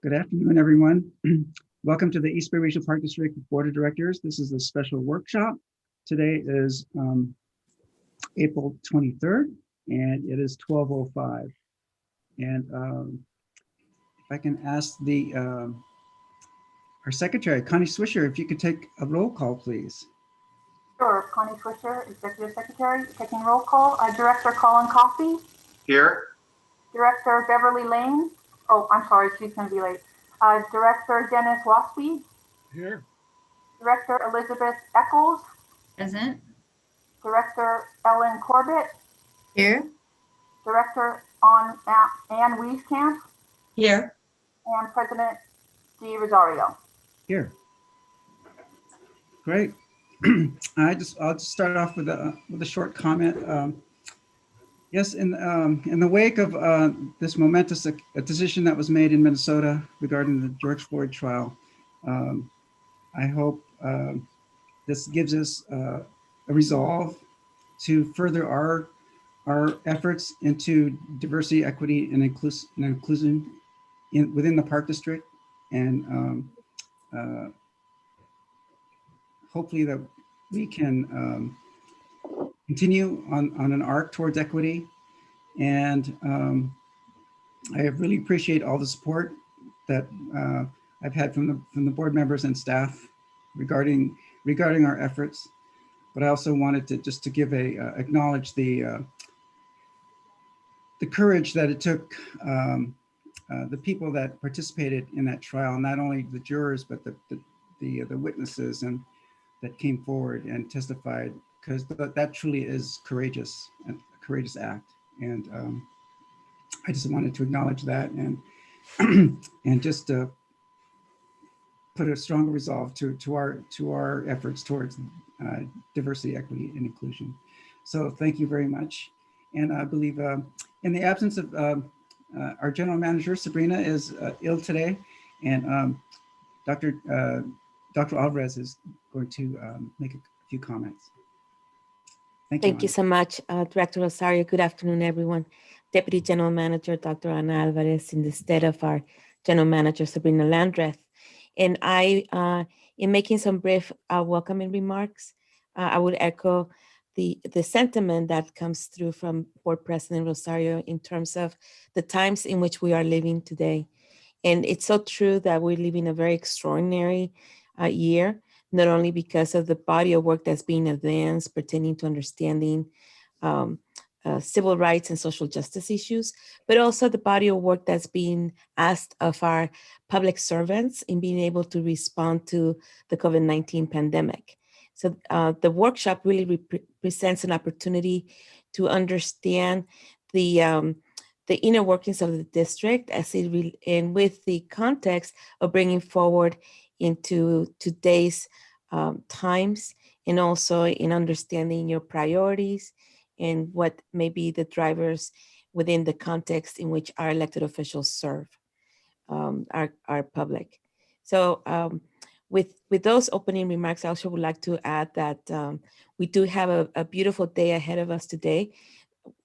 Good afternoon, everyone. Welcome to the East Bay Regional Park District Board of Directors. This is a special workshop. Today is April 23rd, and it is 12:05. And if I can ask our secretary, Connie Swisher, if you could take a roll call, please. Sure. Connie Swisher, Executive Secretary, taking roll call. Director Colin Coffey. Here. Director Beverly Lane. Oh, I'm sorry, she's going to be late. Director Dennis Waspy. Here. Director Elizabeth Eccles. Present. Director Ellen Corbett. Here. Director Ann Wieskamp. Here. And President D. Rosario. Here. Great. I'll just start off with a short comment. Yes, in the wake of this momentous decision that was made in Minnesota regarding the George Floyd trial, I hope this gives us a resolve to further our efforts into diversity, equity, and inclusion within the Park District, and hopefully that we can continue on an arc towards equity. And I really appreciate all the support that I've had from the board members and staff regarding our efforts. But I also wanted to just to give acknowledge the courage that it took the people that participated in that trial, not only the jurors, but the witnesses and that came forward and testified, because that truly is courageous, and a courageous act. And I just wanted to acknowledge that and and just put a stronger resolve to our efforts towards diversity, equity, and inclusion. So thank you very much. And I believe in the absence of our general manager, Sabrina, is ill today, and Dr. Alvarez is going to make a few comments. Thank you so much, Director Rosario. Good afternoon, everyone. Deputy General Manager, Dr. Ana Alvarez, in the stead of our General Manager, Sabrina Landreth. And in making some brief welcoming remarks, I would echo the sentiment that comes through from Board President Rosario in terms of the times in which we are living today. And it's so true that we're living a very extraordinary year, not only because of the body of work that's being advanced pertaining to understanding civil rights and social justice issues, but also the body of work that's being asked of our public servants in being able to respond to the COVID-19 pandemic. So the workshop really presents an opportunity to understand the inner workings of the district and with the context of bringing forward into today's times, and also in understanding your priorities and what may be the drivers within the context in which our elected officials serve our public. So with those opening remarks, I also would like to add that we do have a beautiful day ahead of us today.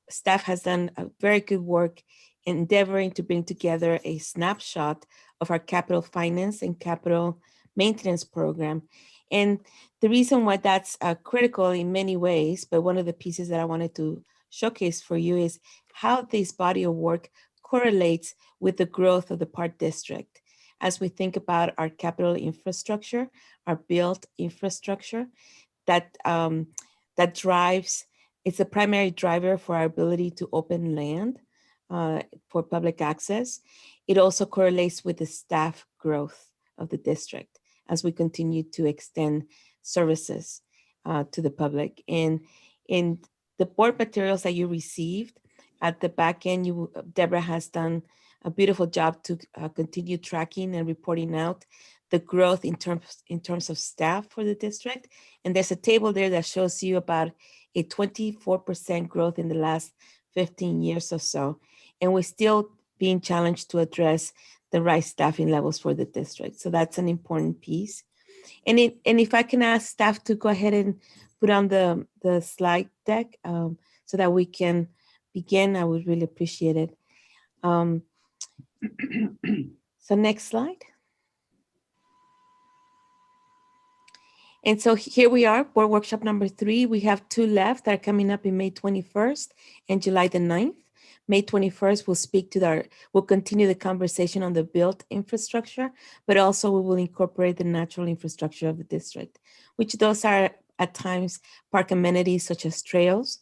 Staff has done a very good work endeavoring to bring together a snapshot of our capital finance and capital maintenance program. And the reason why that's critical in many ways, but one of the pieces that I wanted to showcase for you is how this body of work correlates with the growth of the Park District. As we think about our capital infrastructure, our built infrastructure, that drives, it's a primary driver for our ability to open land for public access. It also correlates with the staff growth of the district as we continue to extend services to the public. And in the board materials that you received at the back end, Deborah has done a beautiful job to continue tracking and reporting out the growth in terms of staff for the district. And there's a table there that shows you about a 24% growth in the last 15 years or so. And we're still being challenged to address the right staffing levels for the district. So that's an important piece. And if I can ask staff to go ahead and put on the slide deck so that we can begin, I would really appreciate it. So next slide. And so here we are, board workshop number 3. We have 2 left that are coming up in May 21st and July the 9th. May 21st, we'll continue the conversation on the built infrastructure, but also we will incorporate the natural infrastructure of the district, which those are at times park amenities such as trails,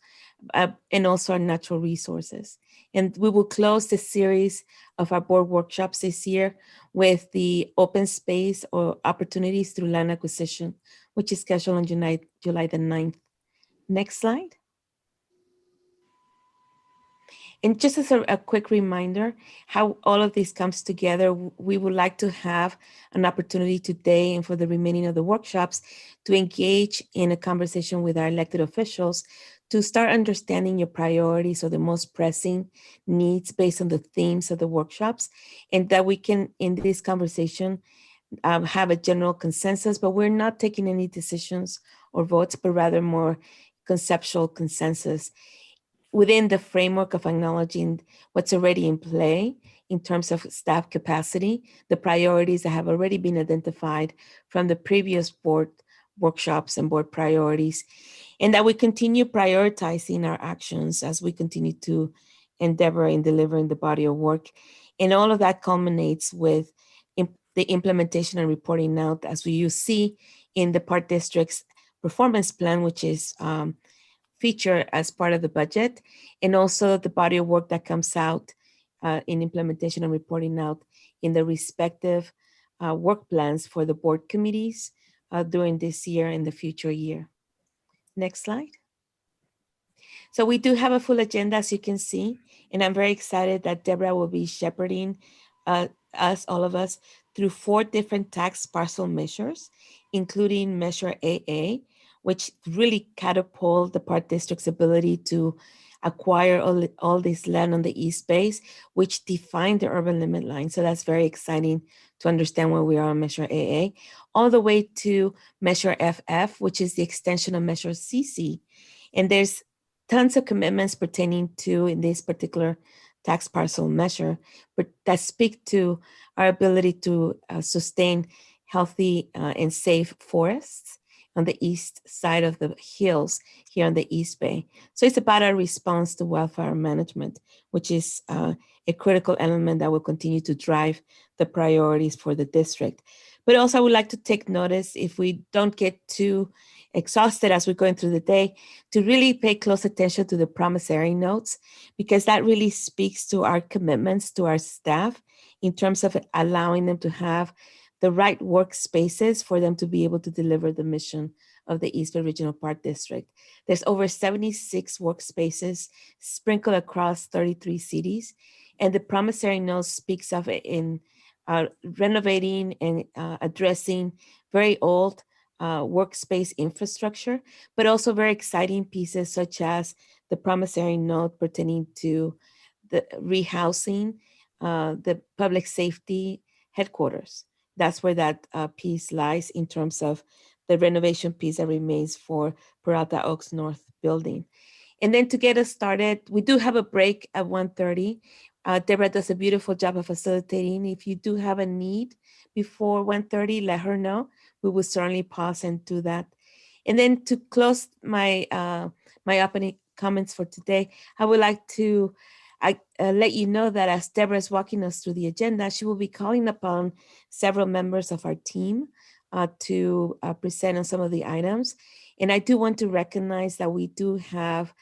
and also our natural resources. And we will close the series of our board workshops this year with the open space or opportunities through land acquisition, which is scheduled on July the 9th. Next slide. And just as a quick reminder, how all of this comes together, we would like to have an opportunity today and for the remaining of the workshops to engage in a conversation with our elected officials to start understanding your priorities or the most pressing needs based on the themes of the workshops, and that we can, in this conversation, have a general consensus, but we're not taking any decisions or votes, but rather more conceptual consensus within the framework of acknowledging what's already in play in terms of staff capacity, the priorities that have already been identified from the previous board workshops and board priorities, and that we continue prioritizing our actions as we continue to endeavor in delivering the body of work. And all of that culminates with the implementation and reporting out, as you see in the Park District's performance plan, which is featured as part of the budget, and also the body of work that comes out in implementation and reporting out in the respective work plans for the board committees during this year and the future year. Next slide. So we do have a full agenda, as you can see, and I'm very excited that Deborah will be shepherding all of us, through 4 different tax parcel measures, including Measure AA, which really catapult the Park District's ability to acquire all this land on the East Base, which define the urban limit line. So that's very exciting to understand where we are on Measure AA, all the way to Measure FF, which is the extension of Measure CC. And there's tons of commitments pertaining to, in this particular tax parcel measure, but that speak to our ability to sustain healthy and safe forests on the east side of the hills here on the East Bay. So it's about our response to wildfire management, which is a critical element that will continue to drive the priorities for the district. But also I would like to take notice, if we don't get too exhausted as we're going through the day, to really pay close attention to the promissory notes, because that really speaks to our commitments to our staff in terms of allowing them to have the right workspaces for them to be able to deliver the mission of the East Bay Regional Park District. There's over 76 workspaces sprinkled across 33 cities, and the promissory note speaks of it in renovating and addressing very old workspace infrastructure, but also very exciting pieces such as the promissory note pertaining to the rehousing, the public safety headquarters. That's where that piece lies in terms of the renovation piece that remains for Peralta Oaks North building. And then to get us started, we do have a break at 1:30. Deborah does a beautiful job of facilitating. If you do have a need before 1:30, let her know. We will certainly pause and do that. And then to close my my opening comments for today, I would like to let you know that as Deborah is walking us through the agenda, she will be calling upon several members of our team to present on some of the items. And I do want to recognize that we do have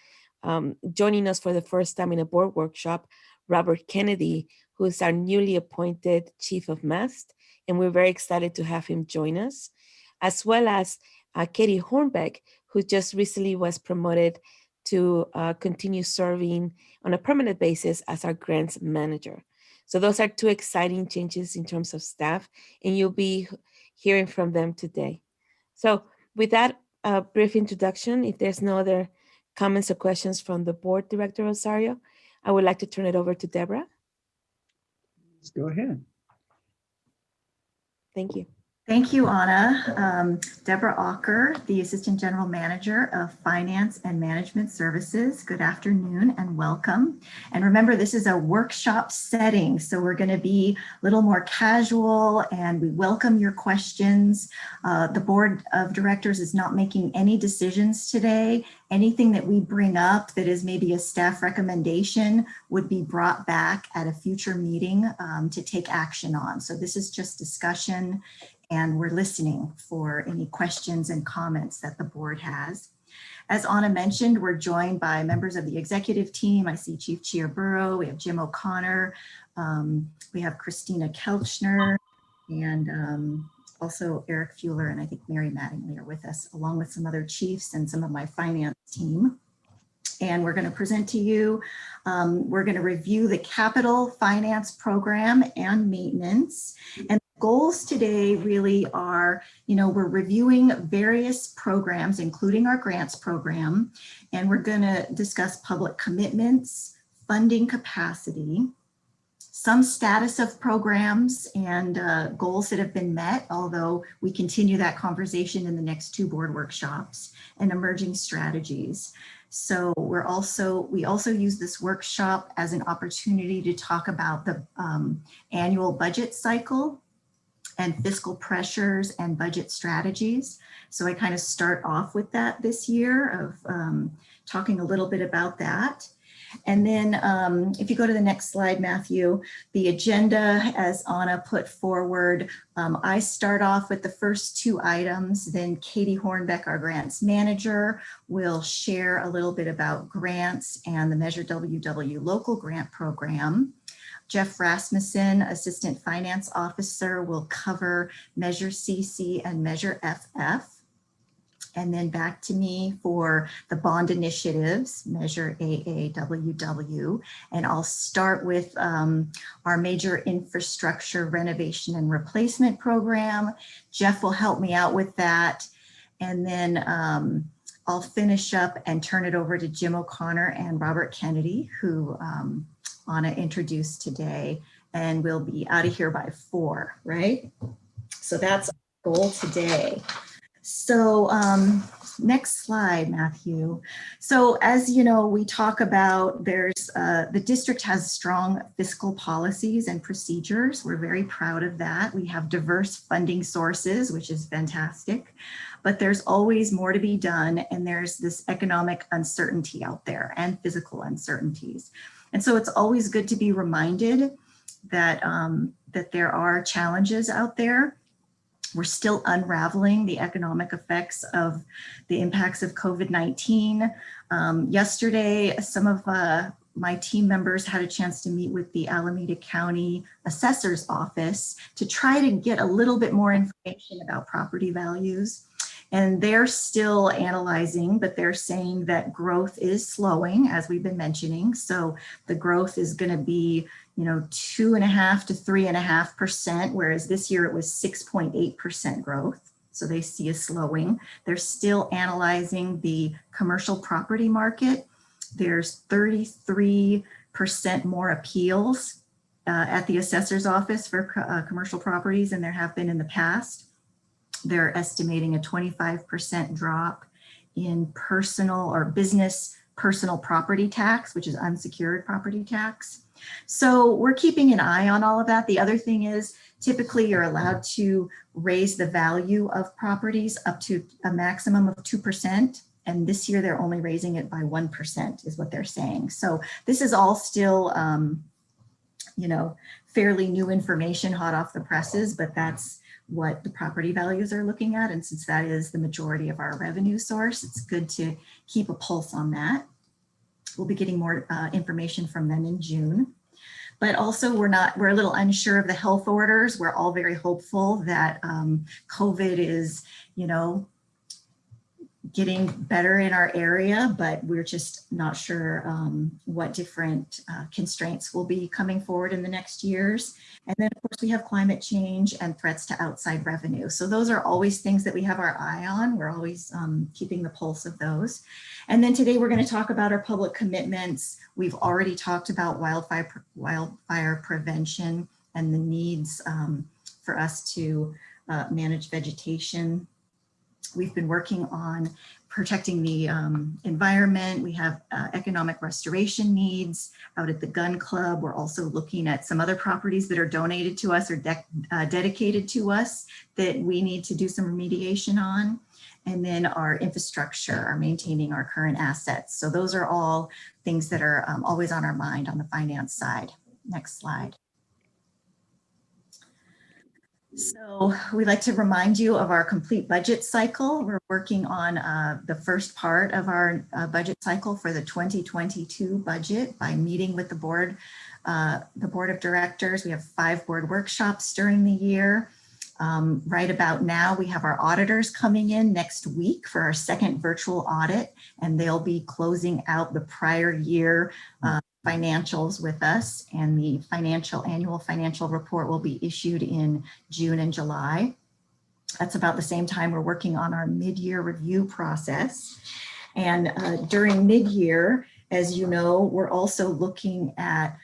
joining us for the first time in a board workshop, Robert Kennedy, who is our newly appointed Chief of Mast. And we're very excited to have him join us, as well as Katie Hornbeck, who just recently was promoted to continue serving on a permanent basis as our grants manager. So those are 2 exciting changes in terms of staff, and you'll be hearing from them today. So with that brief introduction, if there's no other comments or questions from the board, Director Rosario, I would like to turn it over to Deborah. Let's go ahead. Thank you. Thank you, Anna. Deborah Ocker, the Assistant General Manager of Finance and Management Services. Good afternoon and welcome. And remember, this is a workshop setting, so we're going to be a little more casual and we welcome your questions. The Board of Directors is not making any decisions today. Anything that we bring up that is maybe a staff recommendation would be brought back at a future meeting to take action on. So this is just discussion, and we're listening for any questions and comments that the board has. As Anna mentioned, we're joined by members of the executive team. I see Chief Chiaburo, we have Jim O'Connor, we have Christina Kelchner, and also Eric Fuller, and I think Mary Mattingly are with us, along with some other chiefs and some of my finance team. And we're going to present to you, we're going to review the capital finance program and maintenance. And goals today really are, we're reviewing various programs, including our grants program, and we're going to discuss public commitments, funding capacity, some status of programs and goals that have been met, although we continue that conversation in the next two board workshops, and emerging strategies. So we also use this workshop as an opportunity to talk about the annual budget cycle and fiscal pressures and budget strategies. So I kind of start off with that this year of talking a little bit about that. And then if you go to the next slide, Matthew, the agenda as Anna put forward, I start off with the first two items, then Katie Hornbeck, our grants manager, will share a little bit about grants and the Measure WW local grant program. Jeff Rasmussen, Assistant Finance Officer, will cover Measure CC and Measure FF. And then back to me for the bond initiatives, Measure AAWW. And I'll start with our major infrastructure renovation and replacement program. Jeff will help me out with that. And then I'll finish up and turn it over to Jim O'Connor and Robert Kennedy, who Anna introduced today, and we'll be out of here by 4, right? So that's our goal today. So next slide, Matthew. So as you know, we talk about the district has strong fiscal policies and procedures. We're very proud of that. We have diverse funding sources, which is fantastic, but there's always more to be done. And there's this economic uncertainty out there and physical uncertainties. And so it's always good to be reminded that, that there are challenges out there. We're still unraveling the economic effects of the impacts of COVID-19. Yesterday, some of my team members had a chance to meet with the Alameda County Assessor's Office to try to get a little bit more information about property values. And they're still analyzing, but they're saying that growth is slowing, as we've been mentioning. So the growth is going to be 2.5% to 3.5%, whereas this year it was 6.8% growth. So they see a slowing. They're still analyzing the commercial property market. There's 33% more appeals at the assessor's office for commercial properties than there have been in the past. They're estimating a 25% drop in personal or business personal property tax, which is unsecured property tax. So we're keeping an eye on all of that. The other thing is typically you're allowed to raise the value of properties up to a maximum of 2%. And this year they're only raising it by 1% is what they're saying. So this is all still, fairly new information, hot off the presses, but that's what the property values are looking at. And since that is the majority of our revenue source, it's good to keep a pulse on that. We'll be getting more information from them in June. But also we're a little unsure of the health orders. We're all very hopeful that COVID is, getting better in our area, but we're just not sure what different constraints will be coming forward in the next years. And then of course we have climate change and threats to outside revenue. So those are always things that we have our eye on. We're always keeping the pulse of those. And then today we're going to talk about our public commitments. We've already talked about wildfire prevention and the needs for us to manage vegetation. We've been working on protecting the environment. We have economic restoration needs out at the gun club. We're also looking at some other properties that are donated to us or dedicated to us that we need to do some remediation on. And then our infrastructure, our maintaining our current assets. So those are all things that are always on our mind on the finance side. Next slide. So we'd like to remind you of our complete budget cycle. We're working on the first part of our budget cycle for the 2022 budget by meeting with the board of directors. We have 5 board workshops during the year. Right about now, we have our auditors coming in next week for our second virtual audit, and they'll be closing out the prior year financials with us, and the annual financial report will be issued in June and July. That's about the same time we're working on our mid-year review process. And during mid-year, as you know, we're also looking at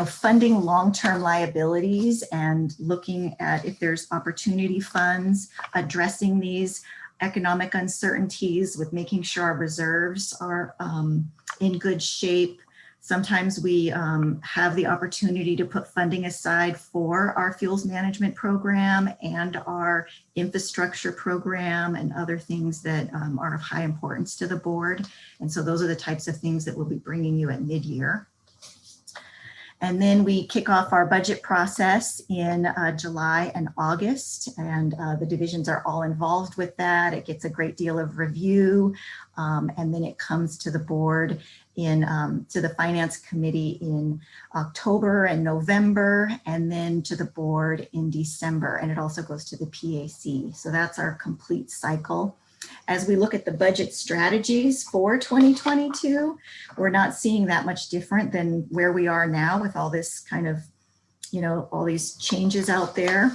funding long-term liabilities and looking at if there's opportunity funds, addressing these economic uncertainties with making sure our reserves are in good shape. Sometimes we have the opportunity to put funding aside for our fuels management program and our infrastructure program and other things that are of high importance to the board. And so those are the types of things that we'll be bringing you at mid-year. And then we kick off our budget process in July and August, and the divisions are all involved with that. It gets a great deal of review, and then it comes to the board to the finance committee in October and November, and then to the board in December, and it also goes to the PAC. So that's our complete cycle. As we look at the budget strategies for 2022, we're not seeing that much different than where we are now with all this kind of, all these changes out there.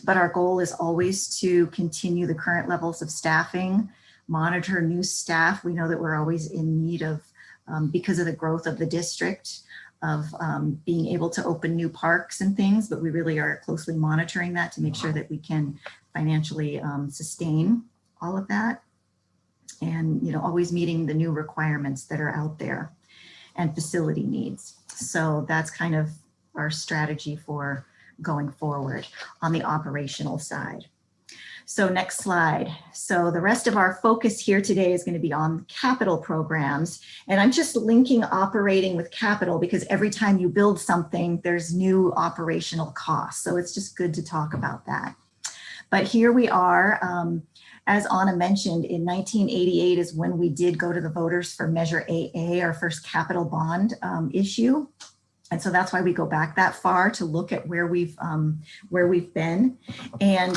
But our goal is always to continue the current levels of staffing, monitor new staff. We know that we're always in need of, because of the growth of the district, of being able to open new parks and things, but we really are closely monitoring that to make sure that we can financially sustain all of that, and always meeting the new requirements that are out there and facility needs. So that's kind of our strategy for going forward on the operational side. So next slide. So the rest of our focus here today is going to be on capital programs, and I'm just linking operating with capital because every time you build something, there's new operational costs. So it's just good to talk about that. But here we are. As Anna mentioned, in 1988 is when we did go to the voters for Measure AA, our first capital bond issue. And so that's why we go back that far to look at where we've been. And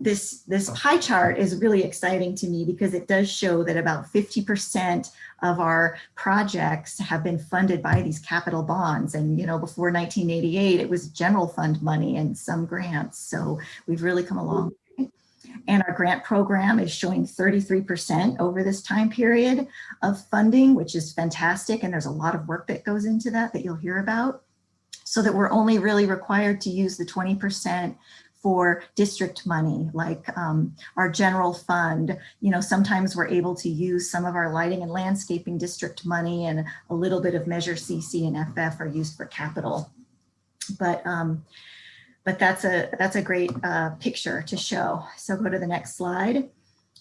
this pie chart is really exciting to me because it does show that about 50% of our projects have been funded by these capital bonds. And before 1988, it was general fund money and some grants. So we've really come a long way. And our grant program is showing 33% over this time period of funding, which is fantastic. And there's a lot of work that goes into that you'll hear about, so that we're only really required to use the 20% for district money, like our general fund. Sometimes we're able to use some of our lighting and landscaping district money, and a little bit of Measure CC and FF are used for capital. But that's a great picture to show. So go to the next slide.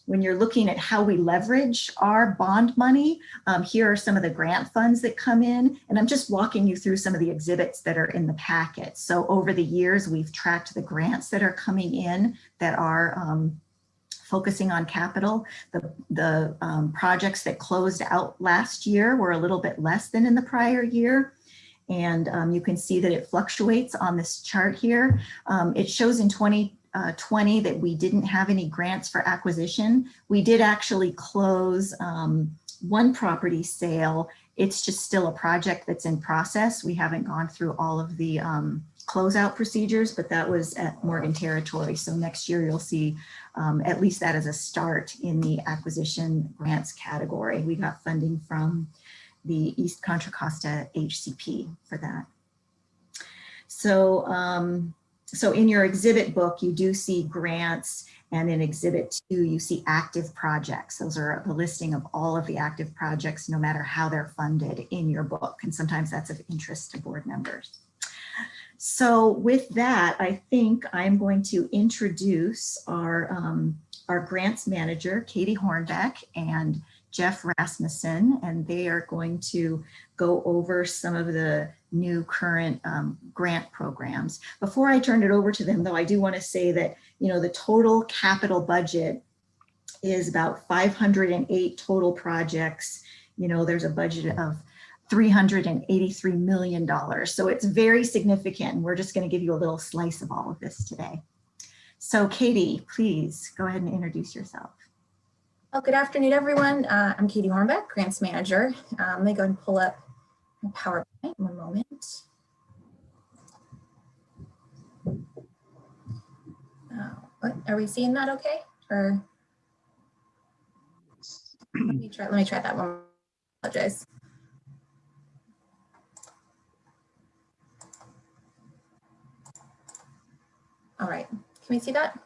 When you're looking at how we leverage our bond money, here are some of the grant funds that come in, and I'm just walking you through some of the exhibits that are in the packet. So over the years, we've tracked the grants that are coming in that are focusing on capital. The projects that closed out last year were a little bit less than in the prior year. And you can see that it fluctuates on this chart here. It shows in 2020 that we didn't have any grants for acquisition. We did actually close one property sale. It's just still a project that's in process. We haven't gone through all of the closeout procedures, but that was at Morgan Territory. So next year you'll see at least that as a start in the acquisition grants category. We got funding from the East Contra Costa HCP for that. So So in your exhibit book, you do see grants, and in exhibit 2, you see active projects. Those are the listing of all of the active projects, no matter how they're funded in your book. And sometimes that's of interest to board members. So with that, I think I'm going to introduce our grants manager, Katie Hornbeck, and Jeff Rasmussen, and they are going to go over some of the new current grant programs. Before I turn it over to them, though, I do want to say that, you know, the total capital budget is about 508 total projects. You know, there's a budget of $383 million. So it's very significant. And we're just going to give you a little slice of all of this today. So Katie, please go ahead and introduce yourself. Well, good afternoon, everyone. I'm Katie Hornbeck, Grants Manager. Let me go and pull up my PowerPoint in a moment. What, are we seeing that okay? Or let me try that one. I apologize. All right, can we see that?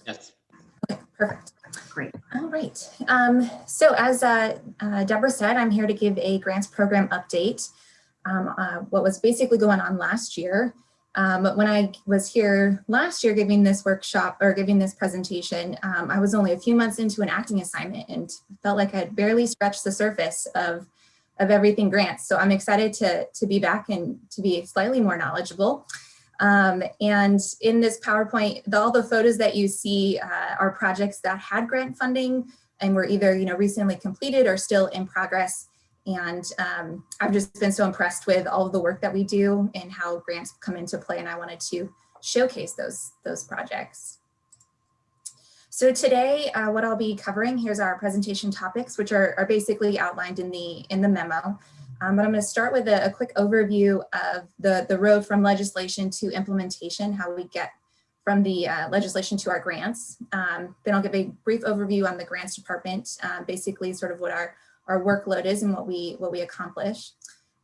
Yes. Okay, perfect. Great. All right. So as Deborah said, I'm here to give a grants program update. What was basically going on last year. When I was here last year giving this workshop or giving this presentation, I was only a few months into an acting assignment and felt like I had barely scratched the surface of everything grants. So I'm excited to be back and to be slightly more knowledgeable. And in this PowerPoint, all the photos that you see are projects that had grant funding and were either, you know, recently completed or still in progress. And I've just been so impressed with all of the work that we do and how grants come into play. And I wanted to showcase those projects. So today, what I'll be covering, here's our presentation topics, which are basically outlined in the memo. But I'm going to start with a quick overview of the road from legislation to implementation, how we get from the legislation to our grants. Then I'll give a brief overview on the grants department, basically sort of what our workload is and what we accomplish.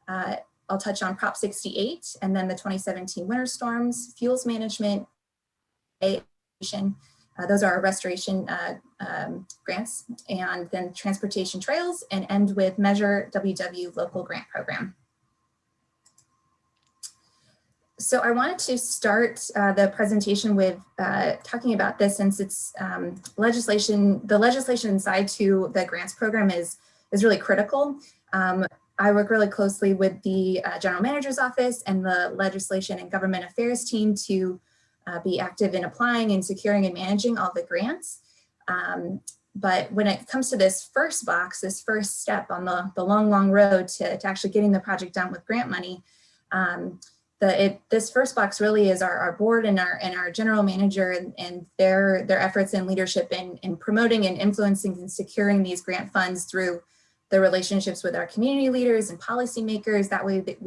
I'll touch on Prop 68 and then the 2017 winter storms, fuels management, those are our restoration grants, and then transportation trails, and end with Measure WW local grant program. So I wanted to start the presentation with talking about this, since it's legislation. The legislation side to the grants program is really critical. I work really closely with the General Manager's Office and the Legislation and Government Affairs team to be active in applying and securing and managing all the grants. But when it comes to this first box, this first step on the long road to actually getting the project done with grant money, this first box really is our board and our general manager and their efforts and leadership in promoting and influencing and securing these grant funds through the relationships with our community leaders and policymakers. That way that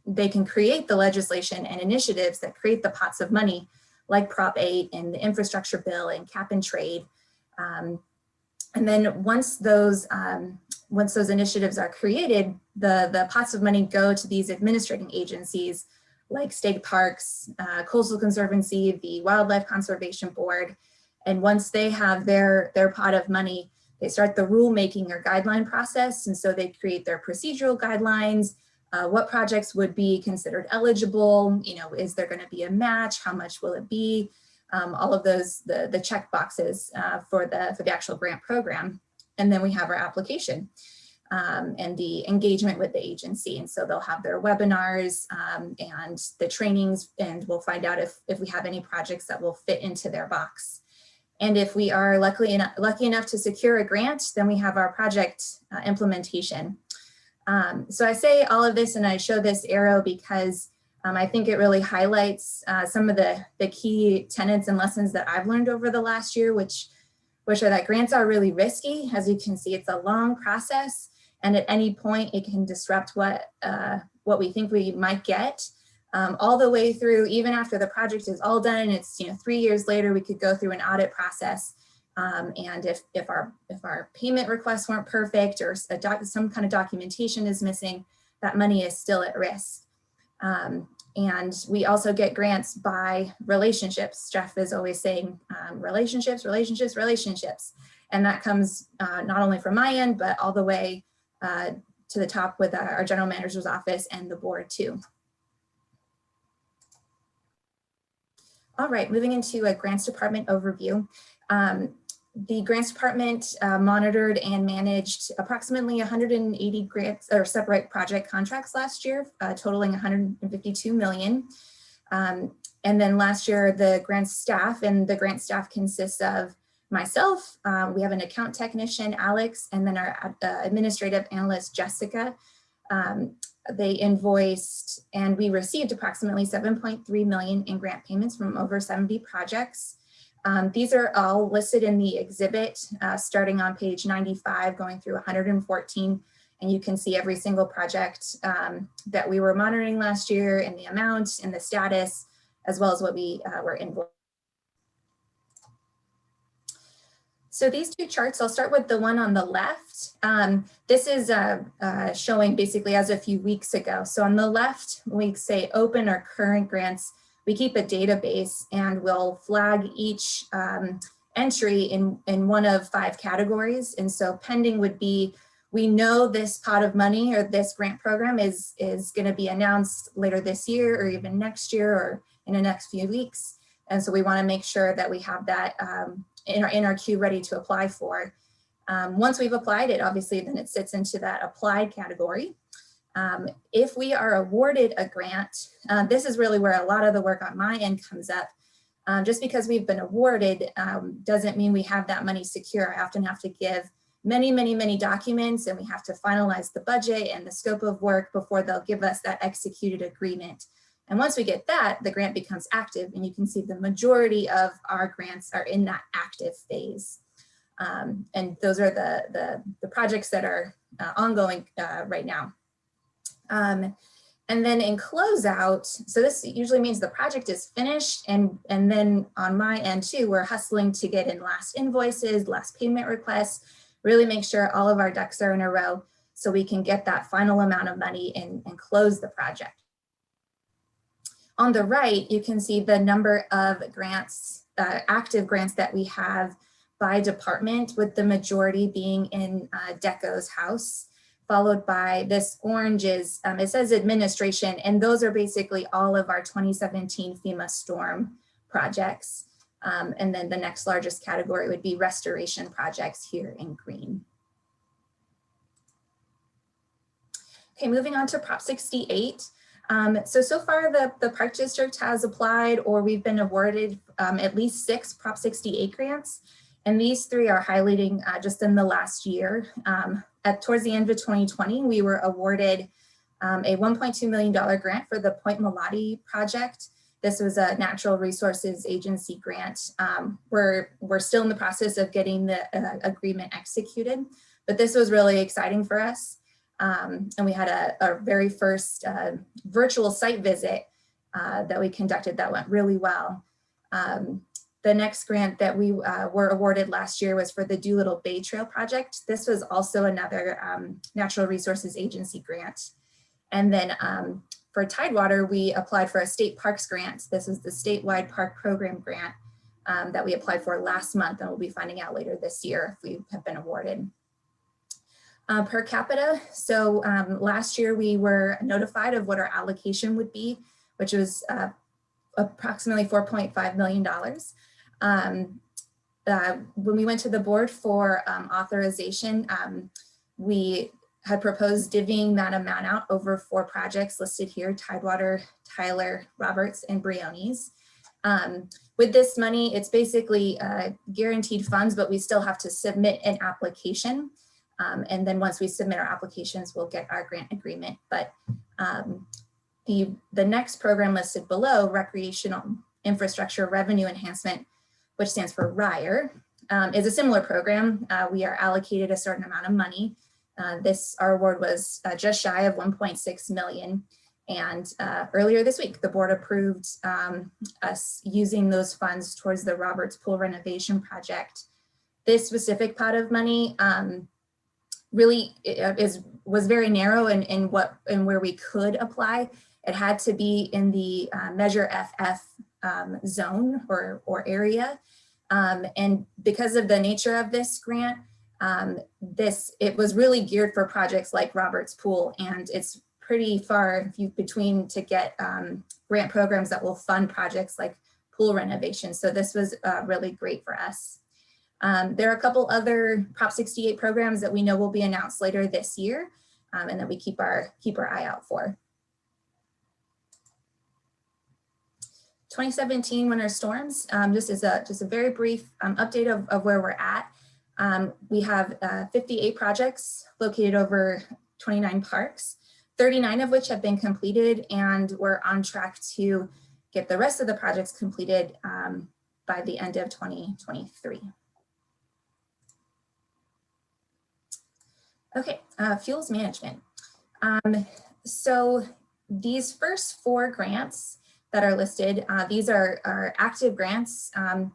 they can create the legislation and initiatives that create the pots of money, like Prop 8 and the infrastructure bill and cap and trade. And then once those initiatives are created, the pots of money go to these administrating agencies like state parks, Coastal Conservancy, the Wildlife Conservation Board. And once they have their pot of money, they start the rulemaking or guideline process. And so they create their procedural guidelines. What projects would be considered eligible? You know, is there going to be a match? How much will it be? All of those, the check boxes for the actual grant program. And then we have our application and the engagement with the agency. And so they'll have their webinars and the trainings, and we'll find out if we have any projects that will fit into their box. And if we are lucky enough to secure a grant, then we have our project implementation. So I say all of this and I show this arrow because I think it really highlights some of the key tenets and lessons that I've learned over the last year, which are that grants are really risky. As you can see, it's a long process, and at any point it can disrupt what we think we might get, all the way through, even after the project is all done. It's 3 years later, we could go through an audit process. And if our payment requests weren't perfect or some kind of documentation is missing, that money is still at risk. And we also get grants by relationships. Jeff is always saying relationships, relationships, relationships. And that comes not only from my end, but all the way to the top with our general manager's office and the board too. All right, moving into a grants department overview. The grants department monitored and managed approximately 180 grants or separate project contracts last year, totaling 152 million. And then last year, the grants staff, and the grant staff consists of myself, we have an account technician, Alex, and then our administrative analyst, Jessica. They invoiced and we received approximately 7.3 million in grant payments from over 70 projects. These are all listed in the exhibit, starting on page 95, going through 114. And you can see every single project that we were monitoring last year and the amount and the status, as well as what we were invoiced. So these two charts, I'll start with the one on the left. This is showing basically as a few weeks ago. So on the left, we say open or current grants. We keep a database and we'll flag each entry in one of 5 categories. And so pending would be, we know this pot of money or this grant program is going to be announced later this year or even next year or in the next few weeks. And so we want to make sure that we have that in our queue ready to apply for. Once we've applied it, obviously then it sits into that applied category. If we are awarded a grant, this is really where a lot of the work on my end comes up. Just because we've been awarded doesn't mean we have that money secure. I often have to give many documents, and we have to finalize the budget and the scope of work before they'll give us that executed agreement. And once we get that, the grant becomes active, and you can see the majority of our grants are in that active phase. And those are the projects that are ongoing right now. And then in closeout, so this usually means the project is finished, and then on my end too, we're hustling to get in last invoices, last payment requests, really make sure all of our ducks are in a row so we can get that final amount of money and close the project. On the right, you can see the number of grants, active grants that we have by department, with the majority being in DECO's house, followed by this orange is, it says administration, and those are basically all of our 2017 FEMA storm projects. And then the next largest category would be restoration projects here in green. Okay, moving on to Prop 68. So far the Park District has applied, or we've been awarded at least 6 Prop 68 grants. And these 3 are highlighting just in the last year. Towards the end of 2020, we were awarded a $1.2 million grant for the Point Mulati project. This was a Natural Resources Agency grant. We're still in the process of getting the agreement executed, but this was really exciting for us. And we had a very first virtual site visit that we conducted that went really well. The next grant that we were awarded last year was for the Doolittle Bay Trail project. This was also another Natural Resources Agency grant. And then for Tidewater, we applied for a state parks grant. This is the statewide park program grant that we applied for last month, and we'll be finding out later this year if we have been awarded. Per capita, so last year we were notified of what our allocation would be, which was approximately $4.5 million. When we went to the board for authorization, we had proposed divvying that amount out over 4 projects listed here: Tidewater, Tyler, Roberts, and Briones. With this money, it's basically guaranteed funds, but we still have to submit an application. And then once we submit our applications, we'll get our grant agreement. But the next program listed below, Recreational Infrastructure Revenue Enhancement, which stands for RIRE, is a similar program. We are allocated a certain amount of money. Our award was just shy of 1.6 million. And earlier this week, the board approved us using those funds towards the Roberts Pool renovation project. This specific pot of money really was very narrow in where we could apply. It had to be in the Measure FF zone or area. And because of the nature of this grant, it was really geared for projects like Roberts Pool, and it's pretty far between to get grant programs that will fund projects like pool renovation. So this was really great for us. There are a couple other Prop 68 programs that we know will be announced later this year, and that we keep our eye out for. 2017 winter storms, just a very brief update of where we're at. We have 58 projects located over 29 parks, 39 of which have been completed, and we're on track to get the rest of the projects completed by the end of 2023. Okay, fuels management. So these first 4 grants that are listed, these are active grants. 2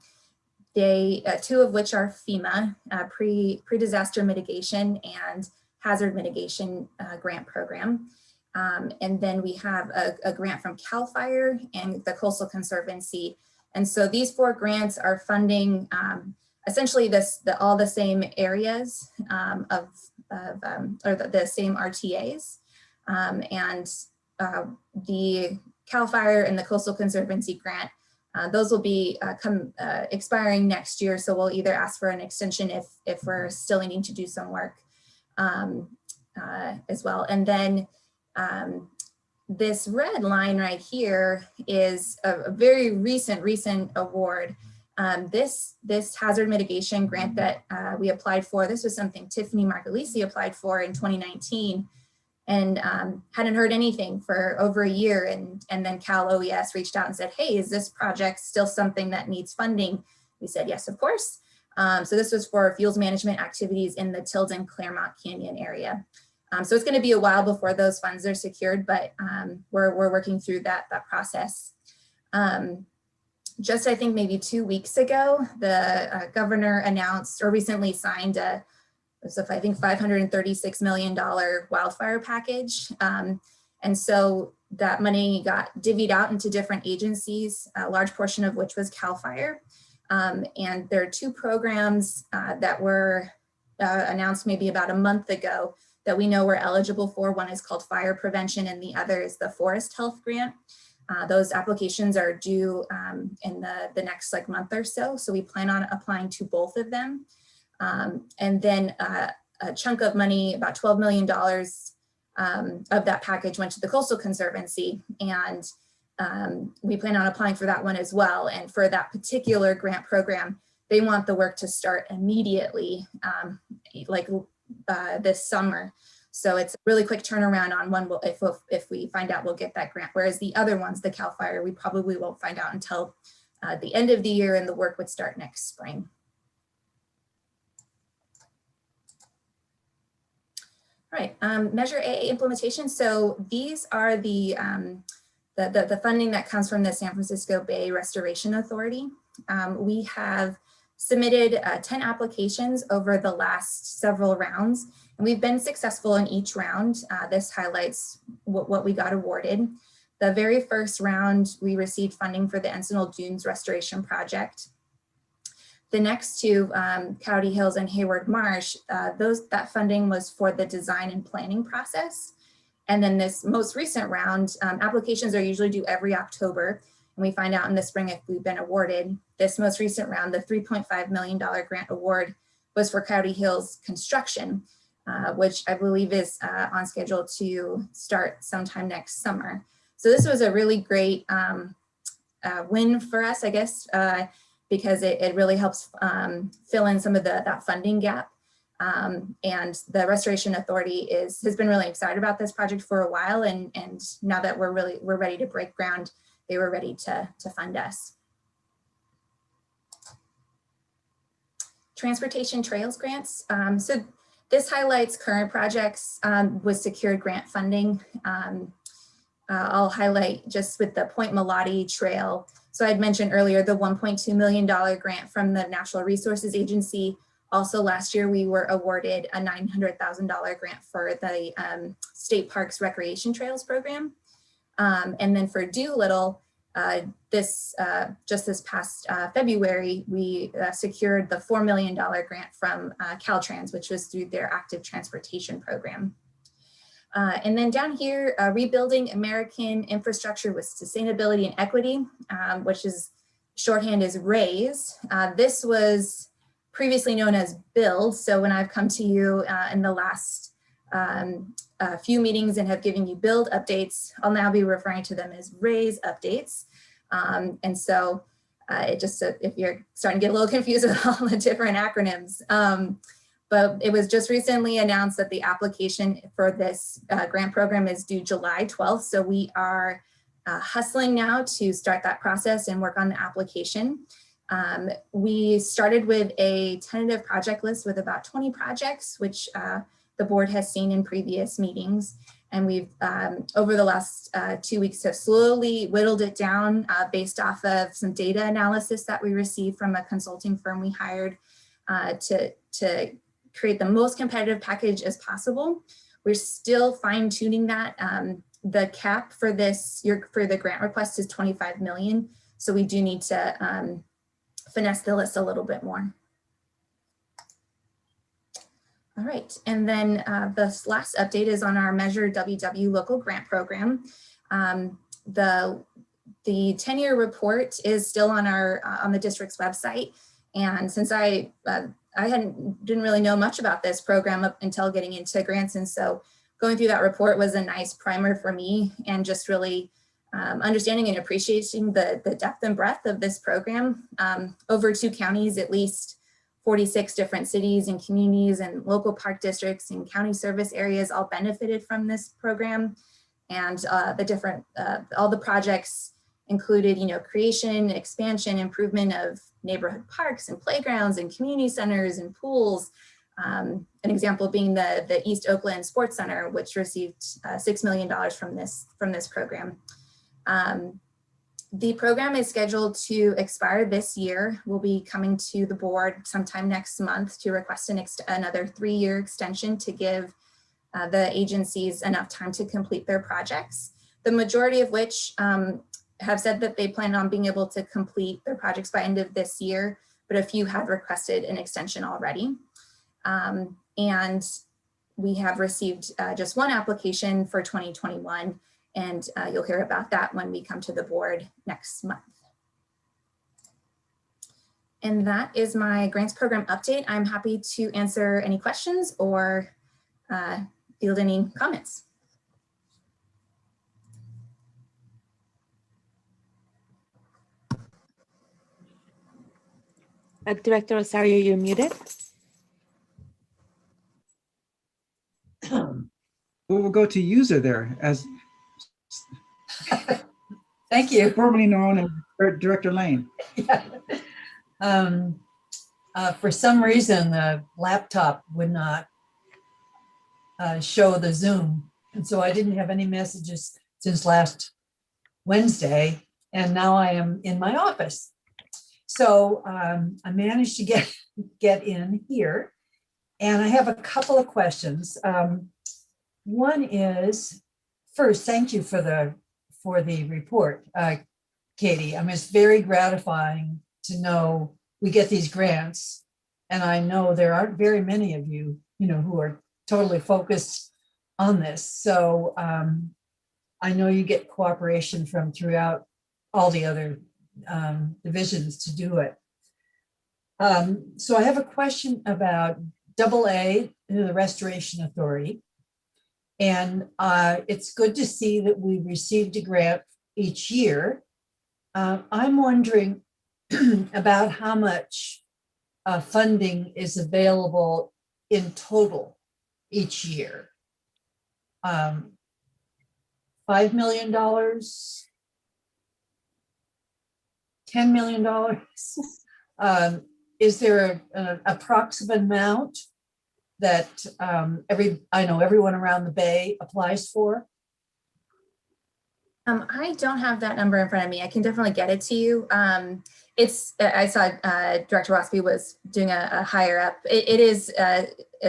of which are FEMA, pre-disaster mitigation and hazard mitigation grant program. And then we have a grant from CAL FIRE and the Coastal Conservancy. And so these 4 grants are funding essentially all the same areas or the same RTAs. And the CAL FIRE and the Coastal Conservancy grant, those will be expiring next year. So we'll either ask for an extension if we're still needing to do some work as well. And then this red line right here is a very recent award. This hazard mitigation grant that we applied for, this was something Tiffany Margolisi applied for in 2019 and hadn't heard anything for over a year. And then Cal OES reached out and said, hey, is this project still something that needs funding? We said, yes, of course. So this was for fuels management activities in the Tilden Claremont Canyon area. So it's going to be a while before those funds are secured, but we're working through that process. Just I think maybe 2 weeks ago, the governor announced or recently signed I think $536 million wildfire package. And so that money got divvied out into different agencies, a large portion of which was CAL FIRE. And there are 2 programs that were announced maybe about a month ago that we know we're eligible for. One is called Fire Prevention and the other is the Forest Health Grant. Those applications are due in the next month or so. So we plan on applying to both of them. And then a chunk of money, about $12 million of that package went to the Coastal Conservancy. And we plan on applying for that one as well. And for that particular grant program, they want the work to start immediately, this summer. So it's a really quick turnaround on one. If we find out, we'll get that grant. Whereas the other ones, the CAL FIRE, we probably won't find out until the end of the year, and the work would start next spring. All right, Measure A implementation. So these are the funding that comes from the San Francisco Bay Restoration Authority. We have submitted 10 applications over the last several rounds, and we've been successful in each round. This highlights what we got awarded. The very first round, we received funding for the Encinal Dunes Restoration Project. The next 2, Coyote Hills and Hayward Marsh, that funding was for the design and planning process. And then this most recent round, applications are usually due every October, and we find out in the spring if we've been awarded. This most recent round, the $3.5 million grant award, was for Coyote Hills construction, which I believe is on schedule to start sometime next summer. So this was a really great win for us, I guess, because it really helps fill in some of that funding gap. And the Restoration Authority has been really excited about this project for a while, and now that we're ready to break ground, they were ready to fund us. Transportation Trails grants. So this highlights current projects with secured grant funding. I'll highlight just with the Point Melody Trail. So I'd mentioned earlier the $1.2 million grant from the Natural Resources Agency. Also last year, we were awarded a $900,000 grant for the State Parks Recreation Trails program. And then for Doolittle, just this past February, we secured the $4 million grant from Caltrans, which was through their active transportation program. And then down here, rebuilding American infrastructure with sustainability and equity, which is shorthand is RAISE. This was previously known as BUILD. So when I've come to you in the last few meetings and have given you BUILD updates, I'll now be referring to them as RAISE updates. And so it just, if you're starting to get a little confused with all the different acronyms, but it was just recently announced that the application for this grant program is due July 12th. So we are hustling now to start that process and work on the application. We started with a tentative project list with about 20 projects, which the board has seen in previous meetings. And we've, over the last 2 weeks, have slowly whittled it down based off of some data analysis that we received from a consulting firm we hired to create the most competitive package as possible. We're still fine tuning that. The cap for this, for the grant request is 25 million. So we do need to finesse the list a little bit more. All right, and then the last update is on our Measure WW local grant program. The 10-year report is still on the district's website. And since I didn't really know much about this program up until getting into grants. And so going through that report was a nice primer for me, and just really understanding and appreciating the depth and breadth of this program. Over 2 counties, at least 46 different cities and communities and local park districts and county service areas all benefited from this program. And all the projects included, creation, expansion, improvement of neighborhood parks and playgrounds and community centers and pools. An example being the East Oakland Sports Center, which received $6 million from this program. The program is scheduled to expire this year. We'll be coming to the board sometime next month to request another 3-year extension to give the agencies enough time to complete their projects, the majority of which have said that they plan on being able to complete their projects by end of this year, but a few have requested an extension already. And we have received just 1 application for 2021, and you'll hear about that when we come to the board next month. And that is my grants program update. I'm happy to answer any questions or field any comments. Director Rosario, you're muted. We'll go to user there, as Thank you. formerly known as Director Lane. Yeah. For some reason, the laptop would not show the Zoom. And so I didn't have any messages since last Wednesday. And now I am in my office. So I managed to get in here. And I have a couple of questions. One is, first, thank you for the report, Katie. I mean, it's very gratifying to know we get these grants, and I know there aren't very many of you, who are totally focused on this. So I know you get cooperation from throughout all the other divisions to do it. So I have a question about AA, the Restoration Authority. And it's good to see that we received a grant each year. I'm wondering about how much funding is available in total each year. $5 million, $10 million. Is there an approximate amount that I know everyone around the Bay applies for? I don't have that number in front of me. I can definitely get it to you. I saw Director Rossby was doing a higher up. It is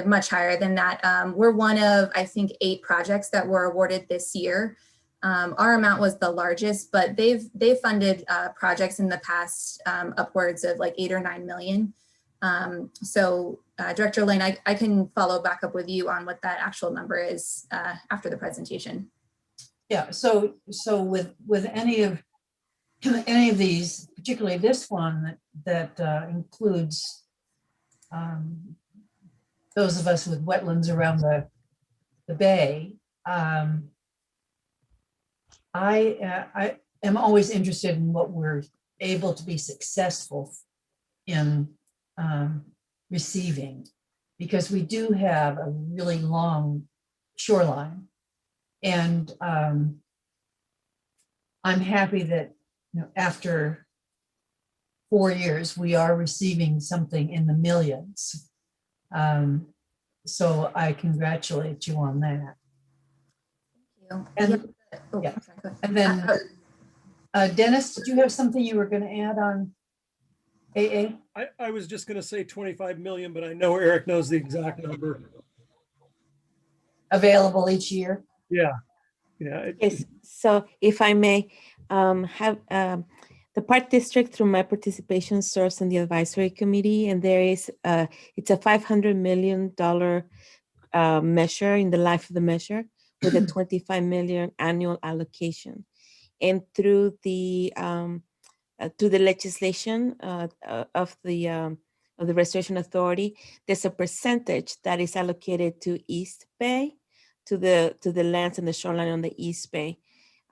much higher than that. We're one of, I think, 8 projects that were awarded this year. Our amount was the largest, but they've funded projects in the past upwards of like 8 or 9 million. So Director Lane, I can follow back up with you on what that actual number is after the presentation. Yeah, so with any of these, particularly this one that includes those of us with wetlands around the bay, I am always interested in what we're able to be successful in receiving, because we do have a really long shoreline. And I'm happy that, after 4 years, we are receiving something in the millions. So I congratulate you on that. And, yeah. And then, Dennis, did you have something you were going to add on AA? I was just going to say 25 million, but I know Eric knows the exact number. Available each year? Yeah. Yes, so if I may have the Park District, through my participation, serves on the advisory committee, and there is it's a $500 million measure in the life of the measure with a 25 million annual allocation. And through the legislation of the Restoration Authority, there's a percentage that is allocated to East Bay, to the lands and the shoreline on the East Bay,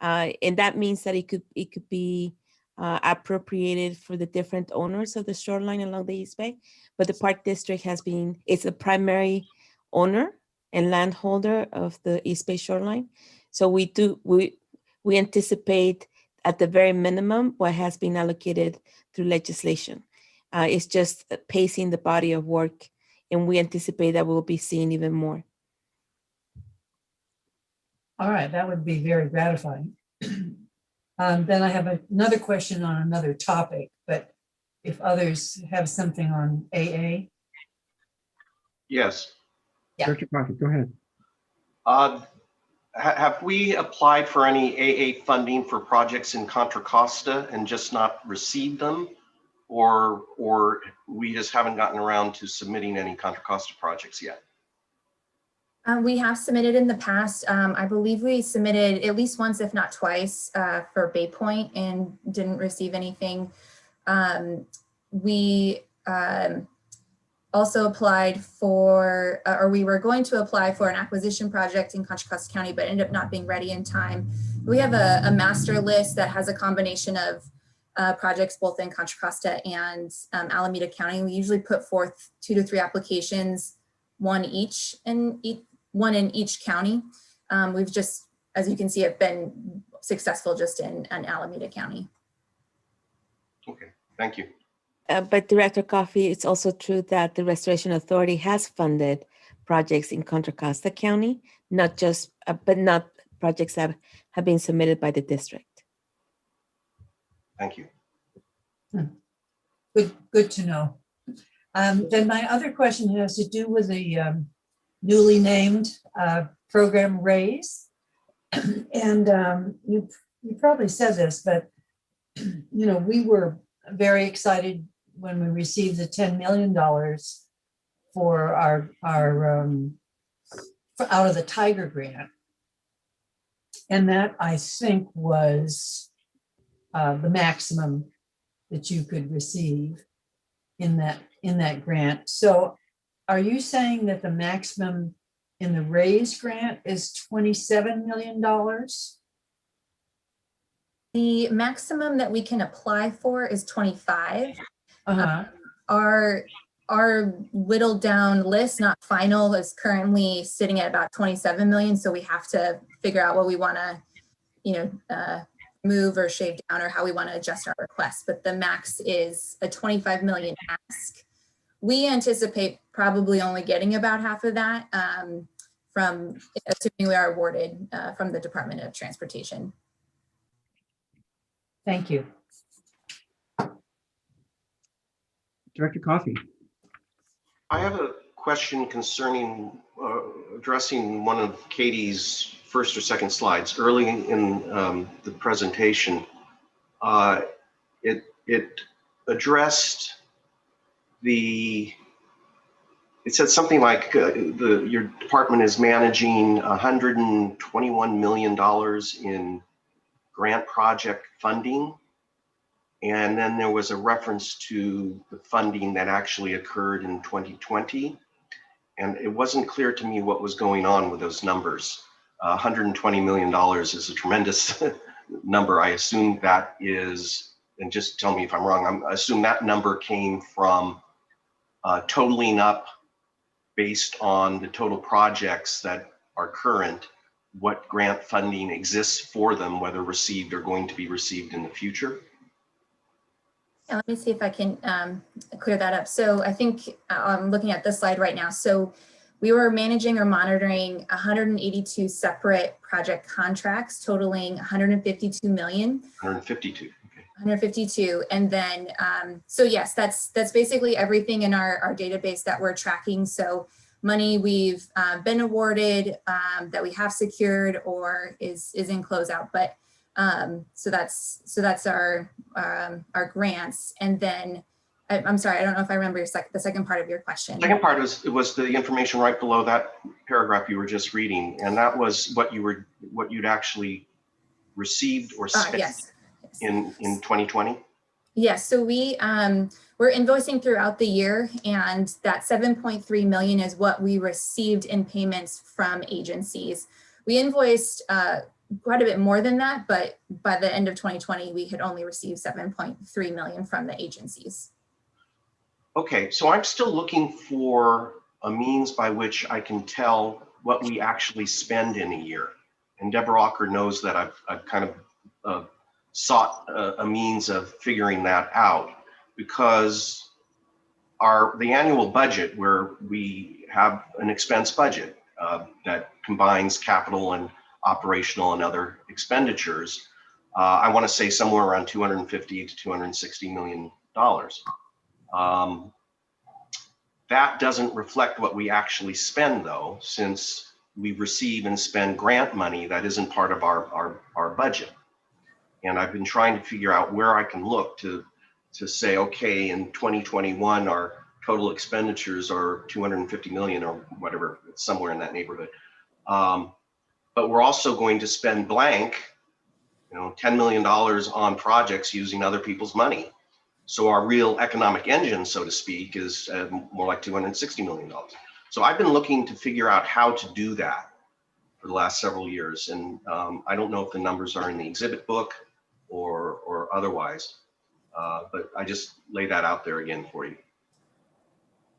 and that means that it could be appropriated for the different owners of the shoreline along the East Bay. But the Park District it's a primary owner and landholder of the East Bay shoreline. So we anticipate at the very minimum what has been allocated through legislation. It's just pacing the body of work, and we anticipate that we'll be seeing even more. All right, that would be very gratifying. Then I have another question on another topic, but if others have something on AA. Yes. Yeah. Director Coffey, go ahead. Have we applied for any AA funding for projects in Contra Costa and just not received them? Or we just haven't gotten around to submitting any Contra Costa projects yet? We have submitted in the past. I believe we submitted at least once, if not twice, for Bay Point and didn't receive anything. We also applied for, or we were going to apply for an acquisition project in Contra Costa County, but ended up not being ready in time. We have a master list that has a combination of projects both in Contra Costa and Alameda County. We usually put forth 2 to 3 applications, one in each county. We've just, as you can see, have been successful just in Alameda County. Okay, thank you. But Director Coffey, it's also true that the Restoration Authority has funded projects in Contra Costa County, not just, but not projects that have been submitted by the district. Thank you. Good to know. Then my other question has to do with the newly named program RAISE. And you probably said this, but we were very excited when we received the $10 million for our for out of the Tiger grant. And that, I think, was the maximum that you could receive in that grant. So are you saying that the maximum in the RAISE grant is $27 million? The maximum that we can apply for is 25. Our whittled down list, not final, is currently sitting at about 27 million. So we have to figure out what we want to, move or shave down, or how we want to adjust our request. But the max is a 25 million ask. We anticipate probably only getting about half of that from, assuming we are awarded from the Department of Transportation. Thank you. Director Coffey. I have a question concerning addressing one of Katie's first or second slides early in the presentation. It addressed it said something like your department is managing $121 million in grant project funding. And then there was a reference to the funding that actually occurred in 2020. And it wasn't clear to me what was going on with those numbers. $120 million is a tremendous number. I assume that is, and just tell me if I'm wrong, I assume that number came from totaling up based on the total projects that are current, what grant funding exists for them, whether received or going to be received in the future. Yeah, let me see if I can clear that up. So I think I'm looking at this slide right now. So we were managing or monitoring 182 separate project contracts totaling 152 million. 152. Okay. 152. And then, so yes, that's basically everything in our database that we're tracking. So money we've been awarded, that we have secured or is in closeout. But so that's our grants. And then I'm sorry, I don't know if I remember the second part of your question. The second part was the information right below that paragraph you were just reading, and that was what you'd actually received or spent yes. in 2020. Yes, so we're invoicing throughout the year, and that 7.3 million is what we received in payments from agencies. We invoiced quite a bit more than that, but by the end of 2020, we had only received 7.3 million from the agencies. Okay, so I'm still looking for a means by which I can tell what we actually spend in a year. And Deborah Ocker knows that I've kind of sought a means of figuring that out, because the annual budget, where we have an expense budget that combines capital and operational and other expenditures, I want to say somewhere around $250 to $260 million. That doesn't reflect what we actually spend, though, since we receive and spend grant money that isn't part of our budget. And I've been trying to figure out where I can look to say, okay, in 2021, our total expenditures are 250 million or whatever, it's somewhere in that neighborhood. But we're also going to spend blank, $10 million on projects using other people's money. So our real economic engine, so to speak, is more like $260 million. So I've been looking to figure out how to do that for the last several years. And I don't know if the numbers are in the exhibit book or otherwise, but I just lay that out there again for you.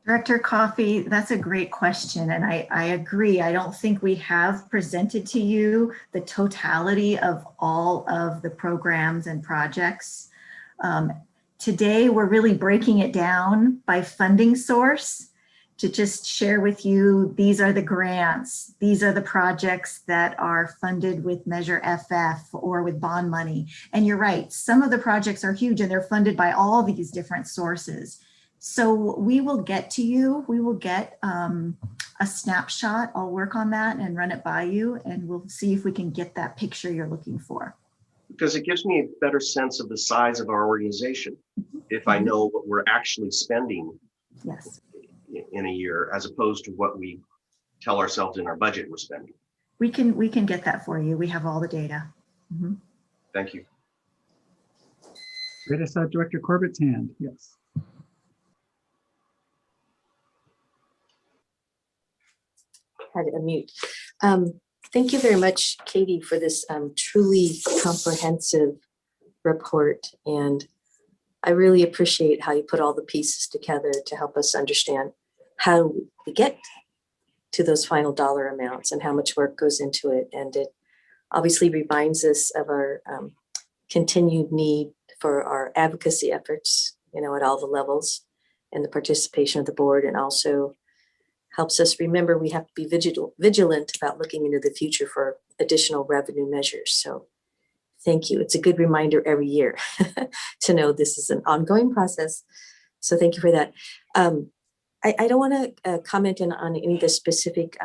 Director Coffey, that's a great question. And I agree. I don't think we have presented to you the totality of all of the programs and projects. Today, we're really breaking it down by funding source to just share with you, these are the grants, these are the projects that are funded with Measure FF or with bond money. And you're right, some of the projects are huge and they're funded by all these different sources. So we will get to you, we will get a snapshot. I'll work on that and run it by you, and we'll see if we can get that picture you're looking for. Because it gives me a better sense of the size of our organization if I know what we're actually spending Yes. in a year, as opposed to what we tell ourselves in our budget we're spending. We can get that for you. We have all the data. Mm-hmm. Thank you. Great, I saw Director Corbett's hand, yes. Had to unmute. Thank you very much, Katie, for this truly comprehensive report. And I really appreciate how you put all the pieces together to help us understand how we get to those final dollar amounts and how much work goes into it. And it obviously reminds us of our continued need for our advocacy efforts, at all the levels, and the participation of the board, and also helps us remember we have to be vigilant about looking into the future for additional revenue measures. So thank you. It's a good reminder every year to know this is an ongoing process. So thank you for that. I don't want to comment on any of the specific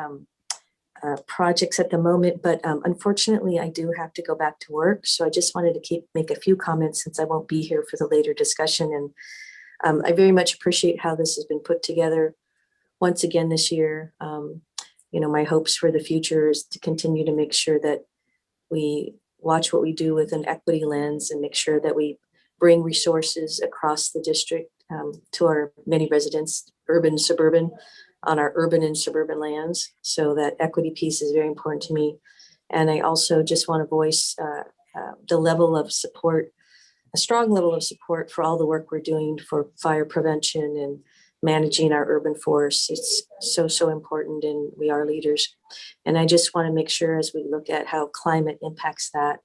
projects at the moment, but unfortunately, I do have to go back to work. So I just wanted to make a few comments since I won't be here for the later discussion. And I very much appreciate how this has been put together once again this year. My hopes for the future is to continue to make sure that we watch what we do with an equity lens and make sure that we bring resources across the district to our many residents, urban, suburban, on our urban and suburban lands. So that equity piece is very important to me. And I also just want to voice the level of support, a strong level of support for all the work we're doing for fire prevention and managing our urban forests. It's so important, and we are leaders. And I just want to make sure as we look at how climate impacts that,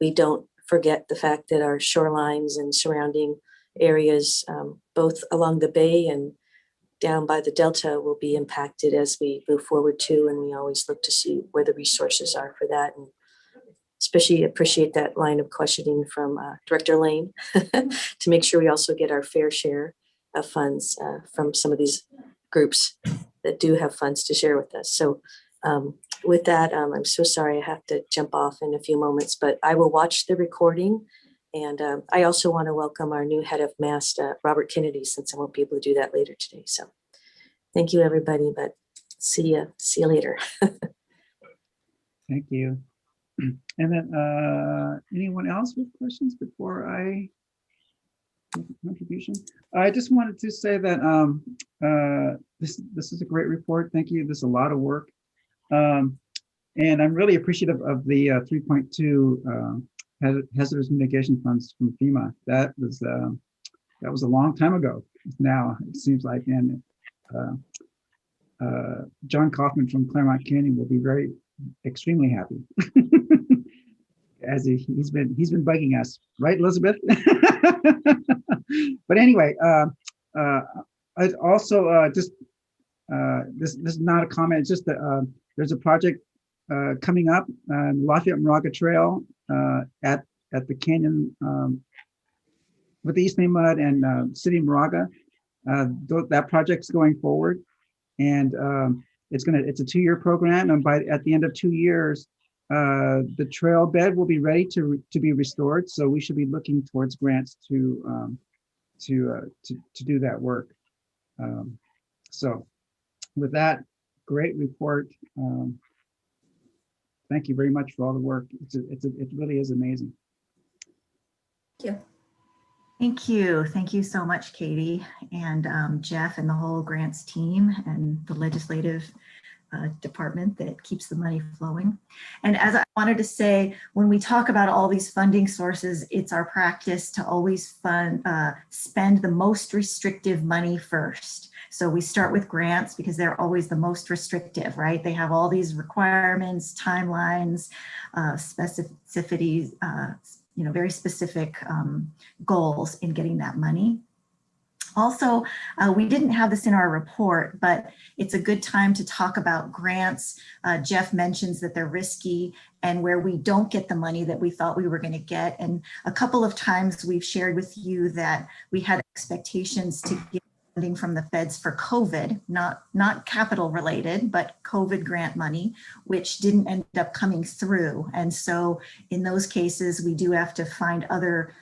we don't forget the fact that our shorelines and surrounding areas, both along the bay and down by the Delta, will be impacted as we move forward too. And we always look to see where the resources are for that. And especially appreciate that line of questioning from Director Lane to make sure we also get our fair share of funds from some of these groups that do have funds to share with us. So with that, I'm so sorry I have to jump off in a few moments, but I will watch the recording. And I also want to welcome our new head of MAST, Robert Kennedy, since I won't be able to do that later today. So thank you, everybody, but see you later. Thank you. And then anyone else with questions before I make a contribution? I just wanted to say that this is a great report. Thank you. This is a lot of work. And I'm really appreciative of the 3.2 hazardous mitigation funds from FEMA. That was a long time ago now, it seems like. And John Kaufman from Claremont Canyon will be extremely happy. As he's been bugging us, right, Elizabeth? But anyway, I also this is not a comment. It's just that there's a project coming up on Lafayette Moraga Trail at the canyon with the East Main Mud and City of Moraga. That project's going forward, and it's a 2-year program, and at the end of 2 years, the trail bed will be ready to be restored. So we should be looking towards grants to do that work. So with that, great report. Thank you very much for all the work. It really is amazing. Thank you. Thank you. Thank you so much, Katie and Jeff and the whole grants team and the legislative department that keeps the money flowing. And as I wanted to say, when we talk about all these funding sources, it's our practice to always spend the most restrictive money first. So we start with grants because they're always the most restrictive, right? They have all these requirements, timelines, specificities, very specific goals in getting that money. Also, we didn't have this in our report, but it's a good time to talk about grants. Jeff mentions that they're risky and where we don't get the money that we thought we were going to get. And a couple of times we've shared with you that we had expectations to get funding from the feds for COVID, not capital related, but COVID grant money, which didn't end up coming through. And so in those cases, we do have to find other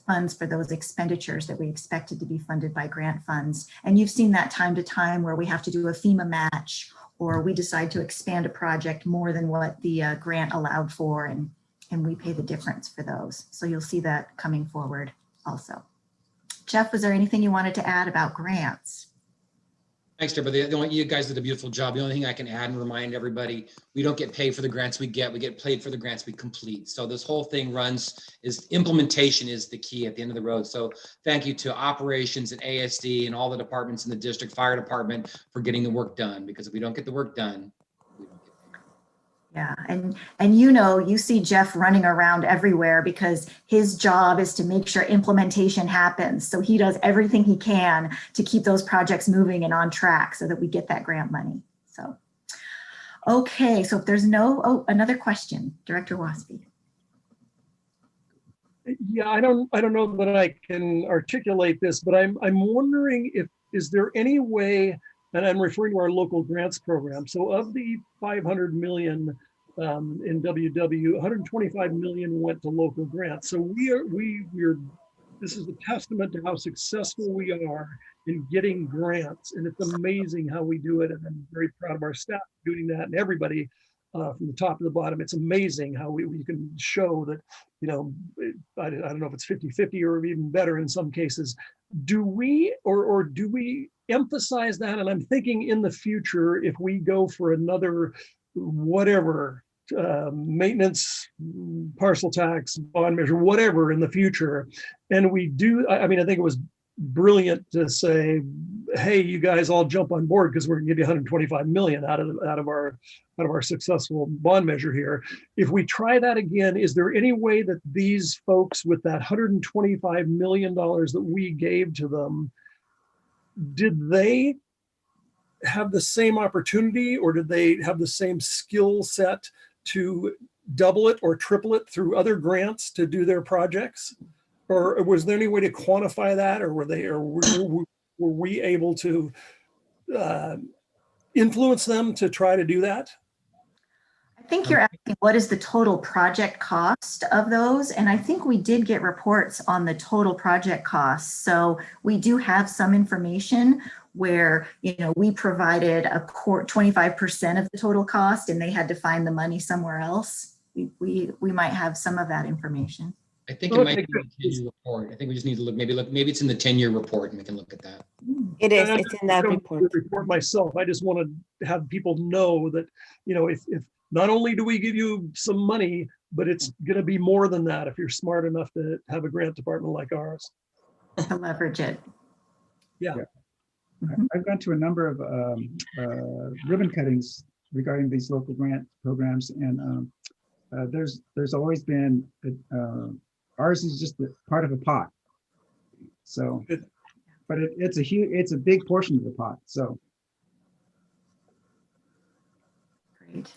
funds for those expenditures that we expected to be funded by grant funds. And you've seen that time to time where we have to do a FEMA match, or we decide to expand a project more than what the grant allowed for, and we pay the difference for those. So you'll see that coming forward also. Jeff, was there anything you wanted to add about grants? Thanks, Deborah. You guys did a beautiful job. The only thing I can add and remind everybody, we don't get paid for the grants we get paid for the grants we complete. So this whole thing implementation is the key at the end of the road. So thank you to operations and ASD and all the departments in the district fire department for getting the work done, because if we don't get the work done, we don't get paid. Yeah, and you see Jeff running around everywhere because his job is to make sure implementation happens. So he does everything he can to keep those projects moving and on track so that we get that grant money. So, okay, so if there's another question, Director Waspy. Yeah, I don't know that I can articulate this, but I'm wondering is there any way, and I'm referring to our local grants program. So of the 500 million in WW, 125 million went to local grants. So we're this is a testament to how successful we are in getting grants, and it's amazing how we do it. And I'm very proud of our staff doing that, and everybody from the top to the bottom. It's amazing how we can show that, you know, I don't know if it's 50-50 or even better in some cases. Do we or do we emphasize that? And I'm thinking in the future, if we go for another whatever maintenance, parcel tax, bond measure, whatever in the future, and we do, I mean, I think it was brilliant to say, hey, you guys all jump on board because we're gonna give you 125 million out of our successful bond measure here. If we try that again, is there any way that these folks with that $125 million that we gave to them, did they have the same opportunity, or did they have the same skill set to double it or triple it through other grants to do their projects? Or was there any way to quantify that, or were we able to influence them to try to do that? I think you're asking what is the total project cost of those? And I think we did get reports on the total project costs. So we do have some information where, you know, we provided 25% of the total cost and they had to find the money somewhere else. We might have some of that information. I think it might be in the 10-year report. I think we just need to look, maybe it's in the 10-year report and we can look at that. It is, it's in that report. Myself, I just want to have people know that, you know, if not only do we give you some money, but it's going to be more than that if you're smart enough to have a grant department like ours. To leverage it. Yeah. I've gone to a number of ribbon cuttings regarding these local grant programs, and there's always been ours is just part of a pot. So, but it's a big portion of the pot. So, great.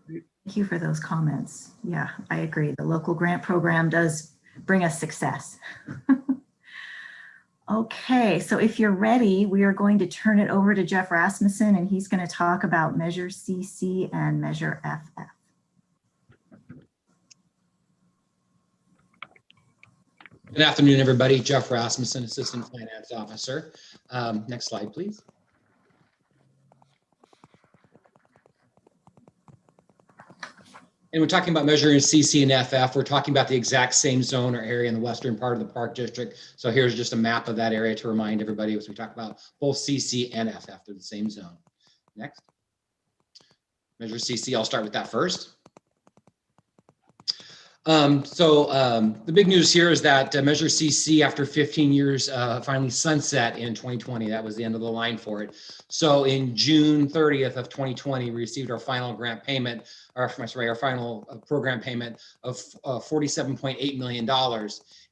Thank you for those comments. Yeah, I agree. The local grant program does bring us success. Okay, so if you're ready, we are going to turn it over to Jeff Rasmussen, and he's going to talk about Measure CC and Measure FF. Good afternoon, everybody. Jeff Rasmussen, Assistant Finance Officer. Next slide, please. And we're talking about measuring CC and FF. We're talking about the exact same zone or area in the western part of the park district. So here's just a map of that area to remind everybody as we talk about both CC and FF. They're the same zone. Next. Measure CC, I'll start with that first. The big news here is that Measure CC, after 15 years, finally sunset in 2020. That was the end of the line for it. So in June 30th of 2020, we received our final grant payment, our final program payment of $47.8 million.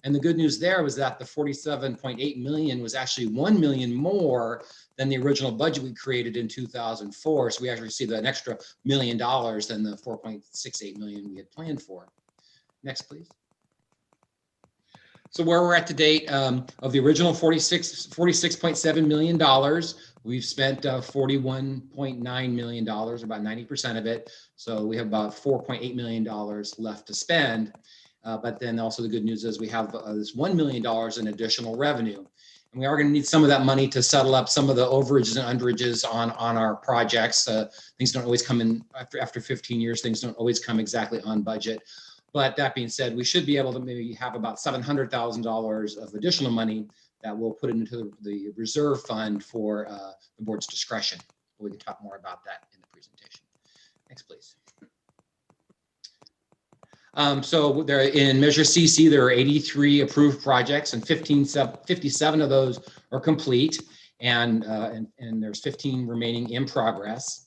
And the good news there was that the $47.8 million was actually $1 million more than the original budget we created in 2004. So we actually received an extra $1 million than the $4.68 million we had planned for. Next, please. So where we're at to date, of the original $46.7 million, we've spent $41.9 million, about 90% of it. So we have about $4.8 million left to spend. But then also the good news is we have this $1 million in additional revenue. And we are going to need some of that money to settle up some of the overages and underages on our projects. Things don't always come in after 15 years. Things don't always come exactly on budget. But that being said, we should be able to maybe have about $700,000 of additional money that we'll put into the reserve fund for the board's discretion. We can talk more about that in the presentation. Next, please. So there in Measure CC, there are 83 approved projects, and 57 of those are complete, and there's 15 remaining in progress.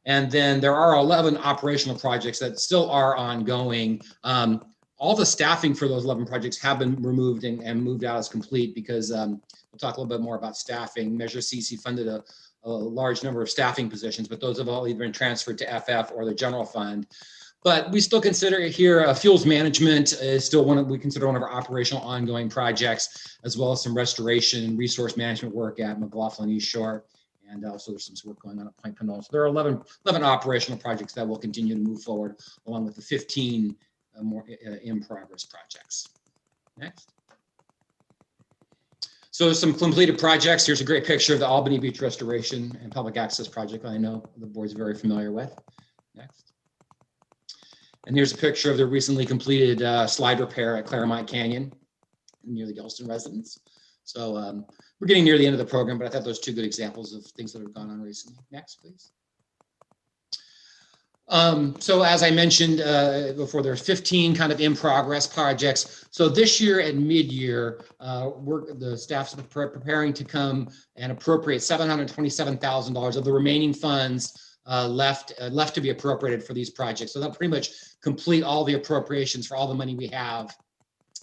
And then there are 11 operational projects that still are ongoing. All the staffing for those 11 projects have been removed and moved out as complete because we'll talk a little bit more about staffing. Measure CC funded a large number of staffing positions, but those have all either been transferred to FF or the general fund. But we still consider it here, fuels management is still we consider one of our operational ongoing projects, as well as some restoration and resource management work at McLaughlin East Shore. And also there's some work going on at Point Pinole. So there are 11 operational projects that will continue to move forward, along with the 15 more in progress projects. Next. So some completed projects. Here's a great picture of the Albany Beach Restoration and Public Access Project I know the board's very familiar with. Next. And here's a picture of the recently completed slide repair at Claremont Canyon near the Gelston residence. So we're getting near the end of the program, but I thought those two good examples of things that have gone on recently. Next, please. So as I mentioned before, there's 15 kind of in progress projects. So this year at mid-year, the staff's preparing to come and appropriate $727,000 of the remaining funds left to be appropriated for these projects. So that'll pretty much complete all the appropriations for all the money we have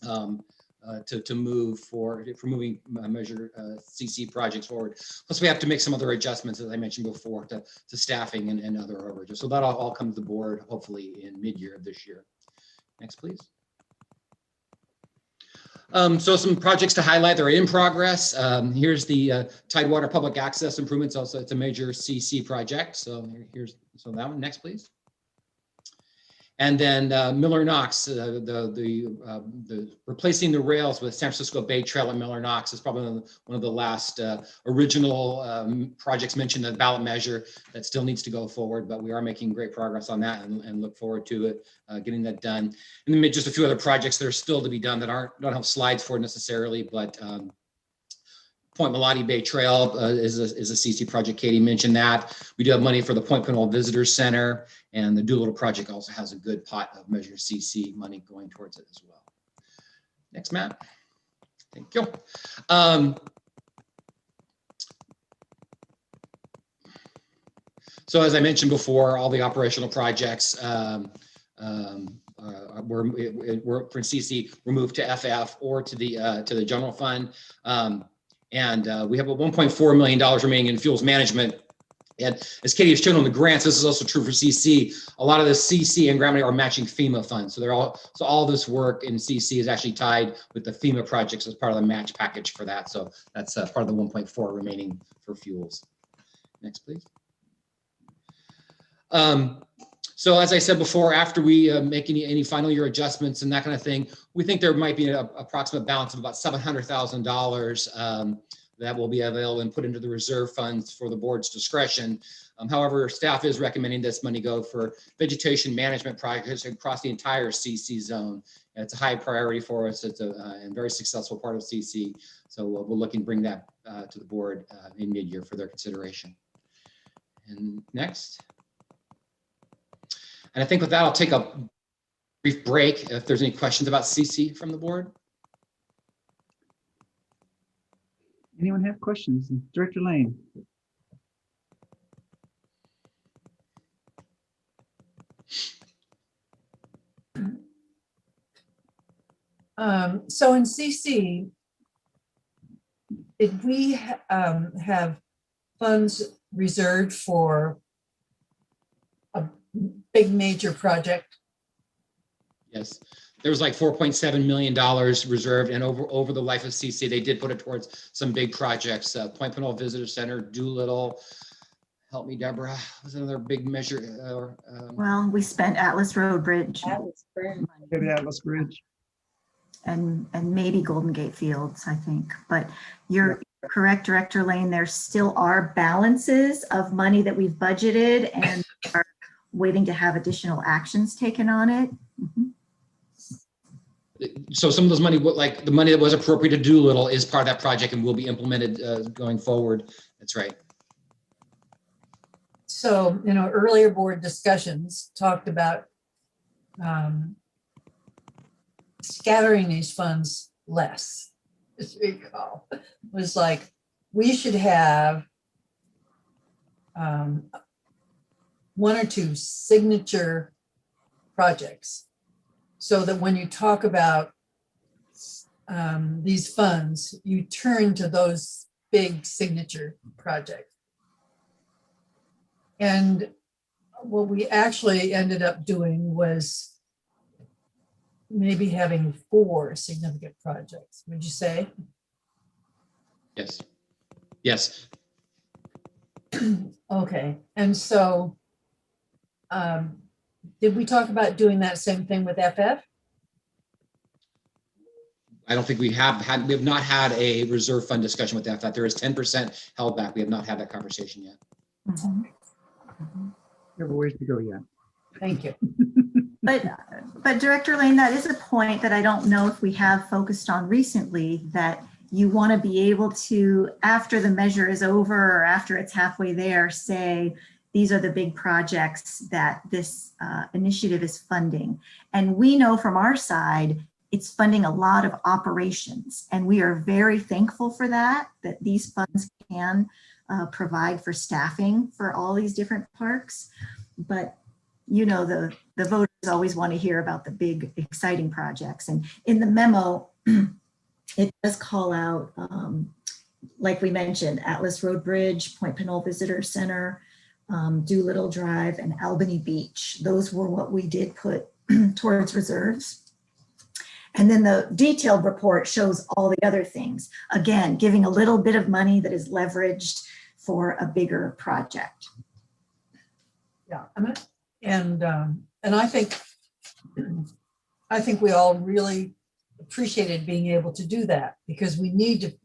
to move for moving Measure CC projects forward. Plus, we have to make some other adjustments, as I mentioned before, to staffing and other overages. So that'll all come to the board hopefully in mid-year of this year. Next, please. So some projects to highlight that are in progress. Here's the Tidewater Public Access Improvements. Also, it's a major CC project. So that one. Next, please. And then Miller Knox, the replacing the rails with San Francisco Bay Trail at Miller Knox is probably one of the last original projects mentioned in the ballot measure that still needs to go forward, but we are making great progress on that and look forward to it, getting that done. And then just a few other projects that are still to be done that don't have slides for necessarily, but Point Melati Bay Trail is a CC project. Katie mentioned that. We do have money for the Point Pinole Visitor Center, and the Doolittle project also has a good pot of Measure CC money going towards it as well. Next, Matt. Thank you. So as I mentioned before, all the operational projects were for CC were moved to FF or to the general fund. And we have a $1.4 million remaining in fuels management. And as Katie has shown on the grants, this is also true for CC. A lot of the CC and grant money are matching FEMA funds. So all this work in CC is actually tied with the FEMA projects as part of the match package for that. So that's part of the 1.4 remaining for fuels. Next, please. So as I said before, after we make any final year adjustments and that kind of thing, we think there might be an approximate balance of about $700,000 that will be available and put into the reserve funds for the board's discretion. However, staff is recommending this money go for vegetation management projects across the entire CC zone. And it's a high priority for us. It's a very successful part of CC. So we're looking to bring that to the board in mid-year for their consideration. And next. And I think with that, I'll take a brief break if there's any questions about CC from the board. Anyone have questions? Director Lane. So in CC, did we have funds reserved for a big major project? Yes, there was like $4.7 million reserved, and over the life of CC, they did put it towards some big projects. Point Pinole Visitor Center, Doolittle. Help me, Deborah. Was another big measure? Well, we spent Atlas Road Bridge. Maybe Atlas Bridge. And maybe Golden Gate Fields, I think. But you're correct, Director Lane. There still are balances of money that we've budgeted and are waiting to have additional actions taken on it. Mm-hmm. So some of those money, like the money that was appropriated to Doolittle, is part of that project and will be implemented going forward. That's right. So, earlier board discussions talked about scattering these funds less. As you recall, it was like we should have one or two signature projects, so that when you talk about these funds, you turn to those big signature projects. And what we actually ended up doing was maybe having 4 significant projects, would you say? Yes. Yes. Okay, and so did we talk about doing that same thing with FF? I don't think we have not had a reserve fund discussion with that. There is 10% held back. We have not had that conversation yet. Mhm. There are ways to go yet. Thank you. But Director Lane, that is a point that I don't know if we have focused on recently, that you want to be able to, after the measure is over or after it's halfway there, say, these are the big projects that this initiative is funding. And we know from our side, it's funding a lot of operations. And we are very thankful for that these funds can provide for staffing for all these different parks. But you know, the voters always want to hear about the big, exciting projects. And in the memo, it does call out, like we mentioned, Atlas Road Bridge, Point Pinole Visitor Center, Doolittle Drive, and Albany Beach. Those were what we did put towards reserves. And then the detailed report shows all the other things. Again, giving a little bit of money that is leveraged for a bigger project. Yeah, and I think we all really appreciated being able to do that, because we needed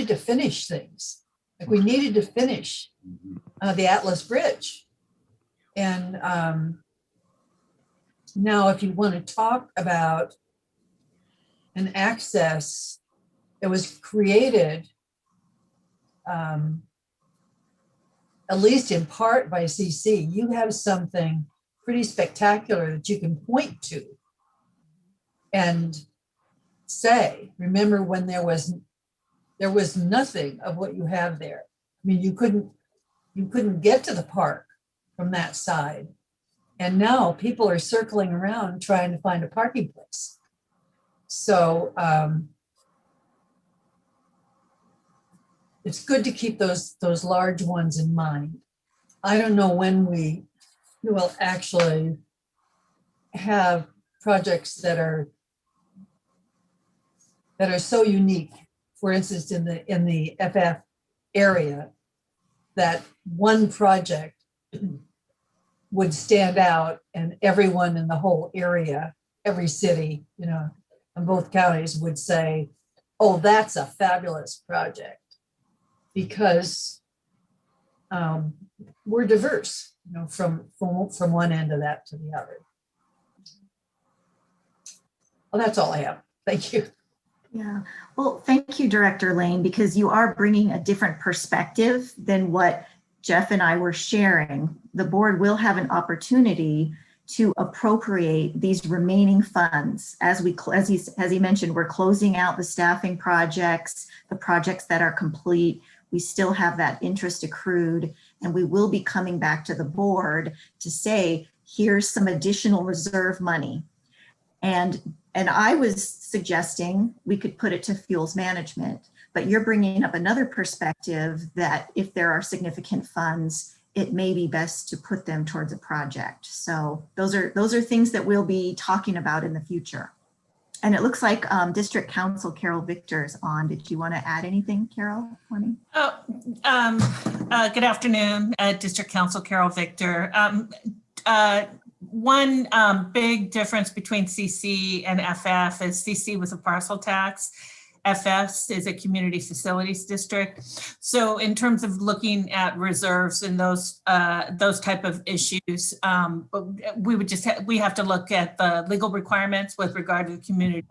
to finish things. Like we needed to finish the Atlas Bridge. And now if you want to talk about an access that was created, at least in part by CC, you have something pretty spectacular that you can point to and say, remember when there was nothing of what you have there. I mean, you couldn't get to the park from that side. And now people are circling around trying to find a parking place. So it's good to keep those large ones in mind. I don't know when we will actually have projects that are so unique. For instance, in the FF area, that one project would stand out and everyone in the whole area, every city, you know, in both counties would say, oh, that's a fabulous project, because we're diverse, you know, from one end of that to the other. Well, that's all I have. Thank you. Yeah, well, thank you, Director Lane, because you are bringing a different perspective than what Jeff and I were sharing. The board will have an opportunity to appropriate these remaining funds. As he mentioned, we're closing out the staffing projects, the projects that are complete. We still have that interest accrued, and we will be coming back to the board to say, here's some additional reserve money. And I was suggesting we could put it to fuels management, but you're bringing up another perspective that if there are significant funds, it may be best to put them towards a project. So those are things that we'll be talking about in the future. And it looks like District Council Carol Victor is on. Did you want to add anything, Carol? Good afternoon, District Council Carol Victor. One big difference between CC and FF is CC was a parcel tax. FS is a community facilities district. So in terms of looking at reserves and those type of issues, we have to look at the legal requirements with regard to the community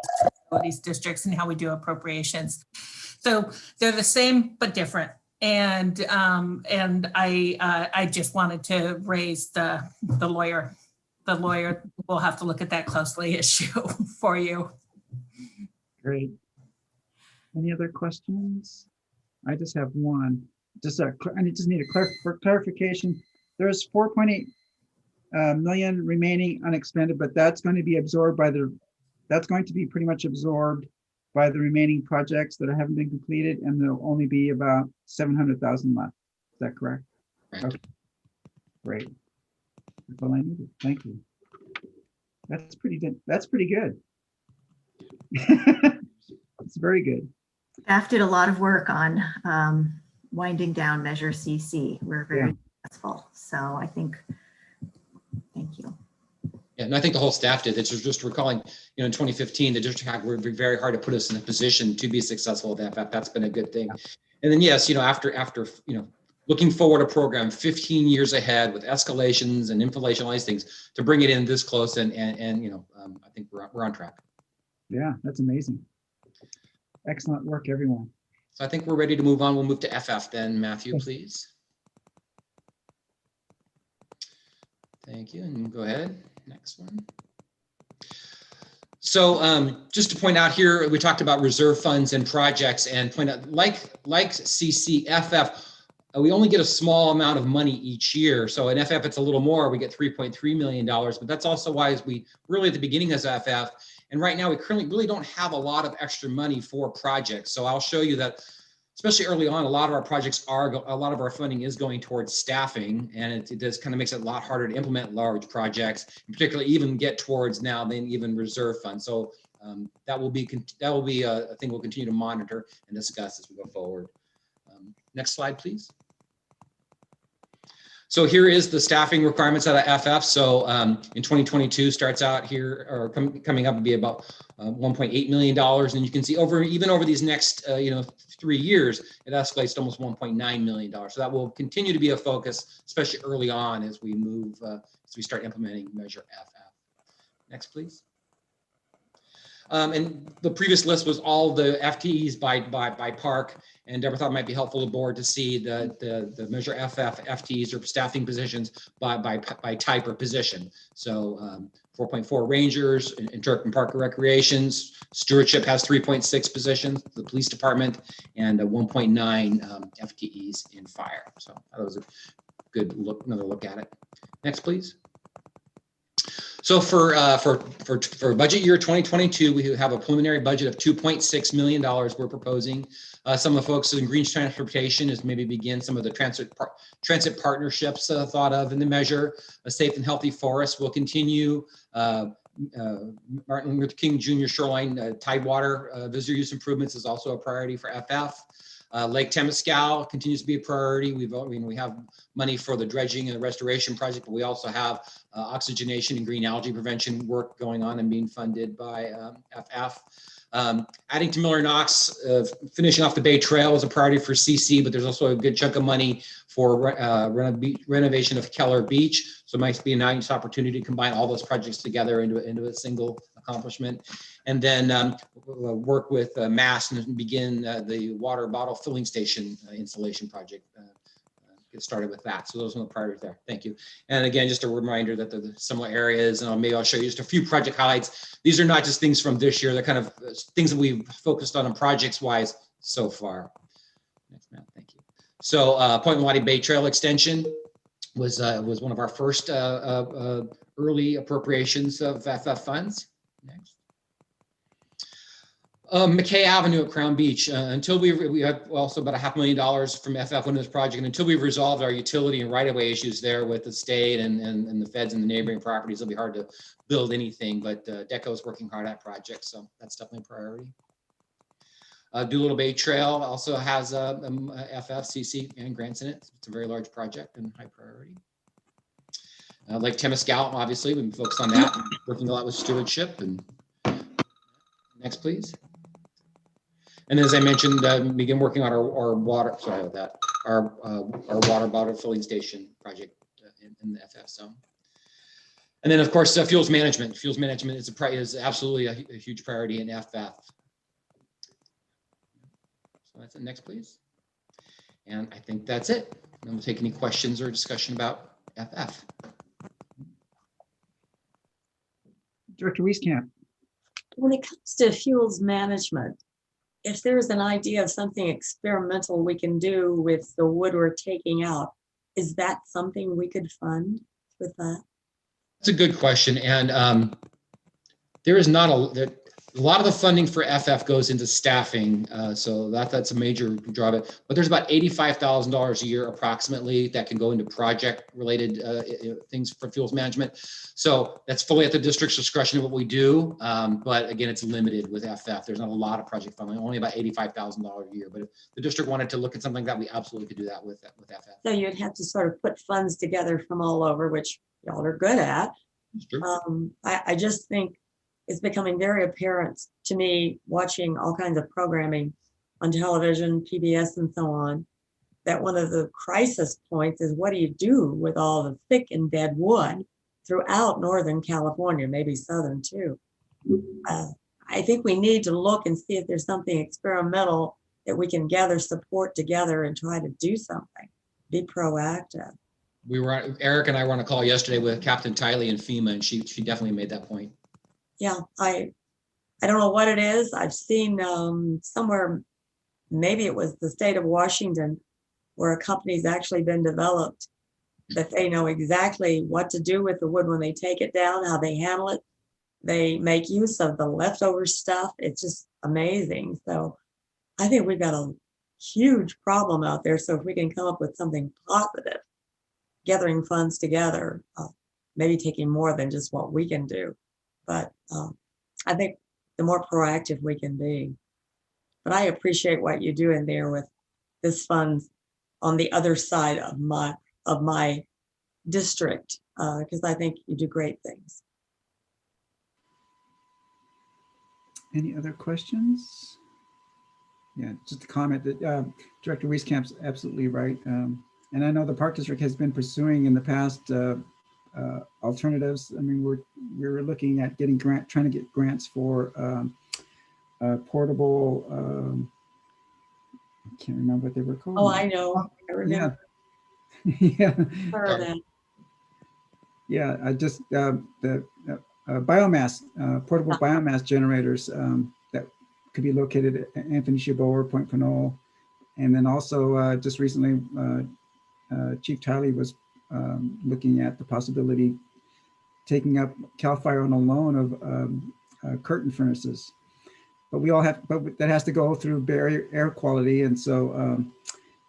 facilities districts and how we do appropriations. So they're the same but different. And I just wanted to raise the lawyer. The lawyer will have to look at that closely issue for you. Great. Any other questions? I just have one. I just need a clarification. There's 4.8 million remaining unexpended, but that's going to be absorbed by that's going to be pretty much absorbed by the remaining projects that haven't been completed, and there'll only be about 700,000 left. Is that correct? Correct. Okay. Great. That's all I needed. Thank you. That's pretty good. That's pretty good. It's very good. Staff did a lot of work on winding down Measure CC. We're very successful. So I think, thank you. Yeah, and I think the whole staff did. It's just recalling, in 2015, the district worked very hard to put us in a position to be successful at FF. That's been a good thing. And then, yes, after looking forward a program 15 years ahead with escalations and inflation, all these things, to bring it in this close, and I think we're on track. Yeah, that's amazing. Excellent work, everyone. So I think we're ready to move on. We'll move to FF then. Matthew, please. Thank you. And go ahead. Next one. So just to point out here, we talked about reserve funds and projects, and point out, like CCFF, we only get a small amount of money each year. So in FF, it's a little more. We get $3.3 million, but that's also why we really at the beginning as FF, and right now we currently really don't have a lot of extra money for projects. So I'll show you that, especially early on, a lot of our projects a lot of our funding is going towards staffing, and it does kind of makes it a lot harder to implement large projects, and particularly even get towards now than even reserve funds. So that will be a thing we'll continue to monitor and discuss as we go forward. Next slide, please. So here is the staffing requirements out of FF. So in 2022 starts out here, or coming up to be about $1.8 million. And you can see even over these next 3 years, it escalates to almost $1.9 million. So that will continue to be a focus, especially early on as we move, as we start implementing Measure FF. Next, please. And the previous list was all the FTEs by park. And Deborah thought it might be helpful to the board to see the Measure FF FTEs or staffing positions by type or position. So 4.4 rangers in Turk and Park Recreations. Stewardship has 3.6 positions, the police department, and 1.9 FTEs in fire. So that was a good look, another look at it. Next, please. So for budget year 2022, we have a preliminary budget of $2.6 million we're proposing. Some of the folks in Green Transportation is maybe begin some of the transit partnerships thought of in the measure. A safe and healthy forest will continue. Martin Luther King Jr. Shoreline Tidewater visitor use improvements is also a priority for FF. Lake Temescal continues to be a priority. We have money for the dredging and the restoration project, but we also have oxygenation and green algae prevention work going on and being funded by FF. Adding to Miller Knox, finishing off the Bay Trail is a priority for CC, but there's also a good chunk of money for renovation of Keller Beach. So it might be a nice opportunity to combine all those projects together into a single accomplishment. And then work with Mass and begin the water bottle filling station installation project. Get started with that. So those are the priorities there. Thank you. And again, just a reminder that the similar areas, and maybe I'll show you just a few project highlights. These are not just things from this year. They're kind of things that we've focused on projects wise so far. Next map, thank you. So Point Lottie Bay Trail extension was one of our first early appropriations of FF funds. Next. McKay Avenue at Crown Beach. Until we had also about $500,000 from FF into this project, and until we've resolved our utility and right-of-way issues there with the state and the feds and the neighboring properties, it'll be hard to build anything. But DECO is working hard at projects, so that's definitely a priority. Doolittle Bay Trail also has FF, CC, and grants in it. It's a very large project and high priority. Lake Temescal, obviously, we've been focused on that, working a lot with stewardship. And next, please. And as I mentioned, begin working on our water. Sorry about that. Our water bottle filling station project in the FF zone. And then, of course, fuels management. Fuels management is absolutely a huge priority in FF. So that's it. Next, please. And I think that's it. And we'll take any questions or discussion about FF. Director Wieskamp. When it comes to fuels management, if there's an idea of something experimental we can do with the wood we're taking out, is that something we could fund with that? That's a good question. And there is not A lot of the funding for FF goes into staffing, so that's a major drawback. But there's about $85,000 a year approximately that can go into project-related things for fuels management. So that's fully at the district's discretion of what we do. But again, it's limited with FF. There's not a lot of project funding, only about $85,000 a year. But if the district wanted to look at something like that, we absolutely could do that with FF. So you'd have to sort of put funds together from all over, which y'all are good at. That's true. I just think it's becoming very apparent to me, watching all kinds of programming on television, PBS, and so on, that one of the crisis points is, what do you do with all the thick and dead wood throughout Northern California, maybe Southern too? I think we need to look and see if there's something experimental that we can gather support together and try to do something, be proactive. Eric and I were on a call yesterday with Captain Tiley and FEMA, and she definitely made that point. Yeah, I don't know what it is. I've seen somewhere, maybe it was the state of Washington, where a company's actually been developed, that they know exactly what to do with the wood when they take it down, how they handle it. They make use of the leftover stuff. It's just amazing. So I think we've got a huge problem out there. So if we can come up with something positive, gathering funds together, maybe taking more than just what we can do. But I think the more proactive we can be. But I appreciate what you do in there with this funds on the other side of my district, because I think you do great things. Any other questions? Yeah, just a comment that Director Wieskamp's absolutely right. And I know the Park District has been pursuing in the past alternatives. I mean, we're looking at trying to get grants for portable, I can't remember what they were called. Oh, I know. I remember. Yeah. That. Yeah, I just the biomass, portable biomass generators that could be located at Anthony Chabot, Point Pinole. And then also just recently, Chief Tiley was looking at the possibility taking up CAL FIRE on a loan of curtain furnaces. But but that has to go through air quality. And so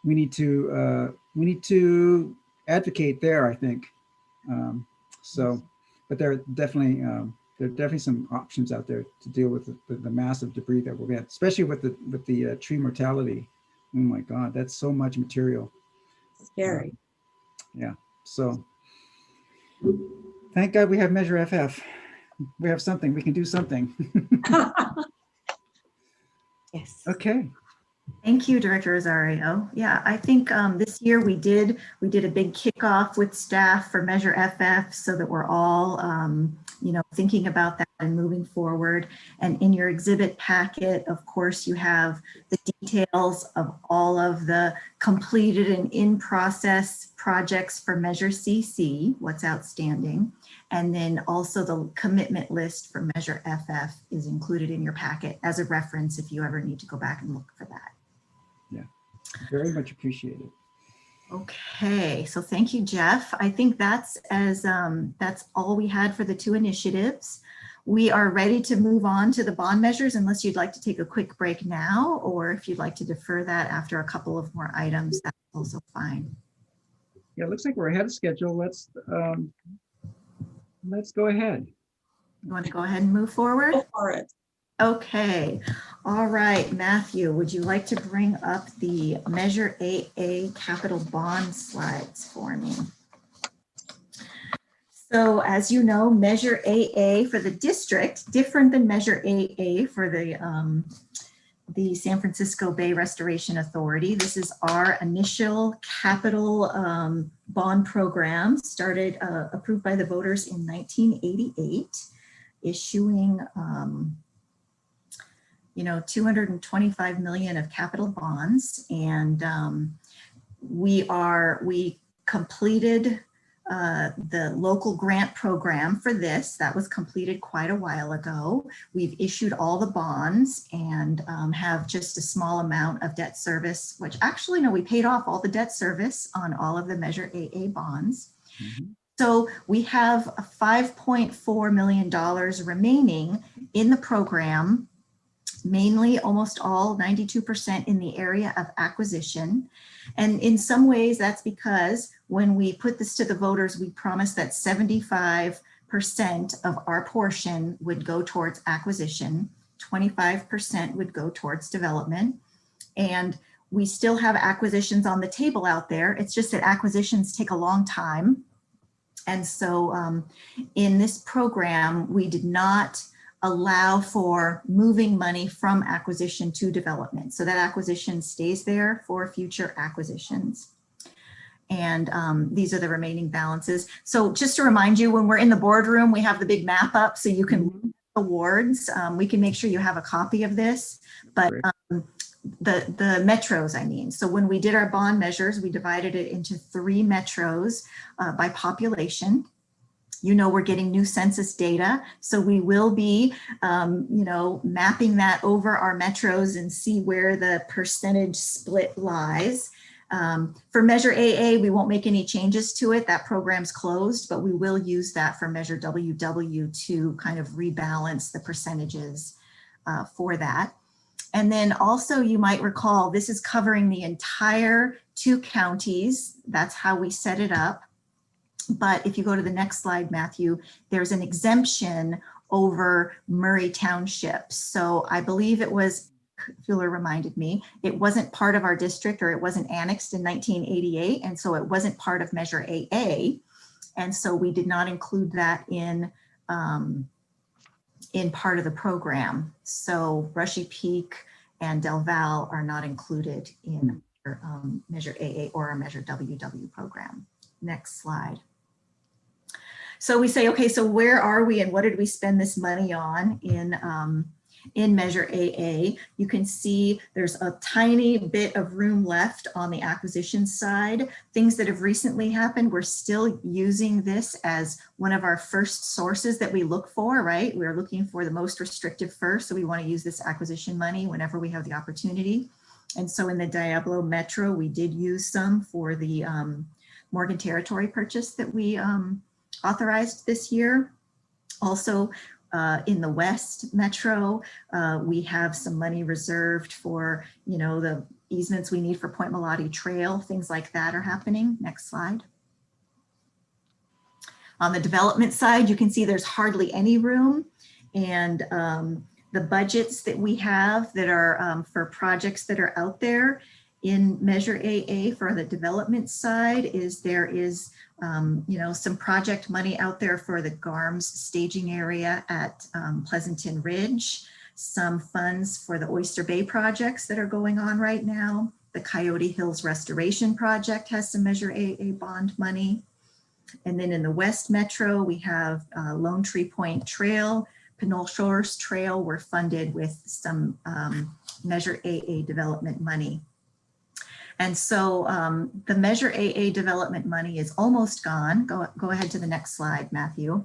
we need to advocate there, I think. But there are definitely some options out there to deal with the massive debris that we'll get, especially with the tree mortality. Oh my God, that's so much material. Scary. Yeah. So thank God we have Measure FF. We have something. We can do something. Yes. Okay. Thank you, Director Rosario. Yeah, I think this year we did a big kickoff with staff for Measure FF so that we're all, thinking about that and moving forward. And in your exhibit packet, of course, you have the details of all of the completed and in-process projects for Measure CC, what's outstanding. And then also the commitment list for Measure FF is included in your packet as a reference if you ever need to go back and look for that. Yeah, very much appreciated. Okay, so thank you, Jeff. I think that's all we had for the two initiatives. We are ready to move on to the bond measures unless you'd like to take a quick break now, or if you'd like to defer that after a couple of more items, that's also fine. Yeah, it looks like we're ahead of schedule. Let's go ahead. You want to go ahead and move forward? Go for it. Okay. All right, Matthew, would you like to bring up the Measure AA capital bond slides for me? So as you know, Measure AA for the district, different than Measure AA for the San Francisco Bay Restoration Authority. This is our initial capital bond program, started approved by the voters in 1988, issuing 225 million of capital bonds. And we completed the local grant program for this. That was completed quite a while ago. We've issued all the bonds and have just a small amount of debt service, which actually, no, we paid off all the debt service on all of the Measure AA bonds. Mm-hmm. So we have $5.4 million remaining in the program, mainly almost all 92% in the area of acquisition. And in some ways that's because when we put this to the voters, we promised that 75% of our portion would go towards acquisition, 25% would go towards development. And we still have acquisitions on the table out there. It's just that acquisitions take a long time. And so in this program, we did not allow for moving money from acquisition to development. So that acquisition stays there for future acquisitions. And these are the remaining balances. So just to remind you, when we're in the boardroom, we have the big map up so you can look at awards. We can make sure you have a copy of this, but the metros, I mean. So when we did our bond measures, we divided it into 3 metros by population. You know, we're getting new census data, so we will be, you know, mapping that over our metros and see where the percentage split lies. For Measure AA, we won't make any changes to it. That program's closed, but we will use that for Measure WW to kind of rebalance the percentages for that. And then also you might recall, this is covering the entire 2 counties. That's how we set it up. But if you go to the next slide, Matthew, there's an exemption over Murray Township. So I believe it was, Fuller reminded me, it wasn't part of our district, or it wasn't annexed in 1988. And so it wasn't part of Measure AA. And so we did not include that in part of the program. So Brushy Peak and Del Val are not included in our, Measure AA or our Measure WW program. Next slide. So we say, okay, so where are we and what did we spend this money on in Measure AA? You can see there's a tiny bit of room left on the acquisition side. Things that have recently happened, we're still using this as one of our first sources that we look for, right? We're looking for the most restrictive first, so we want to use this acquisition money whenever we have the opportunity. And so in the Diablo Metro, we did use some for the Morgan Territory purchase that we authorized this year. Also, in the West Metro, we have some money reserved for, you know, the easements we need for Point Melotti Trail, things like that are happening. Next slide. On the development side, you can see there's hardly any room, and the budgets that we have that are for projects that are out there in Measure AA for the development side is there is you know, some project money out there for the GARMS staging area at Pleasanton Ridge, some funds for the Oyster Bay projects that are going on right now. The Coyote Hills Restoration Project has some Measure AA bond money. And then in the West Metro, we have Lone Tree Point Trail, Pinole Shores Trail were funded with some Measure AA development money. And so the Measure AA development money is almost gone. Go ahead to the next slide, Matthew.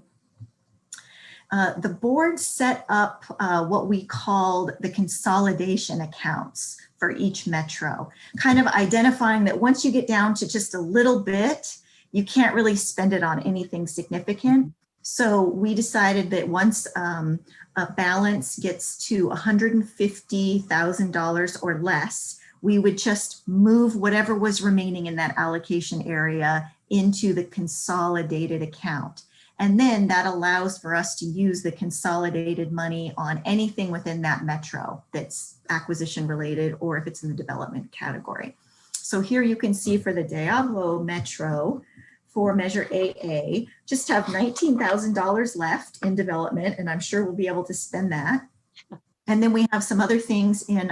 The board set up what we called the consolidation accounts for each metro, kind of identifying that once you get down to just a little bit, you can't really spend it on anything significant. So we decided that once a balance gets to $150,000 or less, we would just move whatever was remaining in that allocation area into the consolidated account. And then that allows for us to use the consolidated money on anything within that metro that's acquisition related, or if it's in the development category. So here you can see for the Diablo Metro, for Measure AA, just have $19,000 left in development, and I'm sure we'll be able to spend that. And then we have some other things in,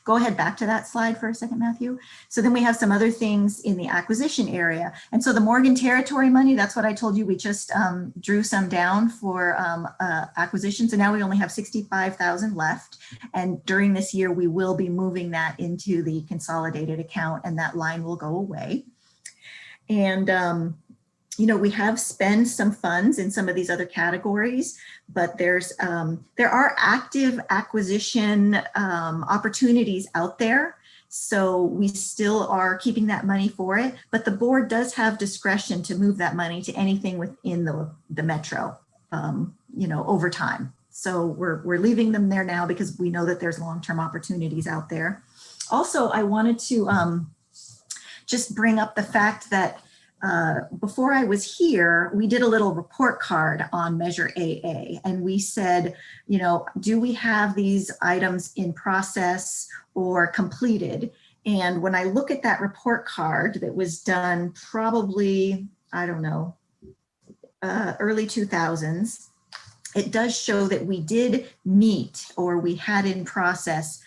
go ahead back to that slide for a second, Matthew. So then we have some other things in the acquisition area. And so the Morgan Territory money, that's what I told you, we just drew some down for acquisitions. And now we only have 65,000 left. And during this year, we will be moving that into the consolidated account, and that line will go away. And you know, we have spent some funds in some of these other categories, but there are active acquisition opportunities out there. So we still are keeping that money for it, but the board does have discretion to move that money to anything within the metro, over time. So we're leaving them there now because we know that there's long-term opportunities out there. Also, I wanted to just bring up the fact that before I was here, we did a little report card on Measure AA, and we said, do we have these items in process or completed? And when I look at that report card that was done probably, I don't know, early 2000s, it does show that we did meet, or we had in process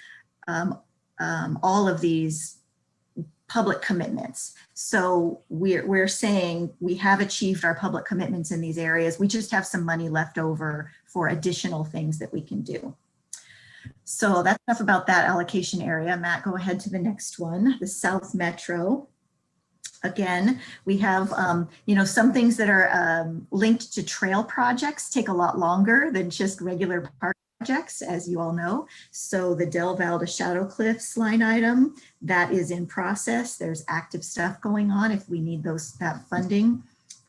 all of these public commitments. So we're saying we have achieved our public commitments in these areas. We just have some money left over for additional things that we can do. So that's enough about that allocation area. Matt, go ahead to the next one, the South Metro. Again, we have, some things that are linked to trail projects take a lot longer than just regular park projects, as you all know. So the Del Valle to Shadow Cliffs line item, that is in process. There's active stuff going on if we need that funding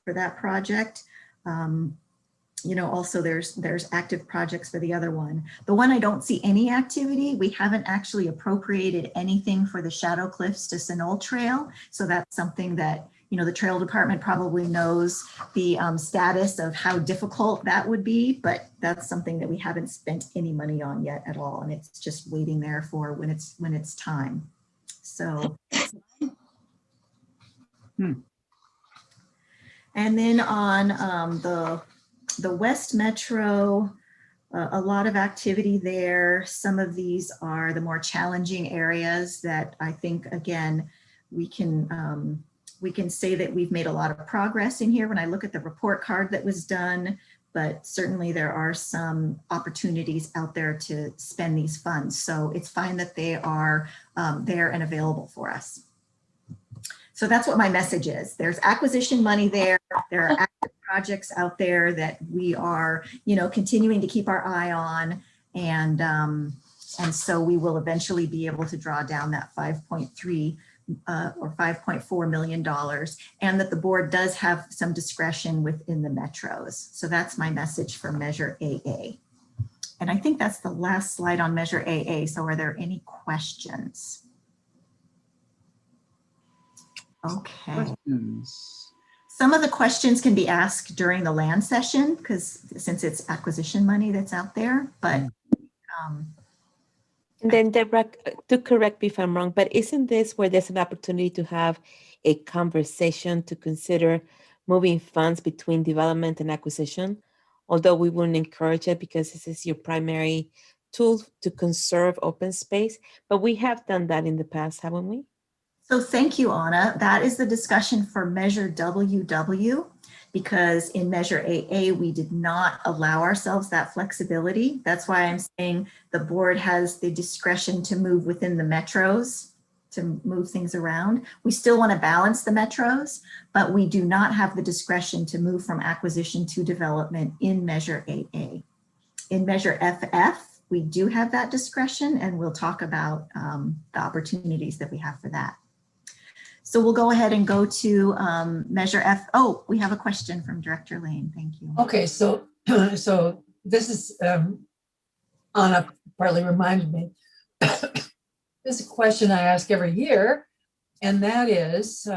for that project. Also there's active projects for the other one. The one I don't see any activity, we haven't actually appropriated anything for the Shadow Cliffs to Sunol Trail. So that's something that, the trail department probably knows the status of how difficult that would be, but that's something that we haven't spent any money on yet at all. And it's just waiting there for when it's time. So. And then on the West Metro, a lot of activity there. Some of these are the more challenging areas that I think, again, we can say that we've made a lot of progress in here when I look at the report card that was done, but certainly there are some opportunities out there to spend these funds. So it's fine that they are there and available for us. So that's what my message is. There's acquisition money there. There are active projects out there that we are, continuing to keep our eye on. And so we will eventually be able to draw down that 5.3 or $5.4 million, and that the board does have some discretion within the metros. So that's my message for Measure AA. And I think that's the last slide on Measure AA. So are there any questions? Okay. Questions? Some of the questions can be asked during the land session since it's acquisition money that's out there, but and then Deborah, to correct me if I'm wrong, but isn't this where there's an opportunity to have a conversation to consider moving funds between development and acquisition? Although we wouldn't encourage it because this is your primary tool to conserve open space, but we have done that in the past, haven't we? So thank you, Anna. That is the discussion for Measure WW, because in Measure AA, we did not allow ourselves that flexibility. That's why I'm saying the board has the discretion to move within the metros, to move things around. We still want to balance the metros, but we do not have the discretion to move from acquisition to development in Measure AA. In Measure FF, we do have that discretion, and we'll talk about the opportunities that we have for that. So we'll go ahead and go to Measure F. Oh, we have a question from Director Lane. Thank you. Okay, so this is, Anna partly reminded me. This is a question I ask every year, and that is,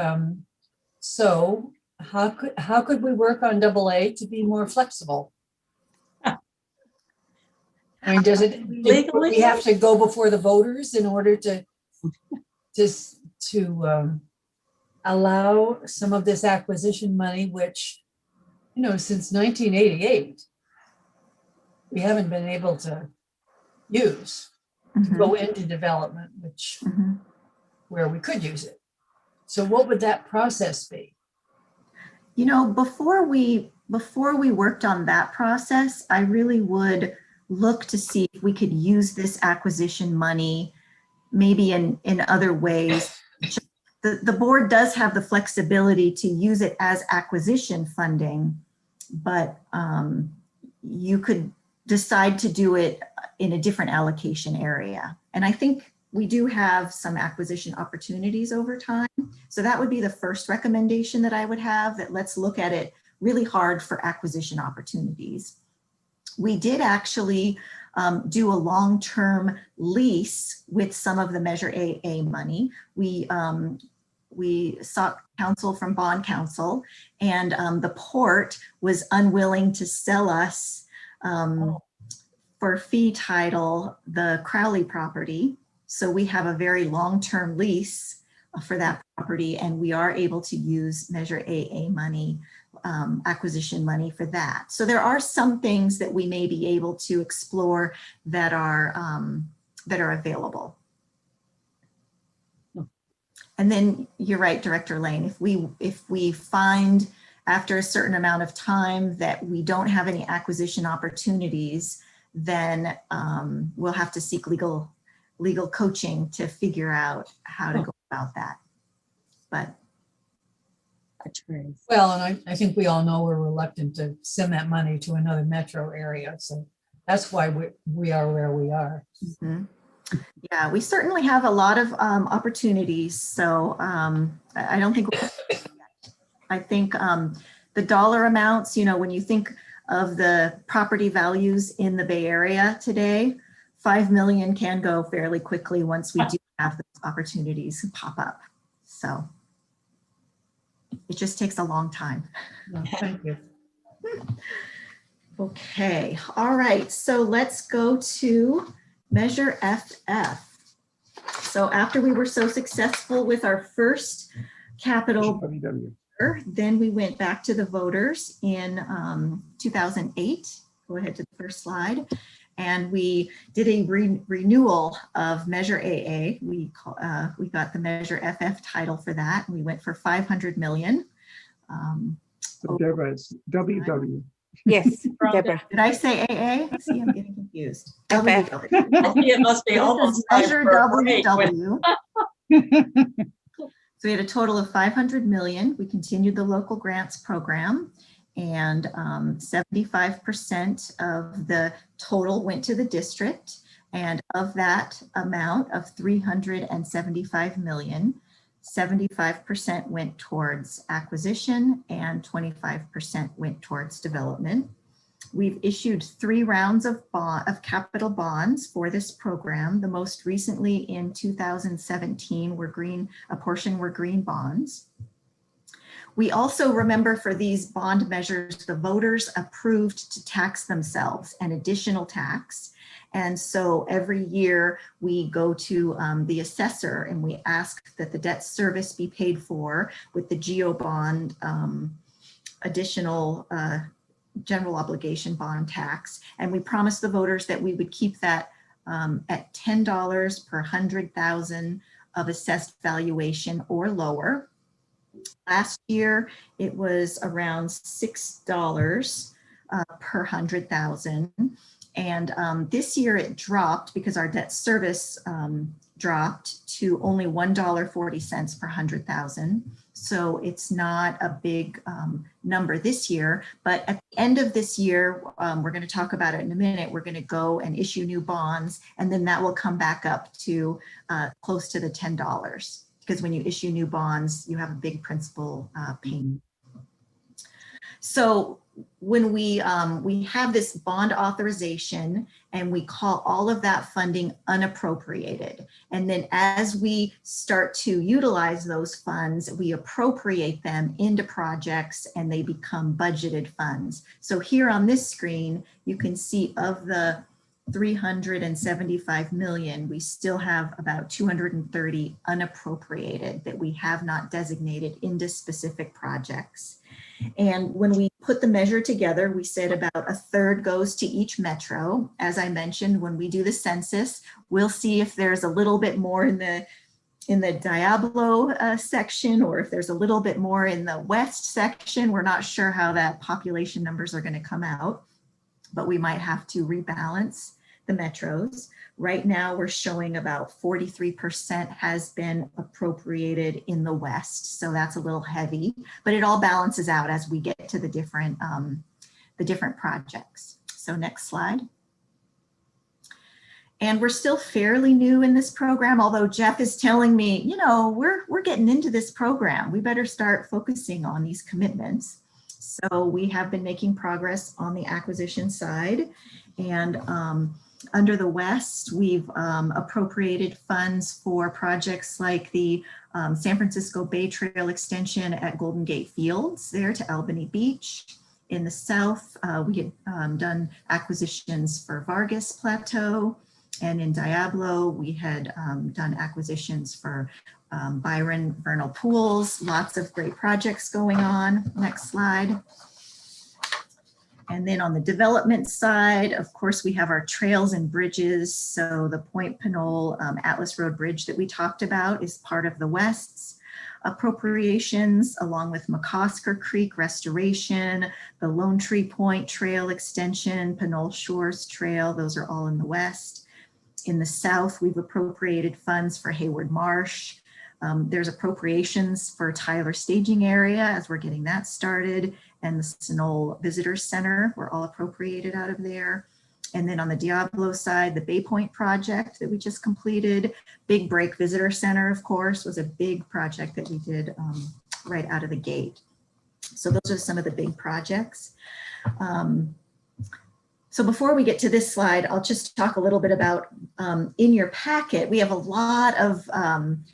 so how could we work on AA to be more flexible? I mean, do we have to go before the voters in order to allow some of this acquisition money, which, since 1988, we haven't been able to use to go into development, which where we could use it. So what would that process be? Before we worked on that process, I really would look to see if we could use this acquisition money maybe in other ways. The board does have the flexibility to use it as acquisition funding, but you could decide to do it in a different allocation area. And I think we do have some acquisition opportunities over time. So that would be the first recommendation that I would have, that let's look at it really hard for acquisition opportunities. We did actually do a long-term lease with some of the Measure AA money. We sought counsel from Bond Counsel, and the port was unwilling to sell us for fee title the Crowley property. So we have a very long-term lease for that property, and we are able to use Measure AA money, acquisition money for that. So there are some things that we may be able to explore that are available. And then you're right, Director Lane, if we find after a certain amount of time that we don't have any acquisition opportunities, then we'll have to seek legal coaching to figure out how to go about that. But well, and I think we all know we're reluctant to send that money to another metro area. So that's why we are where we are. mm-hmm. Yeah, we certainly have a lot of opportunities. So I don't think, I think the dollar amounts, you know, when you think of the property values in the Bay Area today, 5 million can go fairly quickly once we do have those opportunities pop up. So it just takes a long time. No, thank you. Okay, all right, so let's go to Measure FF. So after we were so successful with our first capital, then we went back to the voters in 2008. Go ahead to the first slide. And we did a renewal of Measure AA. We got the Measure FF title for that. And we went for 500 million. So Deborah, it's WW. Yes, Deborah. Did I say AA? See, I'm getting confused. FF. WW. I think it must be almost time Measure for a break. WW. So we had a total of 500 million. We continued the local grants program, and 75% of the total went to the district. And of that amount of 375 million, 75% went towards acquisition and 25% went towards development. We've issued 3 rounds of capital bonds for this program. The most recently in 2017 a portion were green bonds. We also, remember, for these bond measures, the voters approved to tax themselves an additional tax. And so every year we go to the assessor and we ask that the debt service be paid for with the GEO bond additional general obligation bond tax. And we promised the voters that we would keep that at $10 per 100,000 of assessed valuation or lower. Last year, it was around $6 per 100,000. And this year it dropped because our debt service dropped to only $1.40 per 100,000. So it's not a big number this year, but at the end of this year, we're going to talk about it in a minute, we're going to go and issue new bonds, and then that will come back up to close to the $10. Because when you issue new bonds, you have a big principal payment. So when we have this bond authorization and we call all of that funding unappropriated, and then as we start to utilize those funds, we appropriate them into projects and they become budgeted funds. So here on this screen, you can see of the 375 million, we still have about 230 unappropriated that we have not designated into specific projects. And when we put the measure together, we said about a third goes to each metro. As I mentioned, when we do the census, we'll see if there's a little bit more in the Diablo section, or if there's a little bit more in the west section. We're not sure how that population numbers are going to come out, but we might have to rebalance the metros. Right now, we're showing about 43% has been appropriated in the West. So that's a little heavy, but it all balances out as we get to the different projects. So next slide. And we're still fairly new in this program, although Jeff is telling me, you know, we're getting into this program. We better start focusing on these commitments. So we have been making progress on the acquisition side. And under the West, we've appropriated funds for projects like the San Francisco Bay Trail extension at Golden Gate Fields there to Albany Beach. In the South, we had done acquisitions for Vargas Plateau. And in Diablo, we had done acquisitions for Byron Vernal Pools, lots of great projects going on. Next slide. And then on the development side, of course, we have our trails and bridges. So the Point Pinole Atlas Road Bridge that we talked about is part of the West's appropriations, along with McCosker Creek Restoration, the Lone Tree Point Trail Extension, Pinole Shores Trail, those are all in the West. In the South, we've appropriated funds for Hayward Marsh. There's appropriations for Tyler Staging Area as we're getting that started, and the Sonole Visitor Center, we're all appropriated out of there. And then on the Diablo side, the Bay Point project that we just completed, Big Break Visitor Center, of course, was a big project that we did right out of the gate. So those are some of the big projects. So before we get to this slide, I'll just talk a little bit about, in your packet, we have a lot of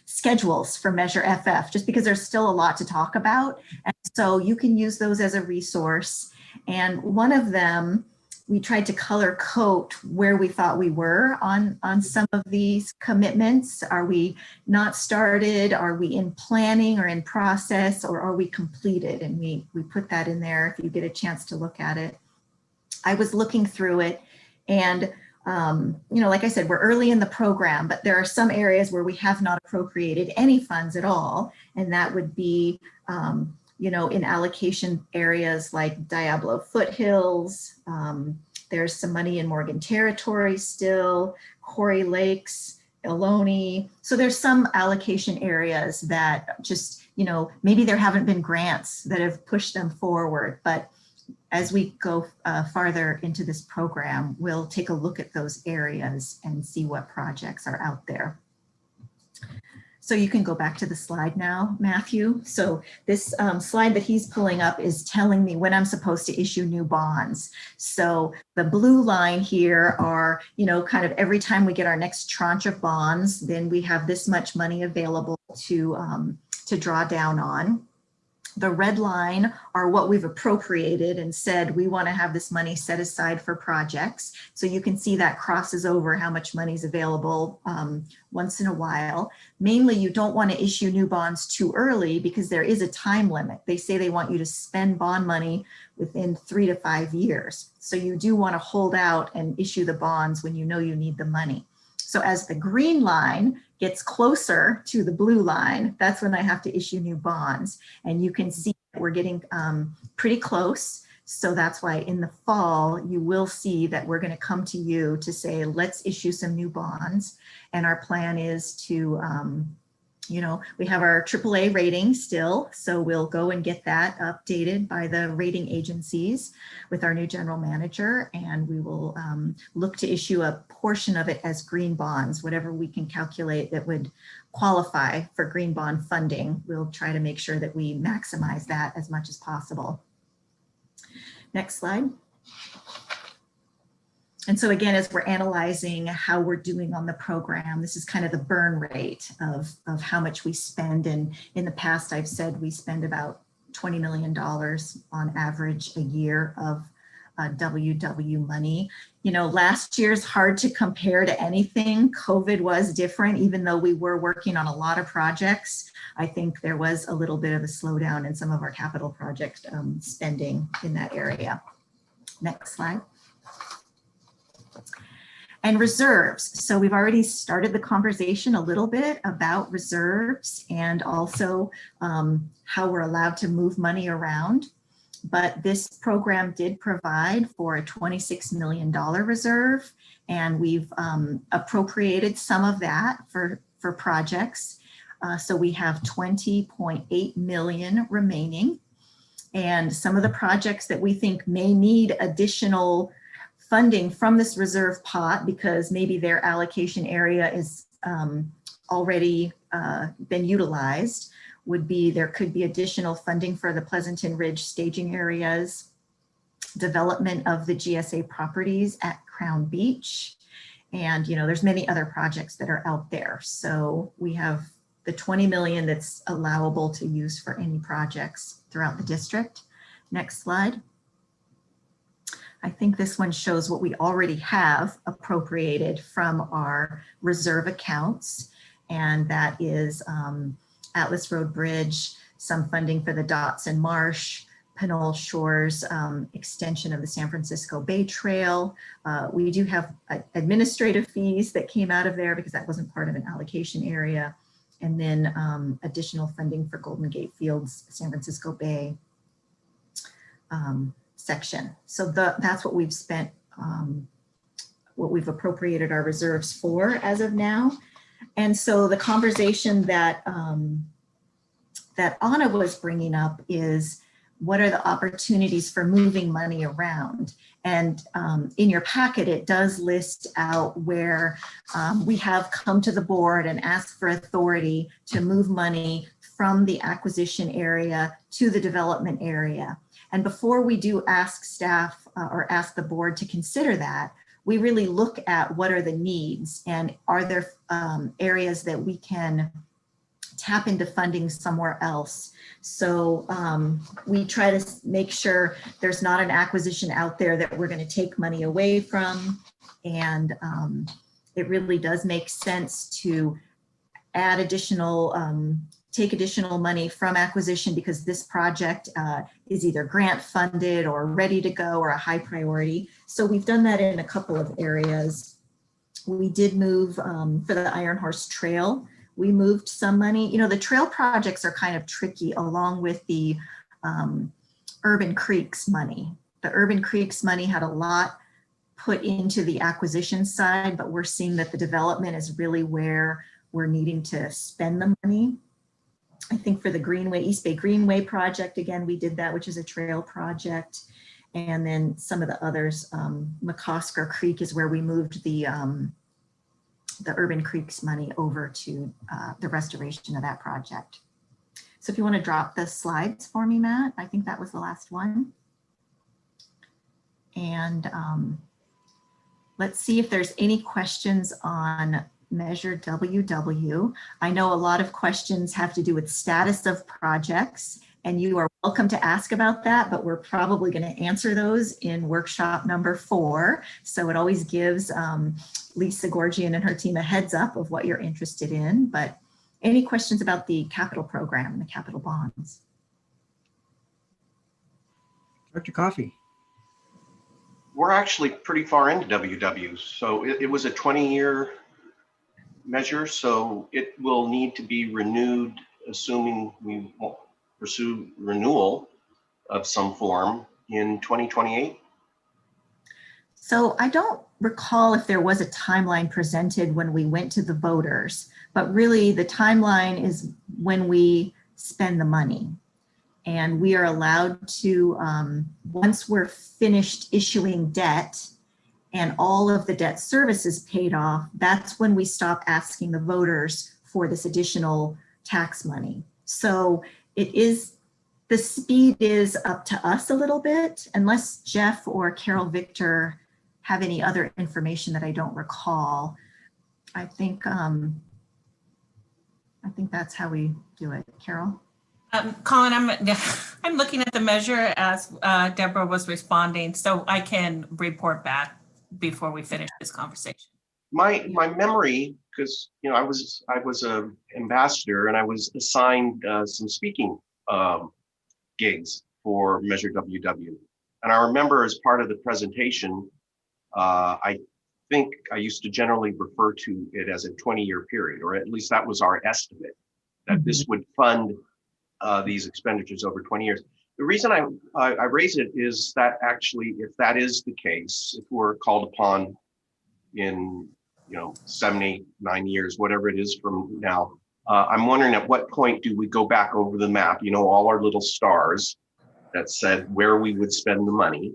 schedules for Measure FF, just because there's still a lot to talk about. And so you can use those as a resource. And one of them, we tried to color code where we thought we were on some of these commitments. Are we not started? Are we in planning or in process, or are we completed? And we put that in there if you get a chance to look at it. I was looking through it, and you know, like I said, we're early in the program, but there are some areas where we have not appropriated any funds at all. And that would be, you know, in allocation areas like Diablo Foothills. There's some money in Morgan Territory still, Quarry Lakes, Ohlone. So there's some allocation areas that just, you know, maybe there haven't been grants that have pushed them forward, but as we go farther into this program, we'll take a look at those areas and see what projects are out there. So you can go back to the slide now, Matthew. So this slide that he's pulling up is telling me when I'm supposed to issue new bonds. So the blue line here are, you know, kind of every time we get our next tranche of bonds, then we have this much money available to draw down on. The red line are what we've appropriated and said we want to have this money set aside for projects. So you can see that crosses over how much money is available once in a while. Mainly, you don't want to issue new bonds too early because there is a time limit. They say they want you to spend bond money within 3 to 5 years. So you do want to hold out and issue the bonds when you know you need the money. So as the green line gets closer to the blue line, that's when I have to issue new bonds. And you can see that we're getting pretty close. So that's why in the fall, you will see that we're going to come to you to say, let's issue some new bonds. And our plan is to, you know, we have our AAA rating still. So we'll go and get that updated by the rating agencies with our new general manager. And we will look to issue a portion of it as green bonds, whatever we can calculate that would qualify for green bond funding. We'll try to make sure that we maximize that as much as possible. Next slide. And so again, as we're analyzing how we're doing on the program, this is kind of the burn rate of how much we spend. And in the past, I've said we spend about $20 million on average a year of WW money. You know, last year's hard to compare to anything. COVID was different, even though we were working on a lot of projects. I think there was a little bit of a slowdown in some of our capital project spending in that area. Next slide. And reserves. So we've already started the conversation a little bit about reserves and also how we're allowed to move money around. But this program did provide for a $26 million reserve, and we've appropriated some of that for projects. So we have 20.8 million remaining. And some of the projects that we think may need additional funding from this reserve pot, because maybe their allocation area is already been utilized, would be there could be additional funding for the Pleasanton Ridge staging areas, development of the GSA properties at Crown Beach. And, you know, there's many other projects that are out there. So we have the 20 million that's allowable to use for any projects throughout the district. Next slide. I think this one shows what we already have appropriated from our reserve accounts. And that is Atlas Road Bridge, some funding for the Dotson Marsh, Pinole Shores extension of the San Francisco Bay Trail. We do have administrative fees that came out of there because that wasn't part of an allocation area. And then additional funding for Golden Gate Fields, San Francisco Bay section. So that's what we've spent, what we've appropriated our reserves for as of now. And so the conversation that that Anna was bringing up is, what are the opportunities for moving money around? And in your packet, it does list out where we have come to the board and asked for authority to move money from the acquisition area to the development area. And before we do ask staff or ask the board to consider that, we really look at what are the needs and are there areas that we can tap into funding somewhere else. So we try to make sure there's not an acquisition out there that we're going to take money away from. And it really does make sense to add additional, take additional money from acquisition because this project is either grant funded or ready to go or a high priority. So we've done that in a couple of areas. We did move for the Iron Horse Trail. We moved some money. You know, the trail projects are kind of tricky along with the Urban Creeks money. The Urban Creeks money had a lot put into the acquisition side, but we're seeing that the development is really where we're needing to spend the money. I think for the Greenway, East Bay Greenway project, again, we did that, which is a trail project. And then some of the others, McCosker Creek is where we moved the Urban Creeks money over to the restoration of that project. So if you want to drop the slides for me, Matt, I think that was the last one. And let's see if there's any questions on Measure WW. I know a lot of questions have to do with status of projects, and you are welcome to ask about that, but we're probably going to answer those in workshop number 4. So it always gives Lisa Gorgian and her team a heads up of what you're interested in. But any questions about the capital program and the capital bonds? Dr. Coffey. We're actually pretty far into WW. So it was a 20-year measure, so it will need to be renewed, assuming we won't pursue renewal of some form in 2028. So I don't recall if there was a timeline presented when we went to the voters, but really the timeline is when we spend the money. And we are allowed to, once we're finished issuing debt and all of the debt service is paid off, that's when we stop asking the voters for this additional tax money. So it is, the speed is up to us a little bit, unless Jeff or Carol Victor have any other information that I don't recall. I think that's how we do it. Carol? Colin, I'm looking at the measure as Deborah was responding, so I can report back before we finish this conversation. My memory, because I was a ambassador and I was assigned some speaking gigs for Measure WW, and I remember as part of the presentation, I think I used to generally refer to it as a 20-year period, or at least that was our estimate, that this would fund these expenditures over 20 years. The reason I raise it is that actually, if that is the case, if we're called upon in 7, 8, 9 years, whatever it is from now, I'm wondering at what point do we go back over the map, all our little stars that said where we would spend the money,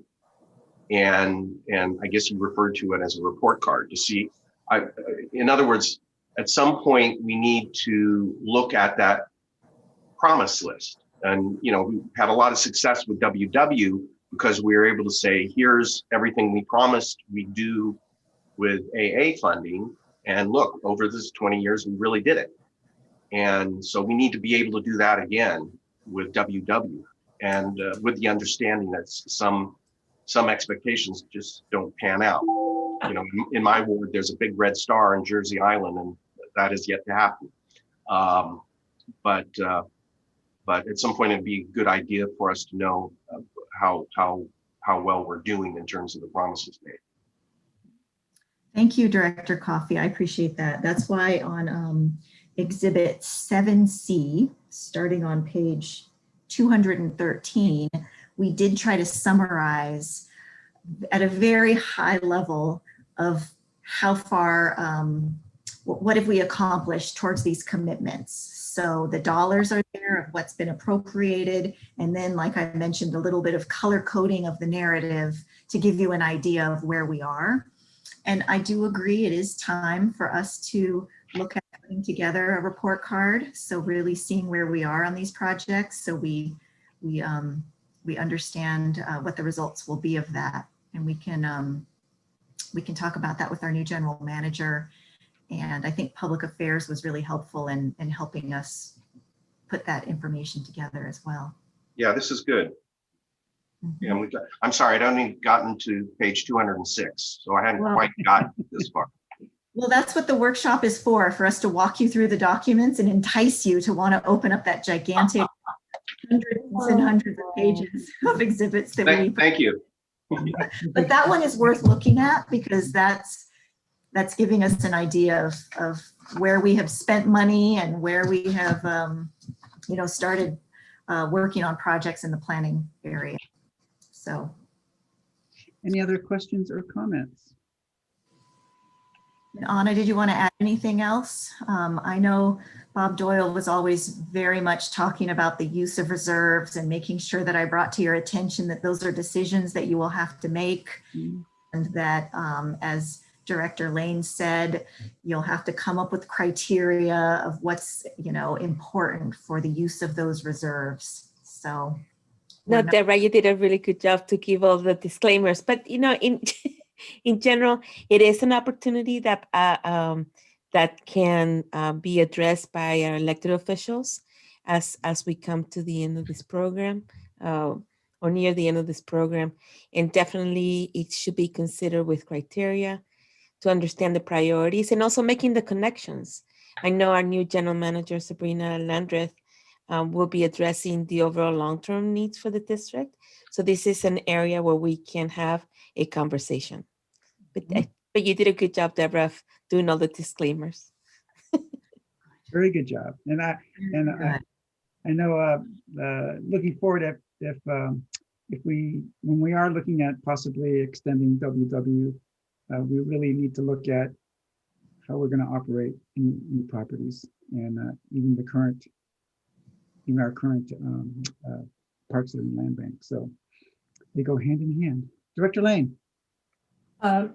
And I guess you referred to it as a report card to see. In other words, at some point we need to look at that promise list. And we had a lot of success with WW because we were able to say, here's everything we promised we do with AA funding. And look, over this 20 years, we really did it. And so we need to be able to do that again with WW, and with the understanding that some expectations just don't pan out. In my ward, there's a big red star in Jersey Island, and that is yet to happen. But at some point, it'd be a good idea for us to know how well we're doing in terms of the promises made. Thank you, Director Coffey. I appreciate that. That's why on Exhibit 7C, starting on page 213, we did try to summarize at a very high level of how far, what have we accomplished towards these commitments. So the dollars are there of what's been appropriated. And then, like I mentioned, a little bit of color coding of the narrative to give you an idea of where we are. And I do agree, it is time for us to look at putting together a report card. So really seeing where we are on these projects. So we understand what the results will be of that. And we can talk about that with our new general manager. And I think public affairs was really helpful in helping us put that information together as well. Yeah, this is good. Yeah, I'm sorry, I'd only gotten to page 206, so I hadn't quite gotten this far. Well, that's what the workshop is for us to walk you through the documents and entice you to want to open up that gigantic hundreds and hundreds of pages of exhibits that Thank you. But that one is worth looking at because that's giving us an idea of where we have spent money and where we have started working on projects in the planning area. So, any other questions or comments? and Anna, did you want to add anything else? I know Bob Doyle was always very much talking about the use of reserves and making sure that I brought to your attention that those are decisions that you will have to make, and that as Director Lane said, you'll have to come up with criteria of what's important for the use of those reserves. So. No, Deborah, you did a really good job to give all the disclaimers. But in general, it is an opportunity that that can be addressed by our elected officials as we come to the end of this program or near the end of this program. And definitely, it should be considered with criteria to understand the priorities and also making the connections. I know our new general manager, Sabrina Landreth, will be addressing the overall long-term needs for the district. So this is an area where we can have a conversation. But you did a good job, Deborah, of doing all the disclaimers. Very good job. And I know looking forward when we are looking at possibly extending WW, we really need to look at how we're going to operate in new properties and even our current parks of the land bank. So they go hand in hand. Director Lane. The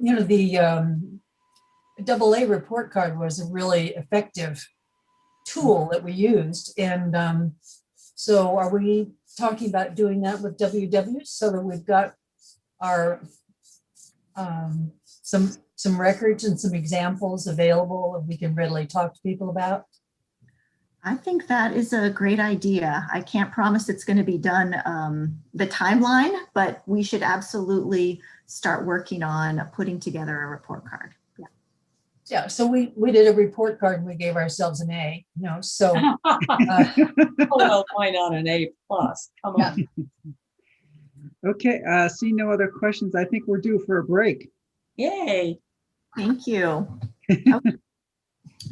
AA report card was a really effective tool that we used. And so are we talking about doing that with WW so that we've got our some records and some examples available that we can readily talk to people about? I think that is a great idea. I can't promise it's going to be done the timeline, but we should absolutely start working on putting together a report card. Yeah, so we did a report card and we gave ourselves an A, so. Well, why not an A+? Come on. Okay, see no other questions. I think we're due for a break. Yay. Thank you.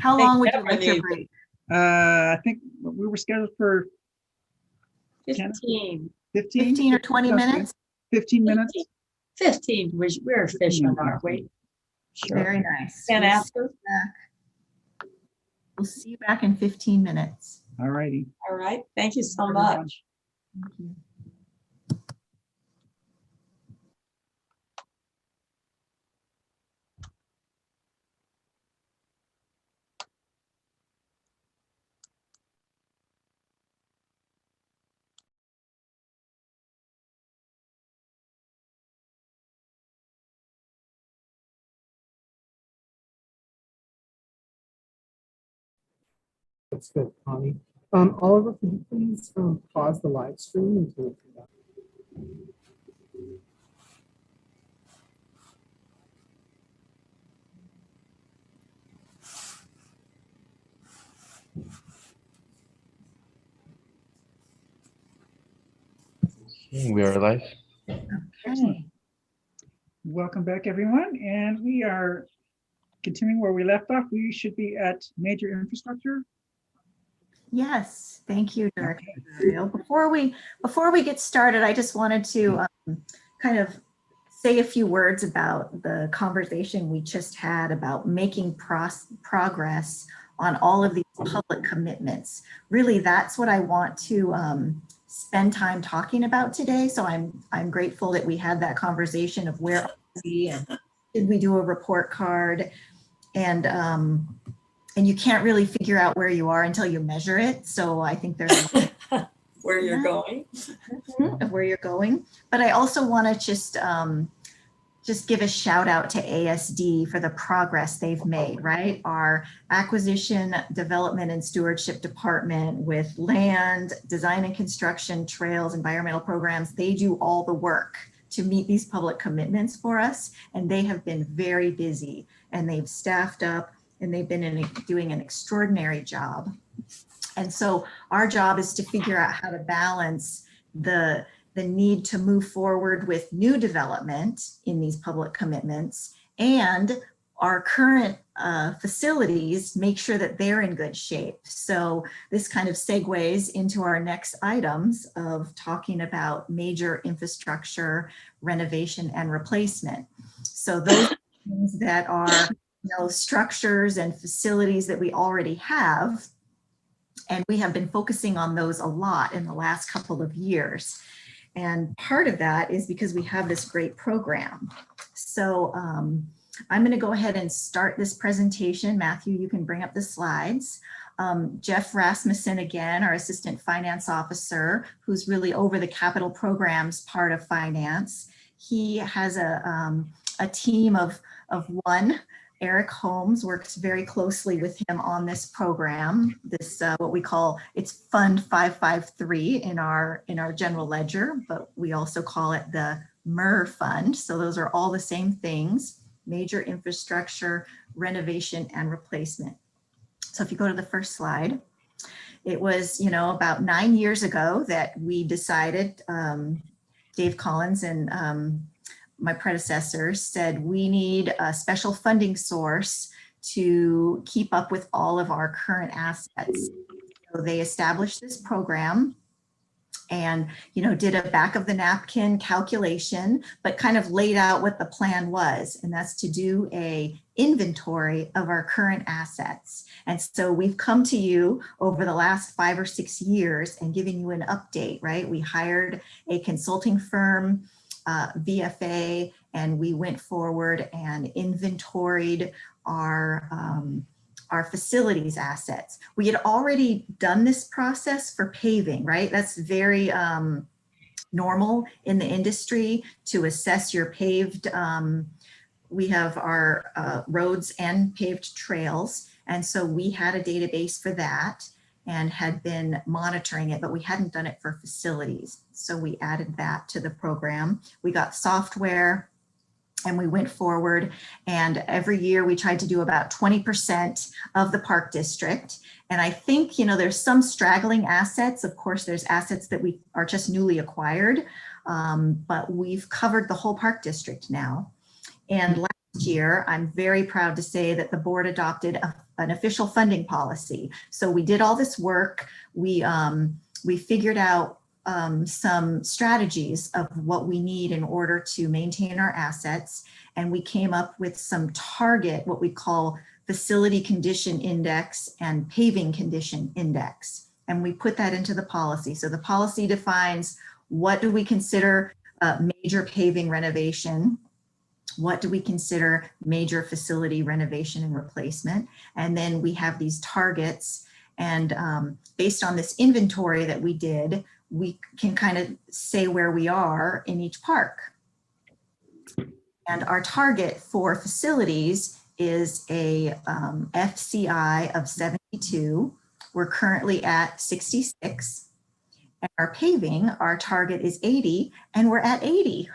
How long would you like your break? I think we were scheduled for 15 or 20 minutes. 15 minutes. 15. We're efficient, aren't we? Sure. Very nice. And after? We'll see you back in 15 minutes. All righty. All right. Thank you so much. Thank you. That's good, Connie. Oliver, could you please pause the live stream until we come back? We are live. Okay. Welcome back, everyone. And we are continuing where we left off. We should be at major infrastructure. Yes, thank you, Director Mario. Before we get started, I just wanted to kind of say a few words about the conversation we just had about making progress on all of these public commitments. Really, that's what I want to spend time talking about today. So I'm grateful that we had that conversation of where are we and did we do a report card, and you can't really figure out where you are until you measure it. So I think there's Where you're going. of where you're going. But I also want to just give a shout out to ASD for the progress they've made, right? Our acquisition, development, and stewardship department with land, design and construction, trails, environmental programs, they do all the work to meet these public commitments for us. And they have been very busy, and they've staffed up, and they've been doing an extraordinary job. And so our job is to figure out how to balance the need to move forward with new development in these public commitments and our current facilities, make sure that they're in good shape. So this kind of segues into our next items of talking about major infrastructure renovation and replacement. So those things that are structures and facilities that we already have, and we have been focusing on those a lot in the last couple of years. And part of that is because we have this great program. So I'm going to go ahead and start this presentation. Matthew, you can bring up the slides. Jeff Rasmussen, again, our Assistant Finance Officer, who's really over the capital programs part of finance. He has a team of one. Eric Holmes works very closely with him on this program. This what we call, it's Fund 553 in our general ledger, but we also call it the MER Fund. So those are all the same things: major infrastructure, renovation, and replacement. So if you go to the first slide, it was about 9 years ago that we decided, Dave Collins and my predecessor said, we need a special funding source to keep up with all of our current assets. So they established this program and, did a back of the napkin calculation, but kind of laid out what the plan was. And that's to do a inventory of our current assets. And so we've come to you over the last 5 or 6 years and giving you an update, right? We hired a consulting firm, VFA, and we went forward and inventoried our facilities assets. We had already done this process for paving, right? That's very normal in the industry to assess your paved. We have our roads and paved trails. And so we had a database for that and had been monitoring it, but we hadn't done it for facilities. So we added that to the program. We got software and we went forward, and every year we tried to do about 20% of the park district. And I think, there's some straggling assets. Of course, there's assets that we are just newly acquired, but we've covered the whole park district now. And last year, I'm very proud to say that the board adopted an official funding policy. So we did all this work. We figured out some strategies of what we need in order to maintain our assets. And we came up with some target, what we call facility condition index and paving condition index. And we put that into the policy. So the policy defines, what do we consider major paving renovation? What do we consider major facility renovation and replacement? And then we have these targets, and based on this inventory that we did, we can kind of say where we are in each park. And our target for facilities is a FCI of 72 We're currently at 66. And our paving, our target is 80, and we're at 80.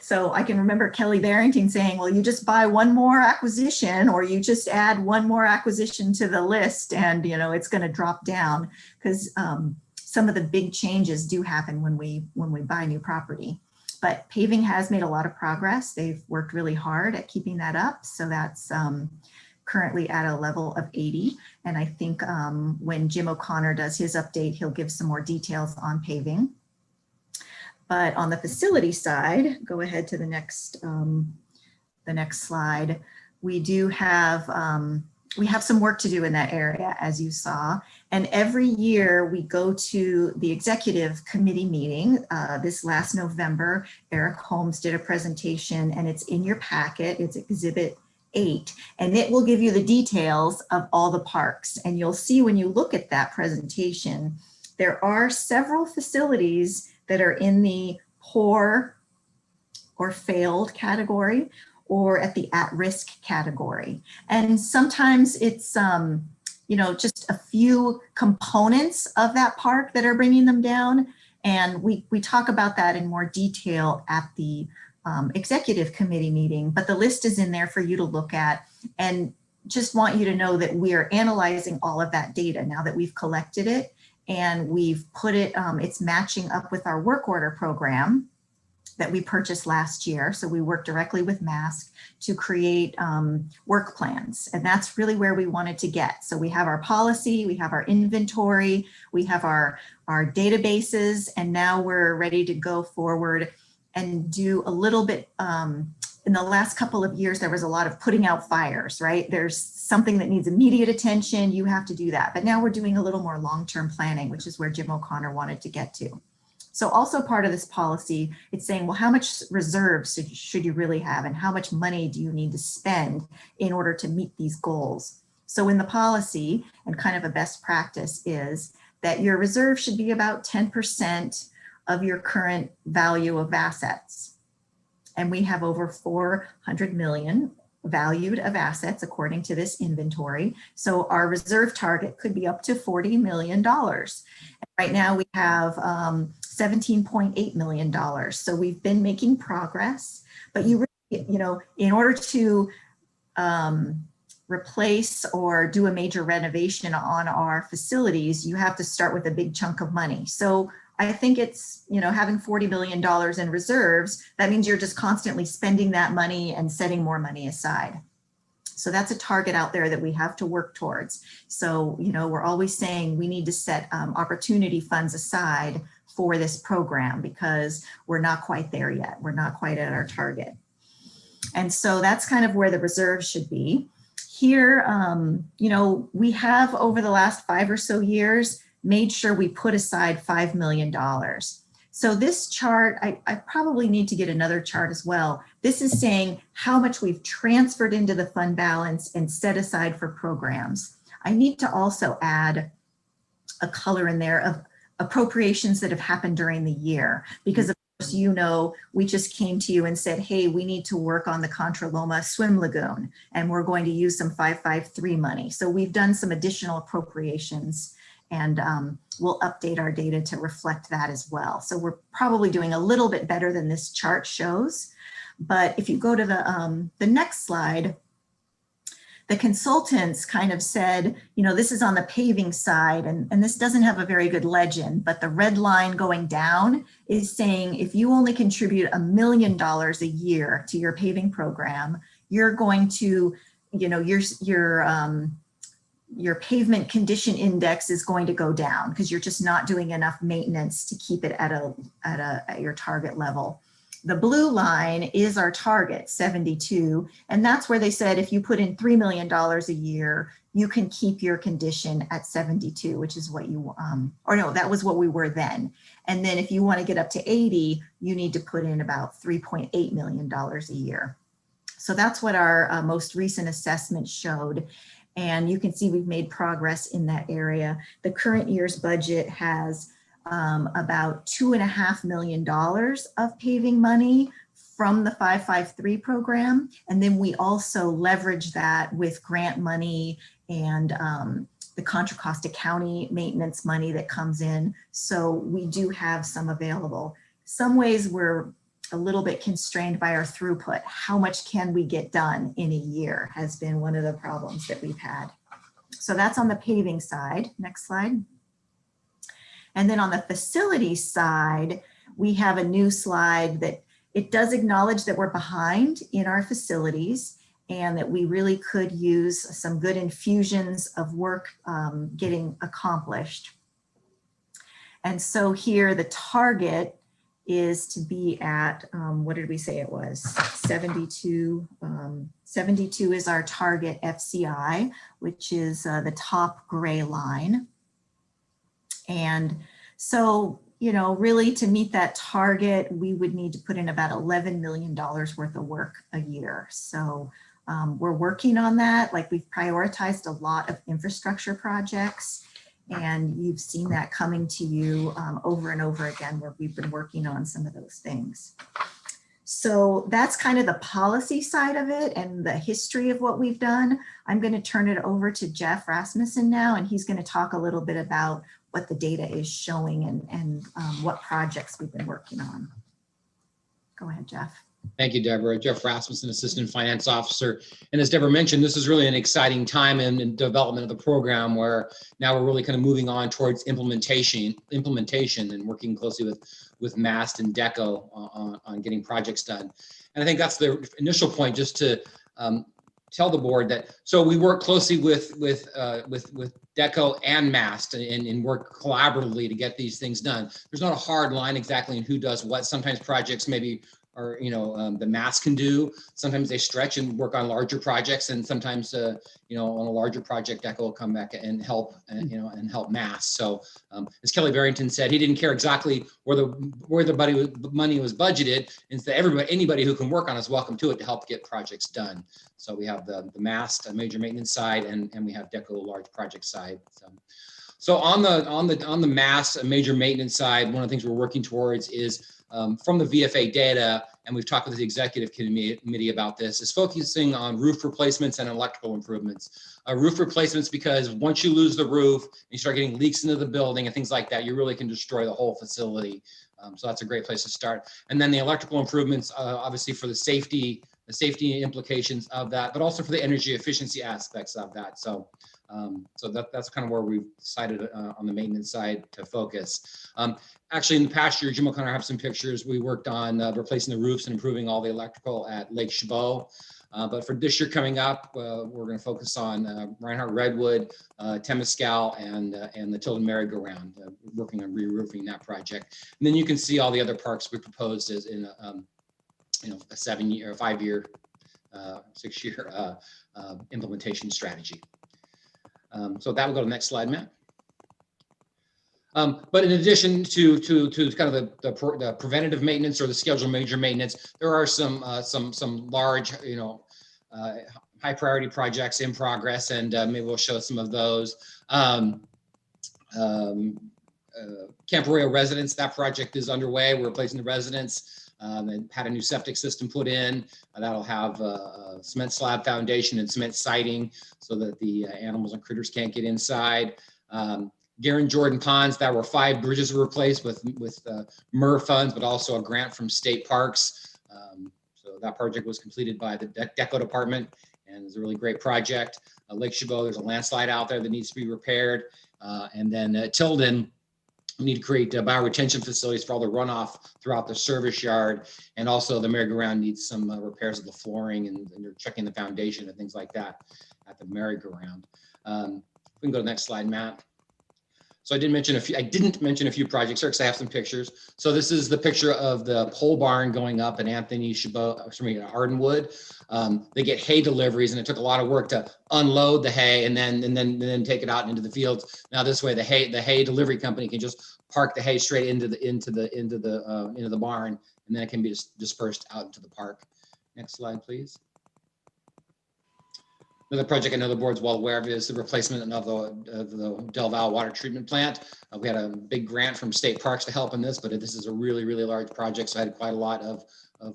So I can remember Kelly Barrington saying, well, you just buy one more acquisition, or you just add one more acquisition to the list, and it's going to drop down, because some of the big changes do happen when we buy new property. But paving has made a lot of progress. They've worked really hard at keeping that up. So that's currently at a level of 80. And I think when Jim O'Connor does his update, he'll give some more details on paving. But on the facility side, go ahead to the next slide. We do have some work to do in that area, as you saw. And every year we go to the executive committee meeting. This last November, Eric Holmes did a presentation, and it's in your packet. It's Exhibit 8, and it will give you the details of all the parks. And you'll see when you look at that presentation, there are several facilities that are in the poor or failed category, or at the at-risk category. And sometimes it's, just a few components of that park that are bringing them down. And we talk about that in more detail at the executive committee meeting, but the list is in there for you to look at. And just want you to know that we are analyzing all of that data now that we've collected it, and we've put it, it's matching up with our work order program that we purchased last year. So we work directly with MASC to create work plans. And that's really where we wanted to get. So we have our policy, we have our inventory, we have our databases, and now we're ready to go forward and do a little bit. In the last couple of years, there was a lot of putting out fires, right? There's something that needs immediate attention, you have to do that. But now we're doing a little more long-term planning, which is where Jim O'Connor wanted to get to. So also part of this policy, it's saying, well, how much reserves should you really have, and how much money do you need to spend in order to meet these goals? So in the policy, and kind of a best practice, is that your reserve should be about 10% of your current value of assets. And we have over 400 million valued of assets according to this inventory. So our reserve target could be up to $40 million. And right now we have $17.8 million. So we've been making progress, but you really, in order to replace or do a major renovation on our facilities, you have to start with a big chunk of money. So I think it's, having $40 million in reserves, that means you're just constantly spending that money and setting more money aside. So that's a target out there that we have to work towards. So, we're always saying we need to set opportunity funds aside for this program, because we're not quite there yet. We're not quite at our target. And so that's kind of where the reserves should be. Here, we have over the last 5 or so years made sure we put aside $5 million. So this chart, I probably need to get another chart as well. This is saying how much we've transferred into the fund balance and set aside for programs. I need to also add a color in there of appropriations that have happened during the year, because of course, we just came to you and said, hey, we need to work on the Contra Loma Swim Lagoon, and we're going to use some 553 money. So we've done some additional appropriations, and we'll update our data to reflect that as well. So we're probably doing a little bit better than this chart shows. But if you go to the next slide, the consultants kind of said, this is on the paving side, and this doesn't have a very good legend, but the red line going down is saying if you only contribute $1 million a year to your paving program, you're going to, your pavement condition index is going to go down, because you're just not doing enough maintenance to keep it at your target level. The blue line is our target, 72, and that's where they said if you put in $3 million a year, you can keep your condition at 72, which is what you, that was what we were then. And then if you want to get up to 80, you need to put in about $3.8 million a year. So that's what our most recent assessment showed. And you can see we've made progress in that area. The current year's budget has about $2.5 million of paving money from the 553 program. And then we also leverage that with grant money and the Contra Costa County maintenance money that comes in. So we do have some available. Some ways we're a little bit constrained by our throughput. How much can we get done in a year has been one of the problems that we've had. So that's on the paving side. Next slide. And then on the facility side, we have a new slide that it does acknowledge that we're behind in our facilities and that we really could use some good infusions of work getting accomplished. And so here the target is to be at, what did we say it was? 72. 72 is our target FCI, which is the top gray line. And so, you know, really to meet that target, we would need to put in about $11 million worth of work a year. So we're working on that. Like, we've prioritized a lot of infrastructure projects, and you've seen that coming to you over and over again, where we've been working on some of those things. So that's kind of the policy side of it and the history of what we've done. I'm going to turn it over to Jeff Rasmussen now, and he's going to talk a little bit about what the data is showing and what projects we've been working on. Go ahead, Jeff. Thank you, Deborah. Jeff Rasmussen, Assistant Finance Officer. And as Deborah mentioned, this is really an exciting time in development of the program, where now we're really kind of moving on towards implementation and working closely with MAST and DECO on getting projects done. And I think that's the initial point, just to tell the board that, so we work closely with DECO and MAST and work collaboratively to get these things done. There's not a hard line exactly in who does what. Sometimes projects maybe or, you know, the MAST can do. Sometimes they stretch and work on larger projects, and sometimes, you know, on a larger project, DECO will come back and help, you know, and help MAST. So as Kelly Barrington said, he didn't care exactly where the money was budgeted, and so anybody who can work on it is welcome to it to help get projects done. So we have the MAST, major maintenance side, and we have DECO, large project side. So on the MAST, major maintenance side, one of the things we're working towards is from the VFA data, and we've talked with the executive committee about this, is focusing on roof replacements and electrical improvements. Roof replacements, because once you lose the roof, and you start getting leaks into the building and things like that, you really can destroy the whole facility. So that's a great place to start. And then the electrical improvements, obviously for the safety implications of that, but also for the energy efficiency aspects of that. So that's kind of where we've decided on the maintenance side to focus. Actually, in the past year, Jim O'Connor have some pictures. We worked on replacing the roofs and improving all the electrical at Lake Chabot. But for this year coming up, we're going to focus on Reinhardt Redwood, Temescal, and the Tilden Merry-Go-Round, working on re-roofing that project. And then you can see all the other parks we proposed as in you know, a 7-year, 5-year, 6-year implementation strategy. So that will go to the next slide, Matt. But in addition to kind of the preventative maintenance or the scheduled major maintenance, there are some large, you know, high priority projects in progress, and maybe we'll show some of those. Camp Arroyo residence, that project is underway. We're replacing the residence. And had a new septic system put in. That'll have a cement slab foundation and cement siding so that the animals and critters can't get inside. Garen Jordan Ponds, that were 5 bridges were replaced with MER funds, but also a grant from state parks. So that project was completed by the DECO department, and it's a really great project. Lake Chabot, there's a landslide out there that needs to be repaired. And then Tilden, we need to create bioretention facilities for all the runoff throughout the service yard. And also the merry-go-round needs some repairs of the flooring, and they're checking the foundation and things like that at the merry-go-round. We can go to the next slide, Matt. So I didn't mention a few projects here because I have some pictures. So this is the picture of the pole barn going up in Anthony Chabot, Ardenwood. They get hay deliveries, and it took a lot of work to unload the hay and then take it out into the fields. Now this way, the hay delivery company can just park the hay straight into the barn, and then it can be dispersed out into the park. Next slide, please. Another project I know the board's well aware of is the replacement of the Del Valle water treatment plant. We had a big grant from state parks to help in this, but this is a really, really large project, so I had quite a lot of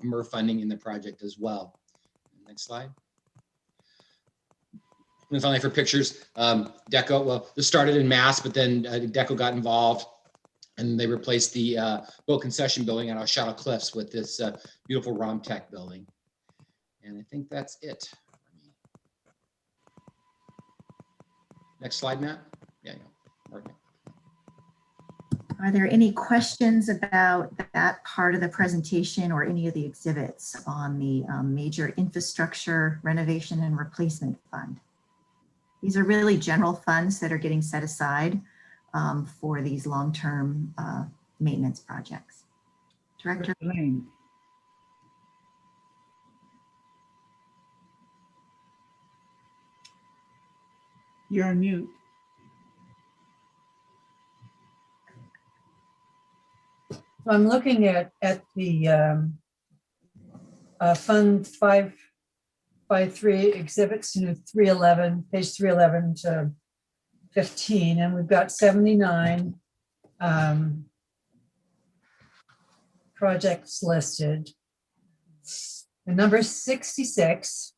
MER funding in the project as well. Next slide. And finally, for pictures, Deco, well, this started in Mass, but then Deco got involved and they replaced the boat concession building at Shadow Cliffs with this beautiful Romtech building. And I think that's it. Next slide, Matt. Yeah, okay. Are there any questions about that part of the presentation or any of the exhibits on the major infrastructure renovation and replacement fund? These are really general funds that are getting set aside for these long-term maintenance projects. Director Lane. You're on mute. I'm looking at the Fund 553 exhibits, 311, page 311 to 15, and we've got 79 projects listed. The number 66,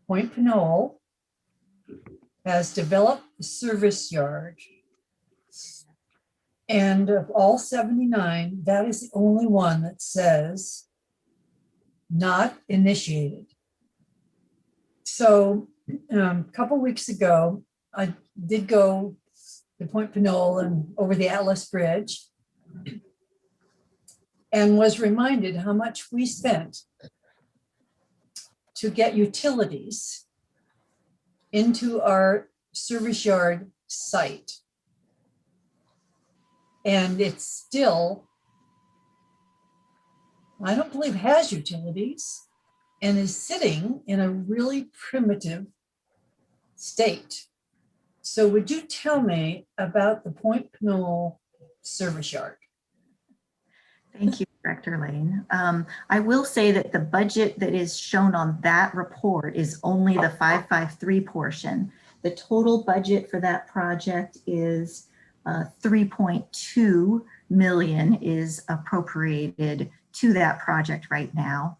Point Pinole, has developed the service yard. And of all 79, that is the only one that says not initiated. So a couple weeks ago, I did go to Point Pinole and over the Atlas Bridge and was reminded how much we spent to get utilities into our service yard site. And it's still, I don't believe has utilities and is sitting in a really primitive state. So would you tell me about the Point Pinole service yard? Thank you, Director Lane. I will say that the budget that is shown on that report is only the 553 portion. The total budget for that project is 3.2 million is appropriated to that project right now.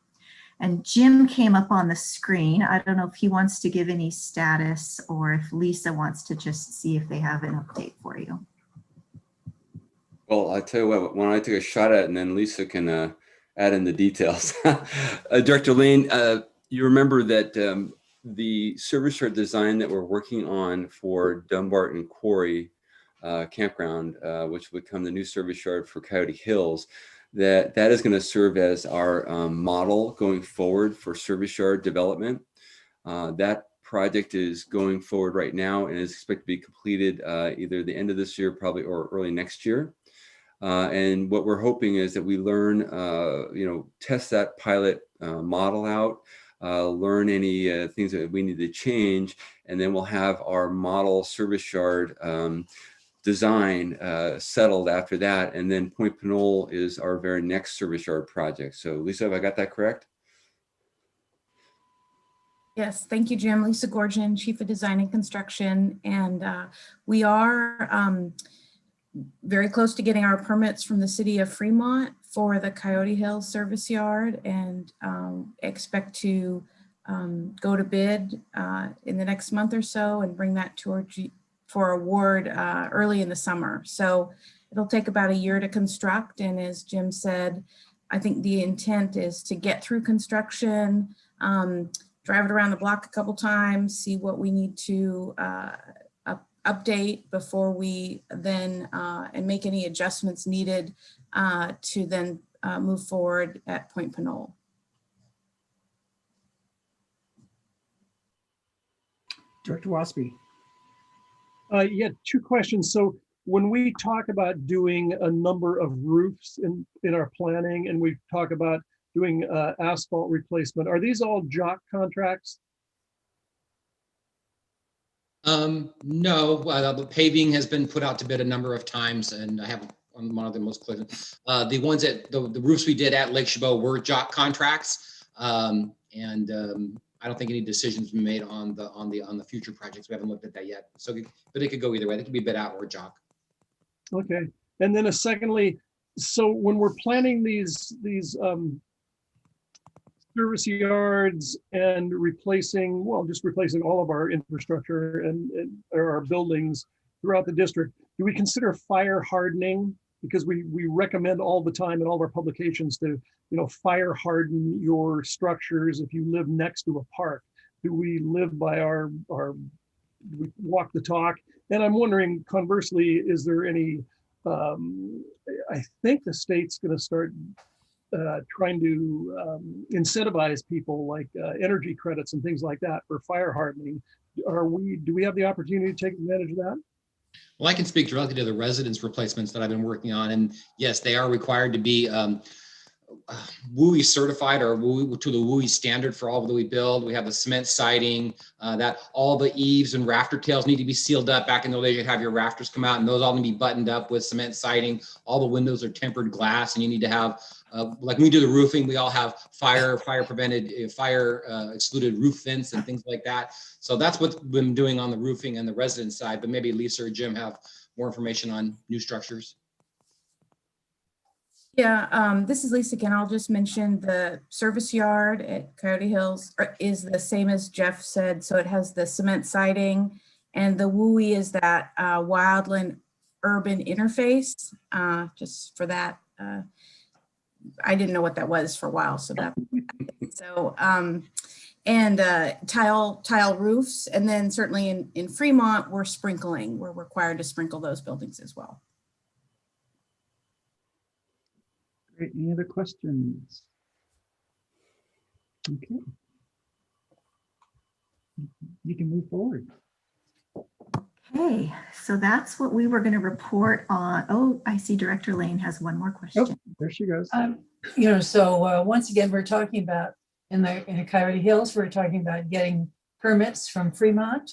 And Jim came up on the screen. I don't know if he wants to give any status or if Lisa wants to just see if they have an update for you. Well, I tell you what, why don't I take a shot at it and then Lisa can add in the details. Director Lane, you remember that the service yard design that we're working on for Dumbarton Quarry campground, which would become the new service yard for Coyote Hills, that is going to serve as our model going forward for service yard development. That project is going forward right now and is expected to be completed either the end of this year, probably, or early next year. And what we're hoping is that we learn, test that pilot model out, learn any things that we need to change, and then we'll have our model service yard design settled after that. And then Point Pinole is our very next service yard project. So Lisa, have I got that correct? Yes, thank you, Jim. Lisa Gorgian, Chief of Design and Construction. And we are very close to getting our permits from the city of Fremont for the Coyote Hills service yard, and expect to go to bid in the next month or so and bring that to for award early in the summer. So it'll take about a year to construct. And as Jim said, I think the intent is to get through construction, drive it around the block a couple times, see what we need to update before we then and make any adjustments needed to then move forward at Point Pinole. Director Wasby. Yeah, two questions. So when we talk about doing a number of roofs in our planning, and we talk about doing asphalt replacement, are these all jock contracts? No, the paving has been put out to bid a number of times, and I have on one of the most clear. The ones that the roofs we did at Lake Chabot were jock contracts, and I don't think any decisions been made on the future projects. We haven't looked at that yet. So, but it could go either way. They could be bid out or jock. Okay, and then secondly, so when we're planning these service yards and replacing, well, just replacing all of our infrastructure and our buildings throughout the district. Do we consider fire hardening? Because we recommend all the time in all of our publications to, fire harden your structures if you live next to a park. Do we live by do we walk the talk? And I'm wondering, conversely, is there any, I think the state's going to start trying to incentivize people like energy credits and things like that for fire hardening. Do we have the opportunity to take advantage of that? Well, I can speak directly to the residence replacements that I've been working on. And yes, they are required to be WUI certified or to the WUI standard for all that we build. We have the cement siding, that all the eaves and rafter tails need to be sealed up. Back in the days, you'd have your rafters come out and those all need to be buttoned up with cement siding. All the windows are tempered glass, and you need to have, like when we do the roofing, we all have fire prevented, fire excluded roof vents and things like that. So that's what we've been doing on the roofing and the residence side, but maybe Lisa or Jim have more information on new structures. Yeah, this is Lisa again. I'll just mention the service yard at Coyote Hills is the same as Jeff said. So it has the cement siding, and the WUI is that wildland urban interface. Just for that, I didn't know what that was for a while. So that, so and tile roofs, and then certainly in Fremont we're sprinkling. We're required to sprinkle those buildings as well. Great. Any other questions? Okay. You can move forward. Okay, so that's what we were going to report on. Oh, I see Director Lane has one more question. Oh, there she goes. So once again, we're talking about in the Coyote Hills, we're talking about getting permits from Fremont.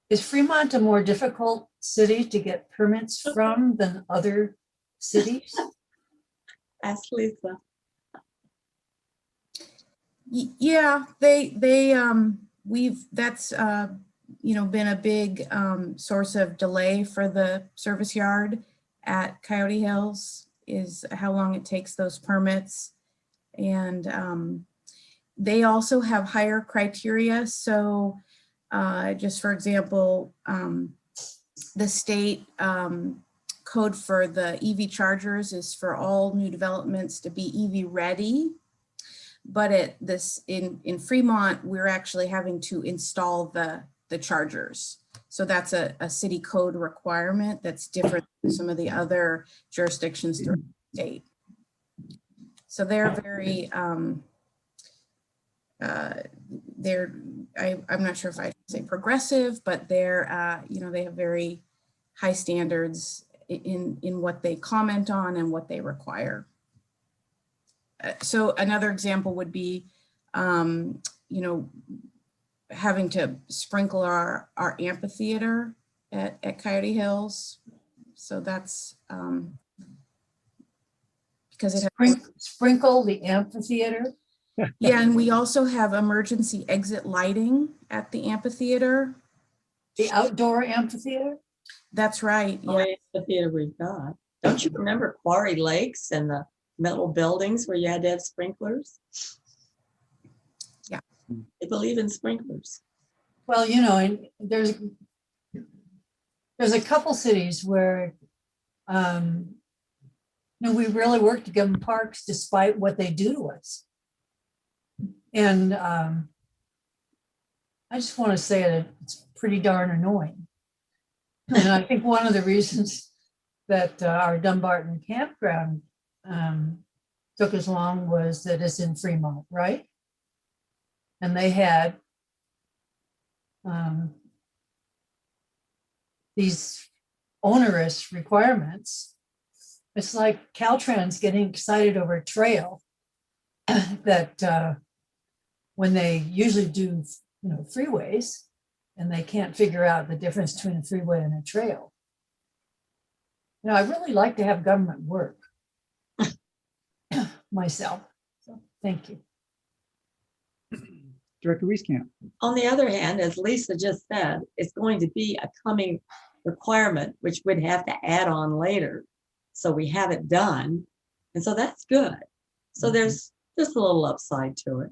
Is Fremont a more difficult city to get permits from than other cities? Ask Lisa. Yeah, that's been a big source of delay for the service yard at Coyote Hills is how long it takes those permits. And they also have higher criteria. So just for example, the state code for the EV chargers is for all new developments to be EV ready. But in Fremont, we're actually having to install the chargers. So that's a city code requirement that's different than some of the other jurisdictions throughout the state. So they're very, I'm not sure if I say progressive, but they're, they have very high standards in what they comment on and what they require. So another example would be, having to sprinkle our amphitheater at Coyote Hills. So that's because it has sprinkle the amphitheater. Yeah, and we also have emergency exit lighting at the amphitheater. The outdoor amphitheater? That's right. Yeah. Amphitheater we've got. Don't you remember Quarry Lakes and the metal buildings where you had to have sprinklers? Yeah. They believe in sprinklers. Well, and there's a couple cities where we really work to give them parks despite what they do to us. And I just want to say that it's pretty darn annoying. And I think one of the reasons that our Dumbarton campground took as long was that it's in Fremont, right? And they had these onerous requirements. It's like Caltrans getting excited over a trail that when they usually do, freeways, and they can't figure out the difference between a freeway and a trail. I really like to have government work myself. So thank you. Director Wieskamp. On the other hand, as Lisa just said, it's going to be a coming requirement, which we'd have to add on later. So we have it done. And so that's good. So there's just a little upside to it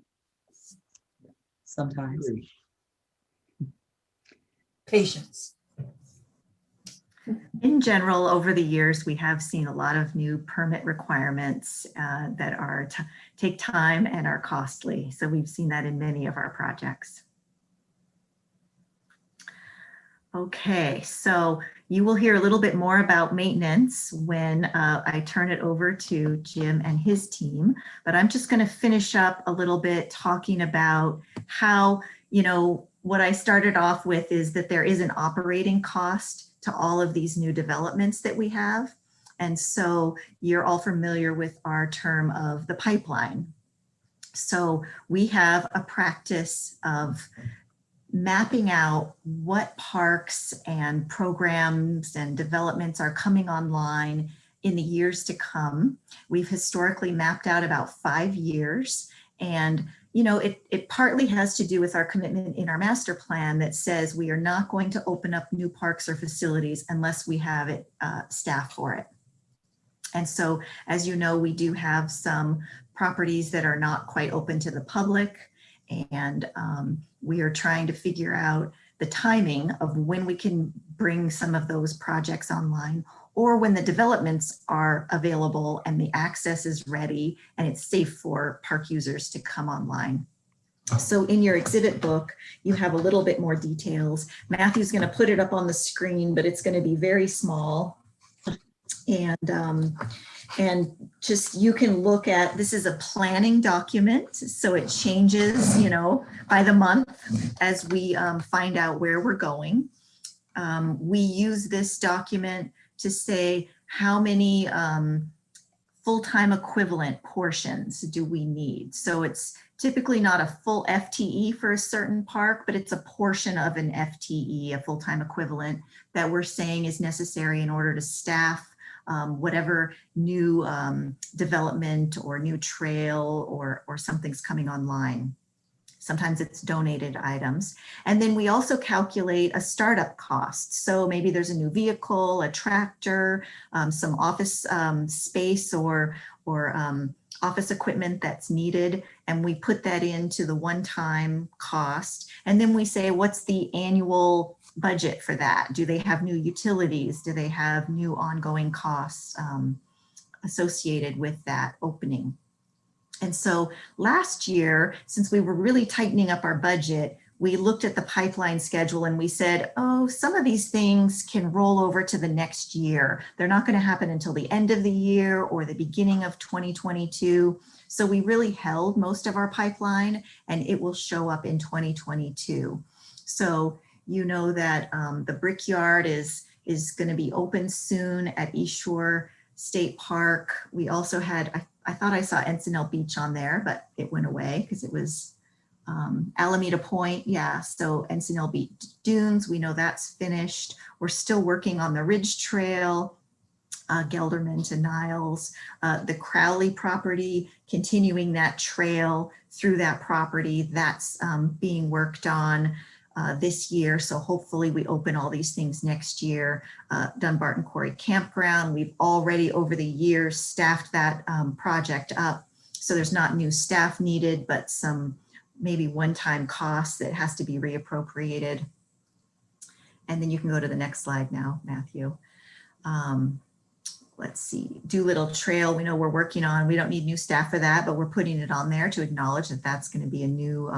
sometimes. Patience. In general, over the years, we have seen a lot of new permit requirements that are take time and are costly. So we've seen that in many of our projects. Okay, so you will hear a little bit more about maintenance when I turn it over to Jim and his team, but I'm just going to finish up a little bit talking about how, you know, what I started off with is that there is an operating cost to all of these new developments that we have. And so you're all familiar with our term of the pipeline. So we have a practice of mapping out what parks and programs and developments are coming online in the years to come. We've historically mapped out about 5 years. And you know, it partly has to do with our commitment in our master plan that says we are not going to open up new parks or facilities unless we have it staffed for it. And so, as you know, we do have some properties that are not quite open to the public, and we are trying to figure out the timing of when we can bring some of those projects online, or when the developments are available and the access is ready and it's safe for park users to come online. So in your exhibit book, you have a little bit more details. Matthew's going to put it up on the screen, but it's going to be very small. And just, you can look at, this is a planning document, so it changes, you know, by the month as we find out where we're going. We use this document to say how many full-time equivalent portions do we need. So it's typically not a full FTE for a certain park, but it's a portion of an FTE, a full-time equivalent, that we're saying is necessary in order to staff whatever new development or new trail or something's coming online. Sometimes it's donated items. And then we also calculate a startup cost. So maybe there's a new vehicle, a tractor, some office space or office equipment that's needed. And we put that into the one-time cost. And then we say, what's the annual budget for that? Do they have new utilities? Do they have new ongoing costs associated with that opening? And so last year, since we were really tightening up our budget, we looked at the pipeline schedule and we said, oh, some of these things can roll over to the next year. They're not going to happen until the end of the year or the beginning of 2022. So we really held most of our pipeline, and it will show up in 2022. So you know that the Brickyard is going to be open soon at East Shore State Park. We also had, I thought I saw Encinal Beach on there, but it went away because it was Alameda Point. Yeah, so Encinal Beach Dunes, we know that's finished. We're still working on the Ridge Trail, Gelderman to Niles, the Crowley property, continuing that trail through that property. That's being worked on this year. So hopefully we open all these things next year. Dunbarton Quarry Campground, we've already over the years staffed that project up. So there's not new staff needed, but some maybe one-time costs that has to be reappropriated. And then you can go to the next slide now, Matthew. Let's see, Doolittle Trail, we know we're working on, we don't need new staff for that, but we're putting it on there to acknowledge that that's going to be a new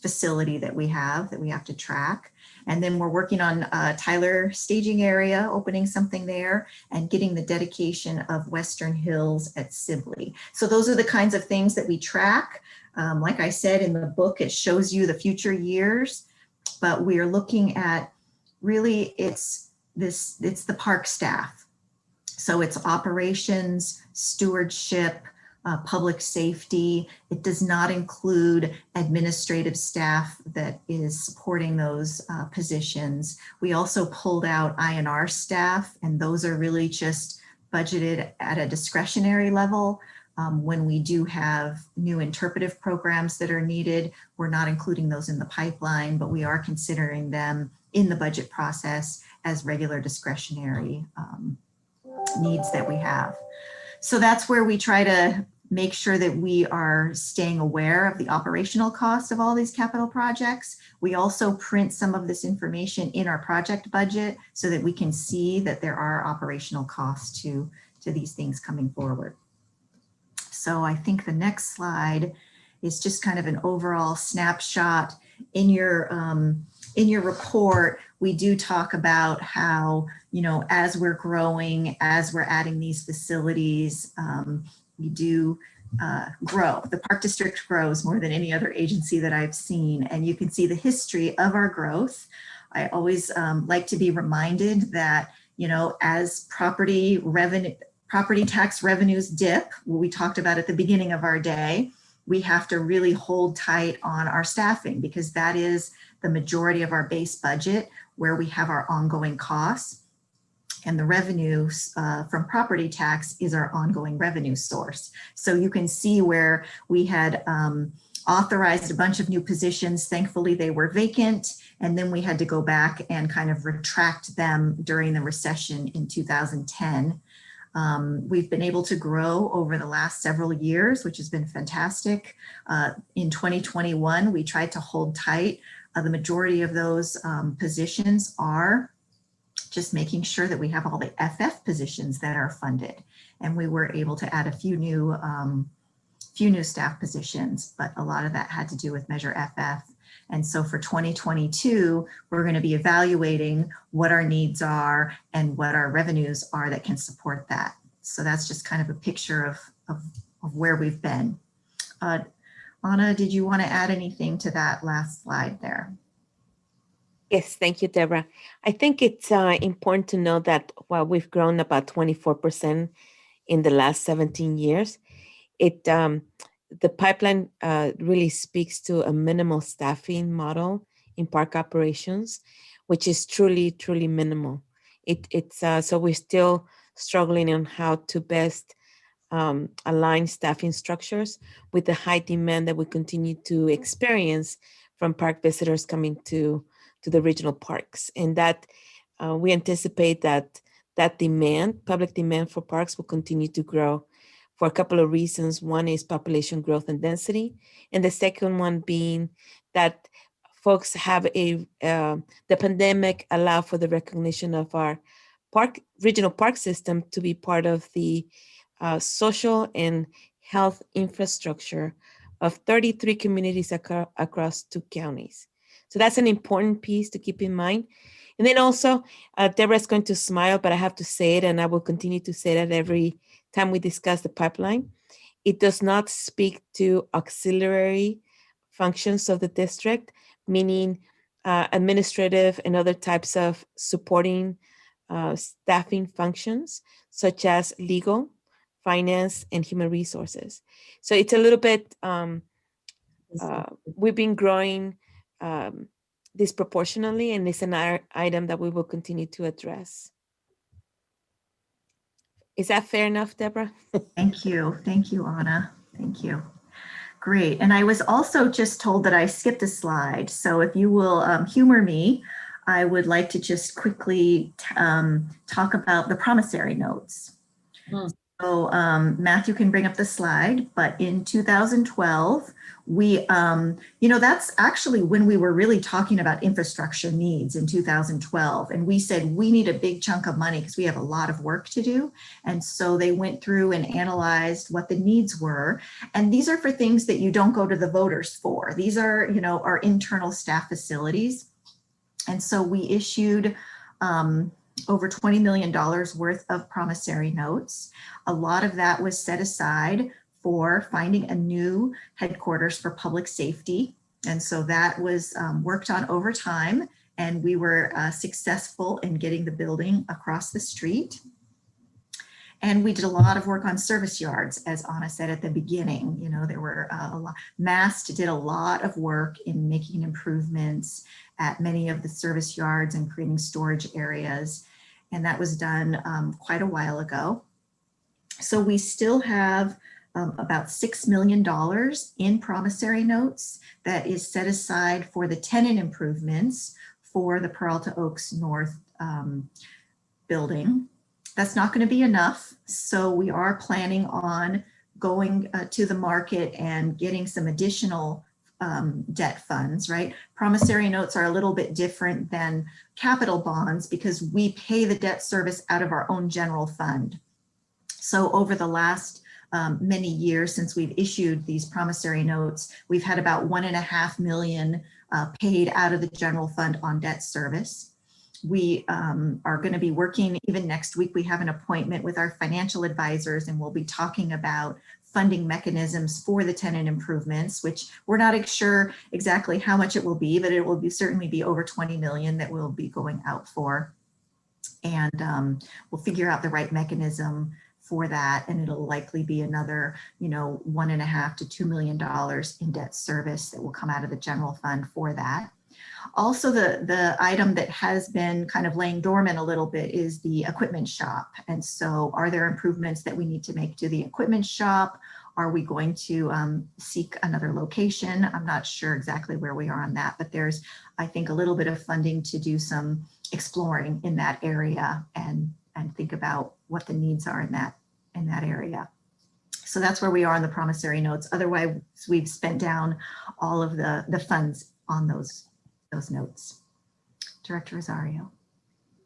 facility that we have to track. And then we're working on Tyler Staging Area, opening something there, and getting the dedication of Western Hills at Sibley. So those are the kinds of things that we track. Like I said in the book, it shows you the future years, but we are looking at really it's the park staff. So it's operations, stewardship, public safety. It does not include administrative staff that is supporting those positions. We also pulled out INR staff, and those are really just budgeted at a discretionary level. When we do have new interpretive programs that are needed, we're not including those in the pipeline, but we are considering them in the budget process as regular discretionary needs that we have. So that's where we try to make sure that we are staying aware of the operational costs of all these capital projects. We also print some of this information in our project budget so that we can see that there are operational costs to these things coming forward. So I think the next slide is just kind of an overall snapshot. In your report, we do talk about how, you know, as we're growing, as we're adding these facilities, we do grow. The Park District grows more than any other agency that I've seen, and you can see the history of our growth. I always like to be reminded that, you know, as property tax revenues dip, what we talked about at the beginning of our day, we have to really hold tight on our staffing, because that is the majority of our base budget where we have our ongoing costs. And the revenues from property tax is our ongoing revenue source. So you can see where we had authorized a bunch of new positions. Thankfully, they were vacant. And then we had to go back and kind of retract them during the recession in 2010. We've been able to grow over the last several years, which has been fantastic. In 2021, we tried to hold tight. The majority of those positions are just making sure that we have all the FF positions that are funded. And we were able to add a few new staff positions, but a lot of that had to do with Measure FF. And so for 2022, we're going to be evaluating what our needs are and what our revenues are that can support that. So that's just kind of a picture of where we've been. Anna, did you want to add anything to that last slide there? Yes, thank you, Deborah. I think it's important to know that while we've grown about 24% in the last 17 years, the pipeline really speaks to a minimal staffing model in park operations, which is truly, truly minimal. So we're still struggling on how to best align staffing structures with the high demand that we continue to experience from park visitors coming to the regional parks. And that we anticipate that demand, public demand for parks, will continue to grow for a couple of reasons. One is population growth and density. And the second one being that folks have the pandemic allowed for the recognition of our regional park system to be part of the social and health infrastructure of 33 communities across 2 counties. So that's an important piece to keep in mind. And then also, Deborah's going to smile, but I have to say it, and I will continue to say that every time we discuss the pipeline. It does not speak to auxiliary functions of the district, meaning administrative and other types of supporting staffing functions, such as legal, finance, and human resources. So it's a little bit, we've been growing disproportionately, and it's an item that we will continue to address. Is that fair enough, Deborah? Thank you. Thank you, Anna. Thank you. Great. And I was also just told that I skipped a slide. So if you will humor me, I would like to just quickly talk about the promissory notes. So Matthew can bring up the slide, but in 2012, we, that's actually when we were really talking about infrastructure needs in 2012. And we said, we need a big chunk of money because we have a lot of work to do. And so they went through and analyzed what the needs were. And these are for things that you don't go to the voters for. These are, our internal staff facilities. And so we issued over $20 million worth of promissory notes. A lot of that was set aside for finding a new headquarters for public safety. And so that was worked on over time, and we were successful in getting the building across the street. And we did a lot of work on service yards, as Anna said at the beginning. There were a lot. MAST did a lot of work in making improvements at many of the service yards and creating storage areas. And that was done quite a while ago. So we still have about $6 million in promissory notes that is set aside for the tenant improvements for the Peralta Oaks North building. That's not going to be enough. So we are planning on going to the market and getting some additional debt funds, right? Promissory notes are a little bit different than capital bonds because we pay the debt service out of our own general fund. So over the last many years since we've issued these promissory notes, we've had about $1.5 million paid out of the general fund on debt service. We are going to be working, even next week, we have an appointment with our financial advisors, and we'll be talking about funding mechanisms for the tenant improvements, which we're not sure exactly how much it will be, but it will be certainly be over 20 million that we'll be going out for. And we'll figure out the right mechanism for that. And it'll likely be another, $1.5 to $2 million in debt service that will come out of the general fund for that. Also, the item that has been kind of laying dormant a little bit is the equipment shop. And so are there improvements that we need to make to the equipment shop? Are we going to seek another location? I'm not sure exactly where we are on that, but there's, I think, a little bit of funding to do some exploring in that area and think about what the needs are in that area. So that's where we are on the promissory notes. Otherwise, we've spent down all of the funds on those notes. Director Rosario.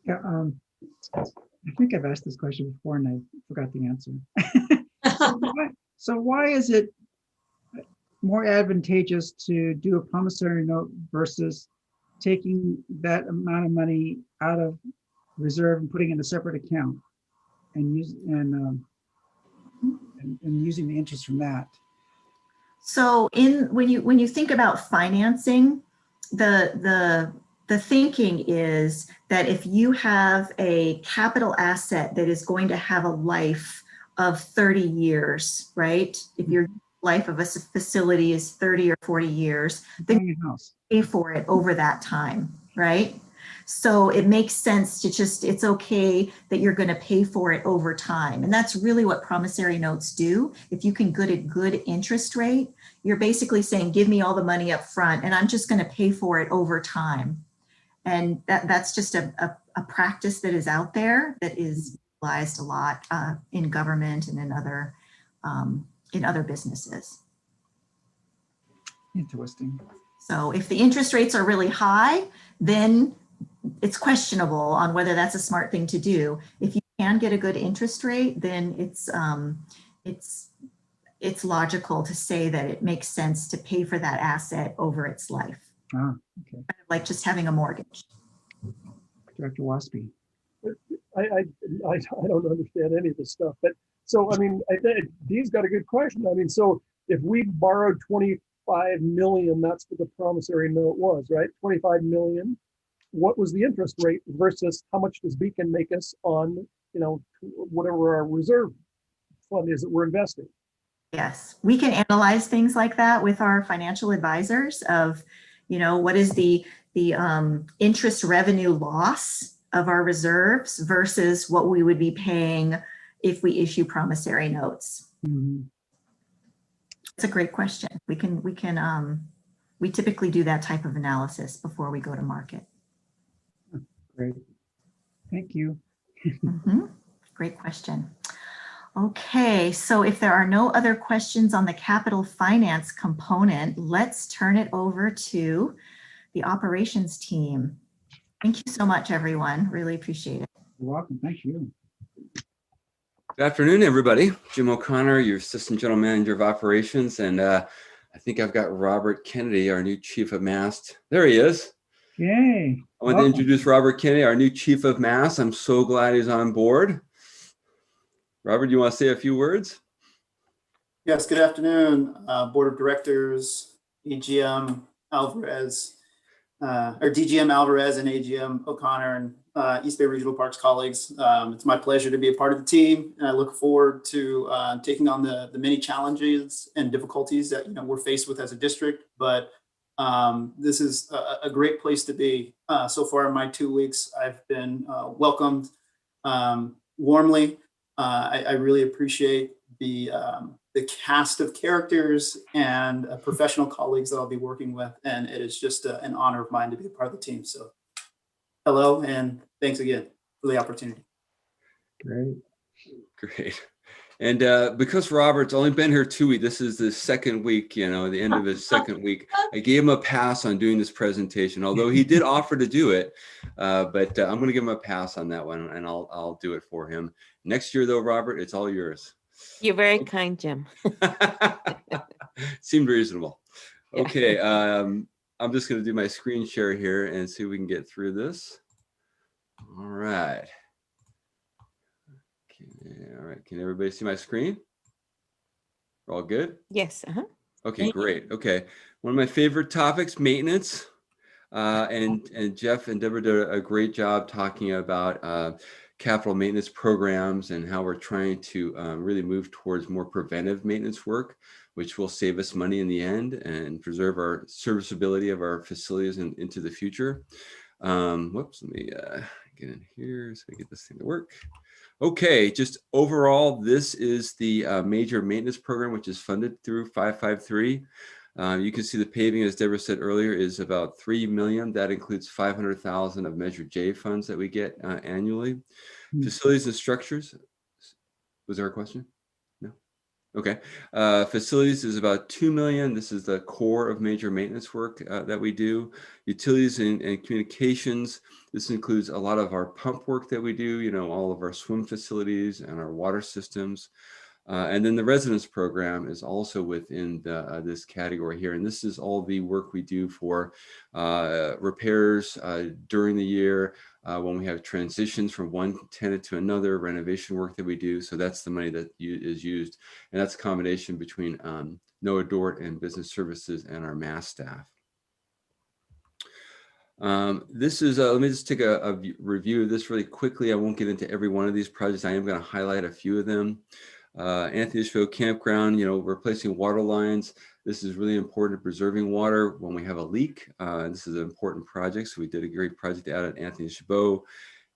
Yeah, I think I've asked this question before and I forgot the answer. So why is it more advantageous to do a promissory note versus taking that amount of money out of reserve and putting it in a separate account and using the interest from that? So when you think about financing, the thinking is that if you have a capital asset that is going to have a life of 30 years, right? If your life of a facility is 30 or 40 years, then you pay for it over that time, right? So it makes sense to it's okay that you're going to pay for it over time. And that's really what promissory notes do. If you can get a good interest rate, you're basically saying, give me all the money up front and I'm just going to pay for it over time. And that's just a practice that is out there that is utilized a lot in government and in other businesses. Interesting. So if the interest rates are really high, then it's questionable on whether that's a smart thing to do. If you can get a good interest rate, then it's logical to say that it makes sense to pay for that asset over its life. Ah, okay. Kind of like just having a mortgage. Director Waspy. I don't understand any of this stuff, but so, I mean, Dee's got a good question. I mean, so if we borrowed 25 million, that's what the promissory note was, right? 25 million. What was the interest rate versus how much does Beacon make us on, whatever our reserve fund is that we're investing? Yes, we can analyze things like that with our financial advisors of, what is the interest revenue loss of our reserves versus what we would be paying if we issue promissory notes. Mm-hmm. It's a great question. We typically do that type of analysis before we go to market. Great. Thank you. Mm-hmm. Great question. Okay, so if there are no other questions on the capital finance component, let's turn it over to the operations team. Thank you so much, everyone. Really appreciate it. You're welcome. Thank you. Good afternoon, everybody. Jim O'Connor, your Assistant General Manager of Operations. And I think I've got Robert Kennedy, our new Chief of Mast. There he is. Yay. I want to introduce Robert Kennedy, our new Chief of Mast. I'm so glad he's on board. Robert, you want to say a few words? Yes, good afternoon, Board of Directors, EGM Alvarez, or DGM Alvarez and AGM O'Connor and East Bay Regional Parks colleagues. It's my pleasure to be a part of the team, and I look forward to taking on the many challenges and difficulties that we're faced with as a district. But this is a great place to be. So far in my 2 weeks, I've been welcomed warmly. I really appreciate the cast of characters and professional colleagues that I'll be working with, and it is just an honor of mine to be a part of the team. So hello, and thanks again for the opportunity. Great. Great. And because Robert's only been here 2 weeks, this is the second week, the end of his second week, I gave him a pass on doing this presentation, although he did offer to do it. But I'm going to give him a pass on that one, and I'll do it for him. Next year, though, Robert, it's all yours. You're very kind, Jim. Seemed reasonable. Yeah. Okay, I'm just going to do my screen share here and see if we can get through this. All right. All right, can everybody see my screen? We're all good? Yes. Okay, great. Okay, one of my favorite topics, maintenance. And Jeff and Deborah did a great job talking about capital maintenance programs and how we're trying to really move towards more preventive maintenance work, which will save us money in the end and preserve our serviceability of our facilities into the future. Whoops, let me get in here so we get this thing to work. Okay, just overall, this is the major maintenance program, which is funded through 553. You can see the paving, as Deborah said earlier, is about $3 million. That includes $500,000 of Measure J funds that we get annually. Facilities and structures. Was there a question? No. Okay. Facilities is about $2 million. This is the core of major maintenance work that we do. Utilities and communications. This includes a lot of our pump work that we do, all of our swim facilities and our water systems. And then the residence program is also within this category here. And this is all the work we do for repairs during the year when we have transitions from one tenant to another, renovation work that we do. So that's the money that is used. And that's a combination between NOAA DORT and business services and our MAS staff. This is, let me just take a review of this really quickly. I won't get into every one of these projects. I am going to highlight a few of them. Anthony Show Campground, replacing water lines. This is really important to preserving water when we have a leak. This is an important project. So we did a great project out at Anthony Chabot.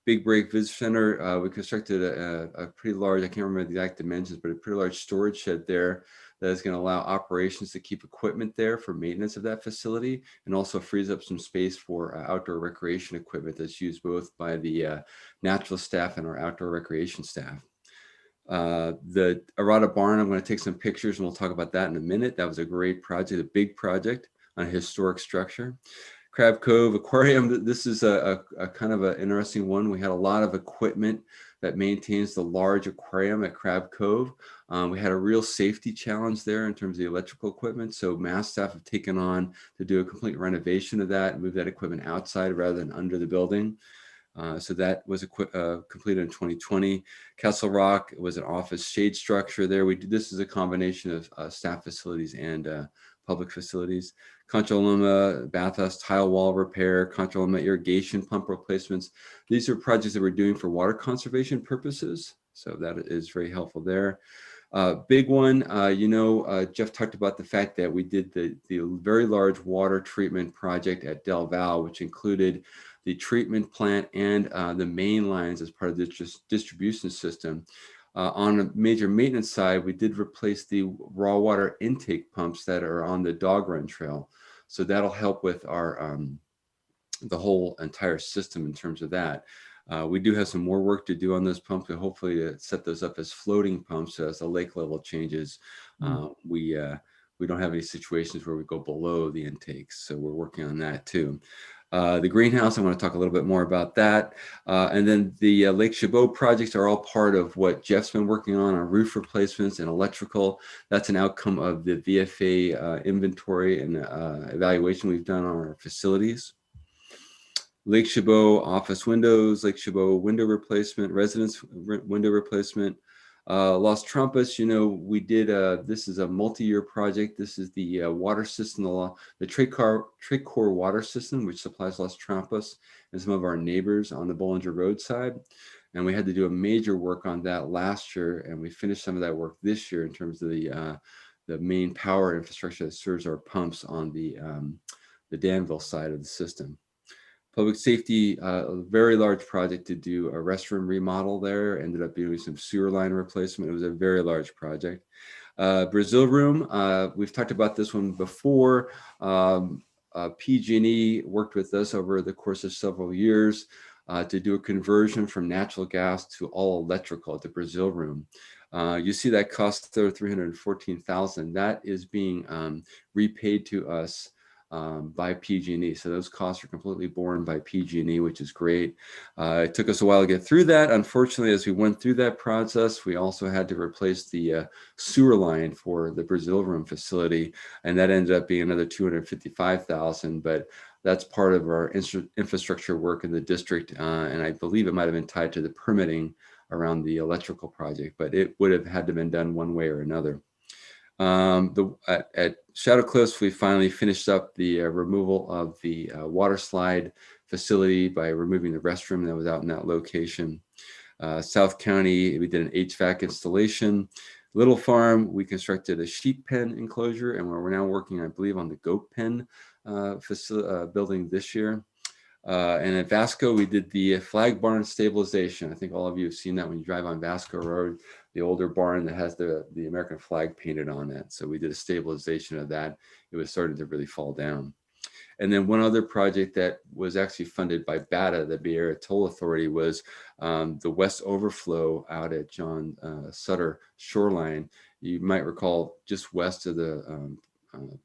Big Break Visitor Center. We constructed a pretty large, I can't remember the exact dimensions, but a pretty large storage shed there that is going to allow operations to keep equipment there for maintenance of that facility, and also frees up some space for outdoor recreation equipment that's used both by the natural staff and our outdoor recreation staff. The Arata Barn, I'm going to take some pictures and we'll talk about that in a minute. That was a great project, a big project on a historic structure. Crab Cove Aquarium, this is a kind of an interesting one. We had a lot of equipment that maintains the large aquarium at Crab Cove. We had a real safety challenge there in terms of the electrical equipment. So MAS staff have taken on to do a complete renovation of that and move that equipment outside rather than under the building. So that was completed in 2020. Castle Rock was an office shade structure there. This is a combination of staff facilities and public facilities. Contra Loma bathhouse tile wall repair, Contra Loma irrigation pump replacements. These are projects that we're doing for water conservation purposes. So that is very helpful there. Big one, Jeff talked about the fact that we did the very large water treatment project at Del Val, which included the treatment plant and the main lines as part of the distribution system. On a major maintenance side, we did replace the raw water intake pumps that are on the Dog Run Trail. So that'll help with our the whole entire system in terms of that. We do have some more work to do on those pumps, and hopefully set those up as floating pumps. So as the lake level changes, we don't have any situations where we go below the intakes. So we're working on that too. The greenhouse, I want to talk a little bit more about that. And then the Lake Chabot projects are all part of what Jeff's been working on roof replacements and electrical. That's an outcome of the VFA inventory and evaluation we've done on our facilities. Lake Chabot office windows, Lake Chabot window replacement, residence window replacement. Las Trampas, we did, this is a multi-year project. This is the water system, the Tricor water system, which supplies Las Trampas and some of our neighbors on the Bollinger Road side. And we had to do a major work on that last year, and we finished some of that work this year in terms of the main power infrastructure that serves our pumps on the Danville side of the system. Public safety, a very large project to do a restroom remodel there, ended up doing some sewer line replacement. It was a very large project. Brazil Room, we've talked about this one before. PG&E worked with us over the course of several years to do a conversion from natural gas to all electrical at the Brazil Room. You see that cost there, $314,000. That is being repaid to us by PG&E. So those costs are completely borne by PG&E, which is great. It took us a while to get through that. Unfortunately, as we went through that process, we also had to replace the sewer line for the Brazil Room facility, and that ended up being another $255,000. But that's part of our infrastructure work in the district, and I believe it might have been tied to the permitting around the electrical project, but it would have had to been done one way or another. At Shadow Cliffs, we finally finished up the removal of the water slide facility by removing the restroom that was out in that location. South County, we did an HVAC installation. Little Farm, we constructed a sheep pen enclosure, and we're now working, I believe, on the goat pen building this year. And at Vasco, we did the flag barn stabilization. I think all of you have seen that when you drive on Vasco Road, the older barn that has the American flag painted on it. So we did a stabilization of that. It was starting to really fall down. And then one other project that was actually funded by BATA, the Bay Area Toll Authority, was the West Overflow out at John Sutter Shoreline. You might recall just west of the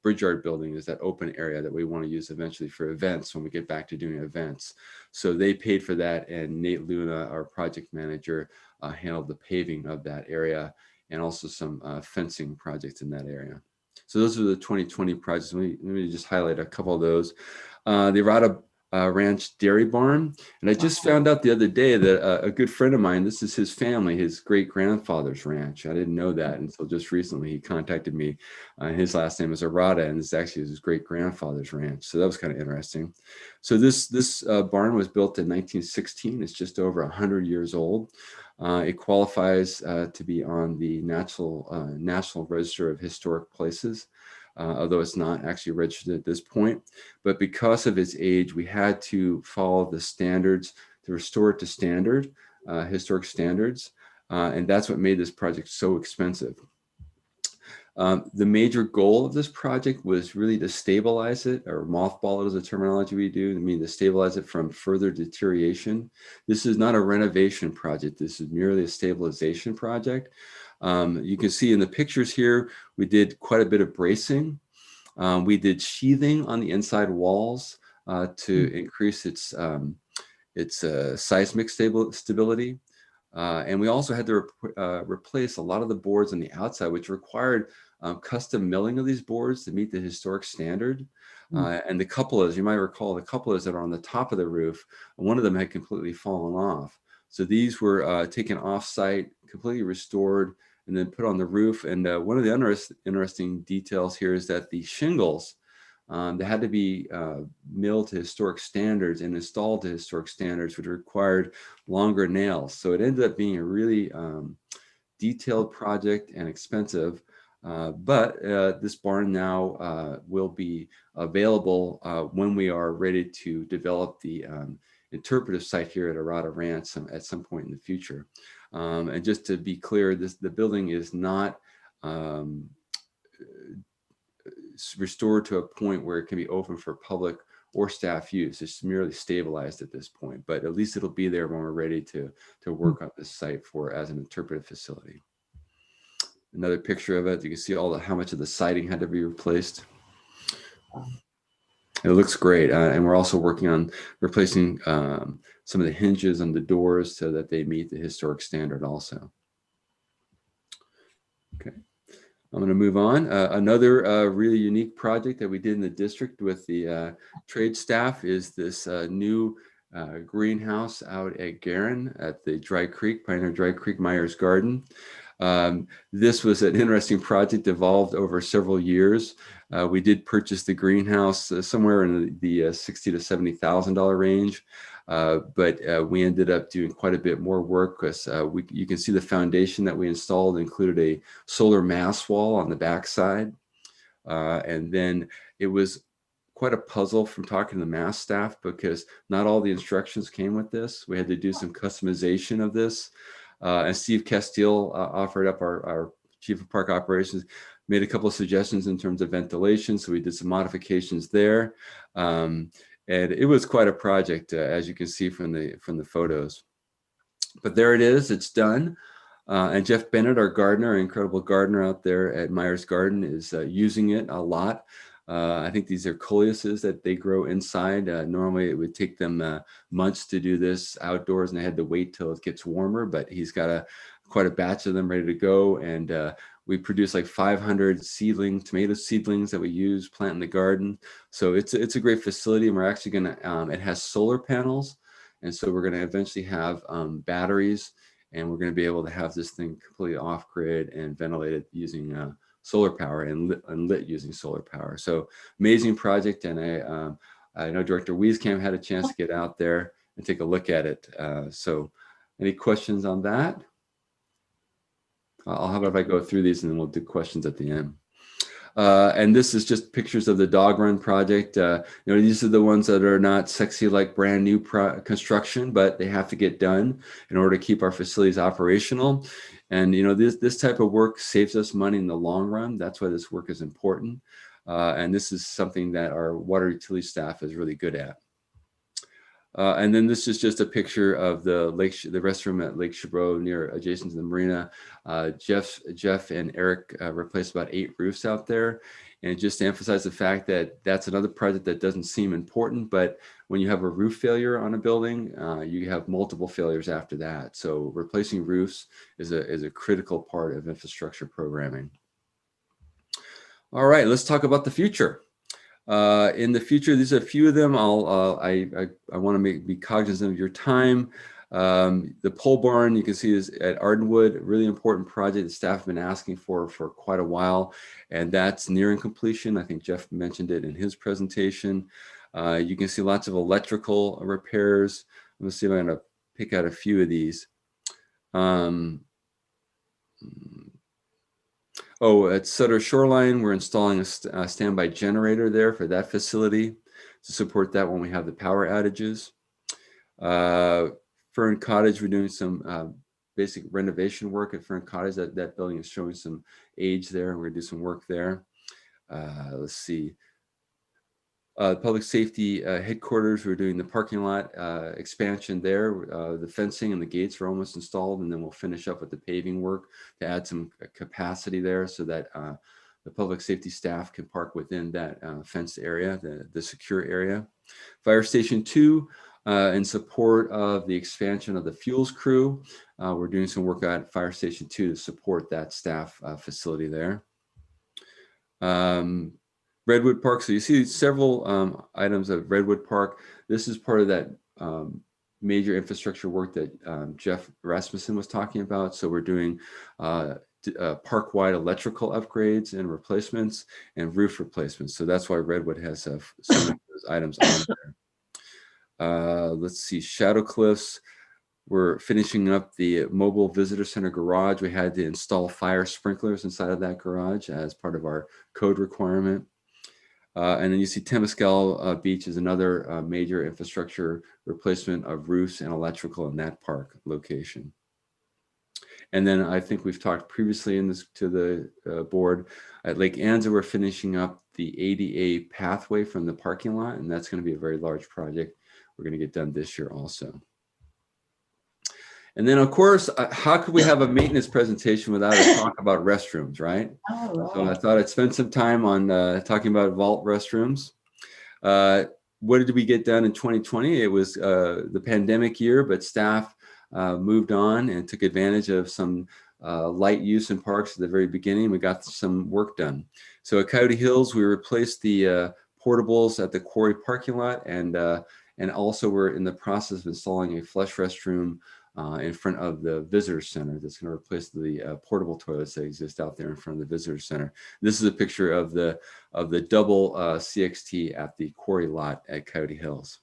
Bridgyard building is that open area that we want to use eventually for events when we get back to doing events. So they paid for that, and Nate Luna, our project manager, handled the paving of that area and also some fencing projects in that area. So those are the 2020 projects. Let me just highlight a couple of those. The Arata Ranch Dairy Barn. And I just found out the other day that a good friend of mine, this is his family, his great grandfather's ranch. I didn't know that until just recently. He contacted me. His last name is Arata, and this actually is his great grandfather's ranch. So that was kind of interesting. So this barn was built in 1916. It's just over 100 years old. It qualifies to be on the National Register of Historic Places. Although it's not actually registered at this point. But because of its age, we had to follow the standards to restore it to standard, historic standards. And that's what made this project so expensive. The major goal of this project was really to stabilize it, or mothball it is a terminology we do. I mean, to stabilize it from further deterioration. This is not a renovation project. This is merely a stabilization project. You can see in the pictures here, we did quite a bit of bracing. We did sheathing on the inside walls to increase its seismic stability. And we also had to replace a lot of the boards on the outside, which required custom milling of these boards to meet the historic standard. And the cupolas, you might recall the cupolas that are on the top of the roof, one of them had completely fallen off. So these were taken off-site, completely restored, and then put on the roof. And one of the interesting details here is that the shingles, they had to be milled to historic standards and installed to historic standards, which required longer nails. So it ended up being a really detailed project and expensive. But this barn now will be available when we are ready to develop the interpretive site here at Arata Ranch at some point in the future. And just to be clear, the building is not restored to a point where it can be open for public or staff use. It's merely stabilized at this point, but at least it'll be there when we're ready to work on this site as an interpretive facility. Another picture of it, you can see how much of the siding had to be replaced. It looks great. And we're also working on replacing some of the hinges on the doors so that they meet the historic standard also. Okay, I'm going to move on. Another really unique project that we did in the district with the trade staff is this new greenhouse out at Garin at the Pioneer Dry Creek Myers Garden. This was an interesting project, evolved over several years. We did purchase the greenhouse somewhere in the $60,000 to $70,000 range, but we ended up doing quite a bit more work because you can see the foundation that we installed included a solar mass wall on the backside. And then it was quite a puzzle from talking to the mass staff because not all the instructions came with this. We had to do some customization of this. And Steve Castile offered up, our Chief of Park Operations, made a couple of suggestions in terms of ventilation. So we did some modifications there. And it was quite a project, as you can see from the photos. But there it is, it's done. And Jeff Bennett, our gardener, our incredible gardener out there at Myers Garden, is using it a lot. I think these are coleuses that they grow inside. Normally it would take them months to do this outdoors, and they had to wait till it gets warmer, but he's got quite a batch of them ready to go. And we produce like 500 tomato seedlings that we plant in the garden. So it's a great facility, and we're actually gonna, it has solar panels. And so we're gonna eventually have batteries, and we're gonna be able to have this thing completely off grid and ventilated using solar power and lit using solar power. So amazing project. And I know Director Wieskamp had a chance to get out there and take a look at it. So any questions on that? How about if I go through these and then we'll do questions at the end. And this is just pictures of the dog run project. These are the ones that are not sexy like brand new construction, but they have to get done in order to keep our facilities operational. And this type of work saves us money in the long run. That's why this work is important. And this is something that our water utility staff is really good at. And then this is just a picture of the restroom at Lake Chabot adjacent to the marina. Jeff and Eric replaced about 8 roofs out there. And just to emphasize the fact that that's another project that doesn't seem important, but when you have a roof failure on a building, you have multiple failures after that. So replacing roofs is a critical part of infrastructure programming. All right, let's talk about the future. In the future, these are a few of them. I want to be cognizant of your time. The pole barn, you can see, is at Ardenwood, a really important project the staff have been asking for quite a while, and that's nearing completion. I think Jeff mentioned it in his presentation. You can see lots of electrical repairs. Let's see if I'm going to pick out a few of these. At Sutter Shoreline, we're installing a standby generator there for that facility to support that when we have the power outages. Fern Cottage, we're doing some basic renovation work at Fern Cottage. That building is showing some age there, and we're gonna do some work there. Let's see. Public safety headquarters, we're doing the parking lot expansion there. The fencing and the gates are almost installed, and then we'll finish up with the paving work to add some capacity there so that the public safety staff can park within that fenced area, the secure area. Fire Station 2, in support of the expansion of the fuels crew, we're doing some work at Fire Station 2 to support that staff facility there. Redwood Park, so you see several items of Redwood Park. This is part of that major infrastructure work that Jeff Rasmussen was talking about. So we're doing park-wide electrical upgrades and replacements and roof replacements. So that's why Redwood has some of those items on there. Let's see, Shadow Cliffs. We're finishing up the mobile visitor center garage. We had to install fire sprinklers inside of that garage as part of our code requirement. And then you see Temescal Beach is another major infrastructure replacement of roofs and electrical in that park location. And then I think we've talked previously to the board at Lake Anza, we're finishing up the ADA pathway from the parking lot, and that's going to be a very large project. We're going to get done this year also. And then, of course, how could we have a maintenance presentation without a talk about restrooms, right? Oh, right. So I thought I'd spend some time on talking about vault restrooms. What did we get done in 2020? It was the pandemic year, but staff moved on and took advantage of some light use in parks at the very beginning. We got some work done. So at Coyote Hills, we replaced the portables at the quarry parking lot, and also we're in the process of installing a flush restroom in front of the visitor center that's going to replace the portable toilets that exist out there in front of the visitor center. This is a picture of the double CXT at the quarry lot at Coyote Hills.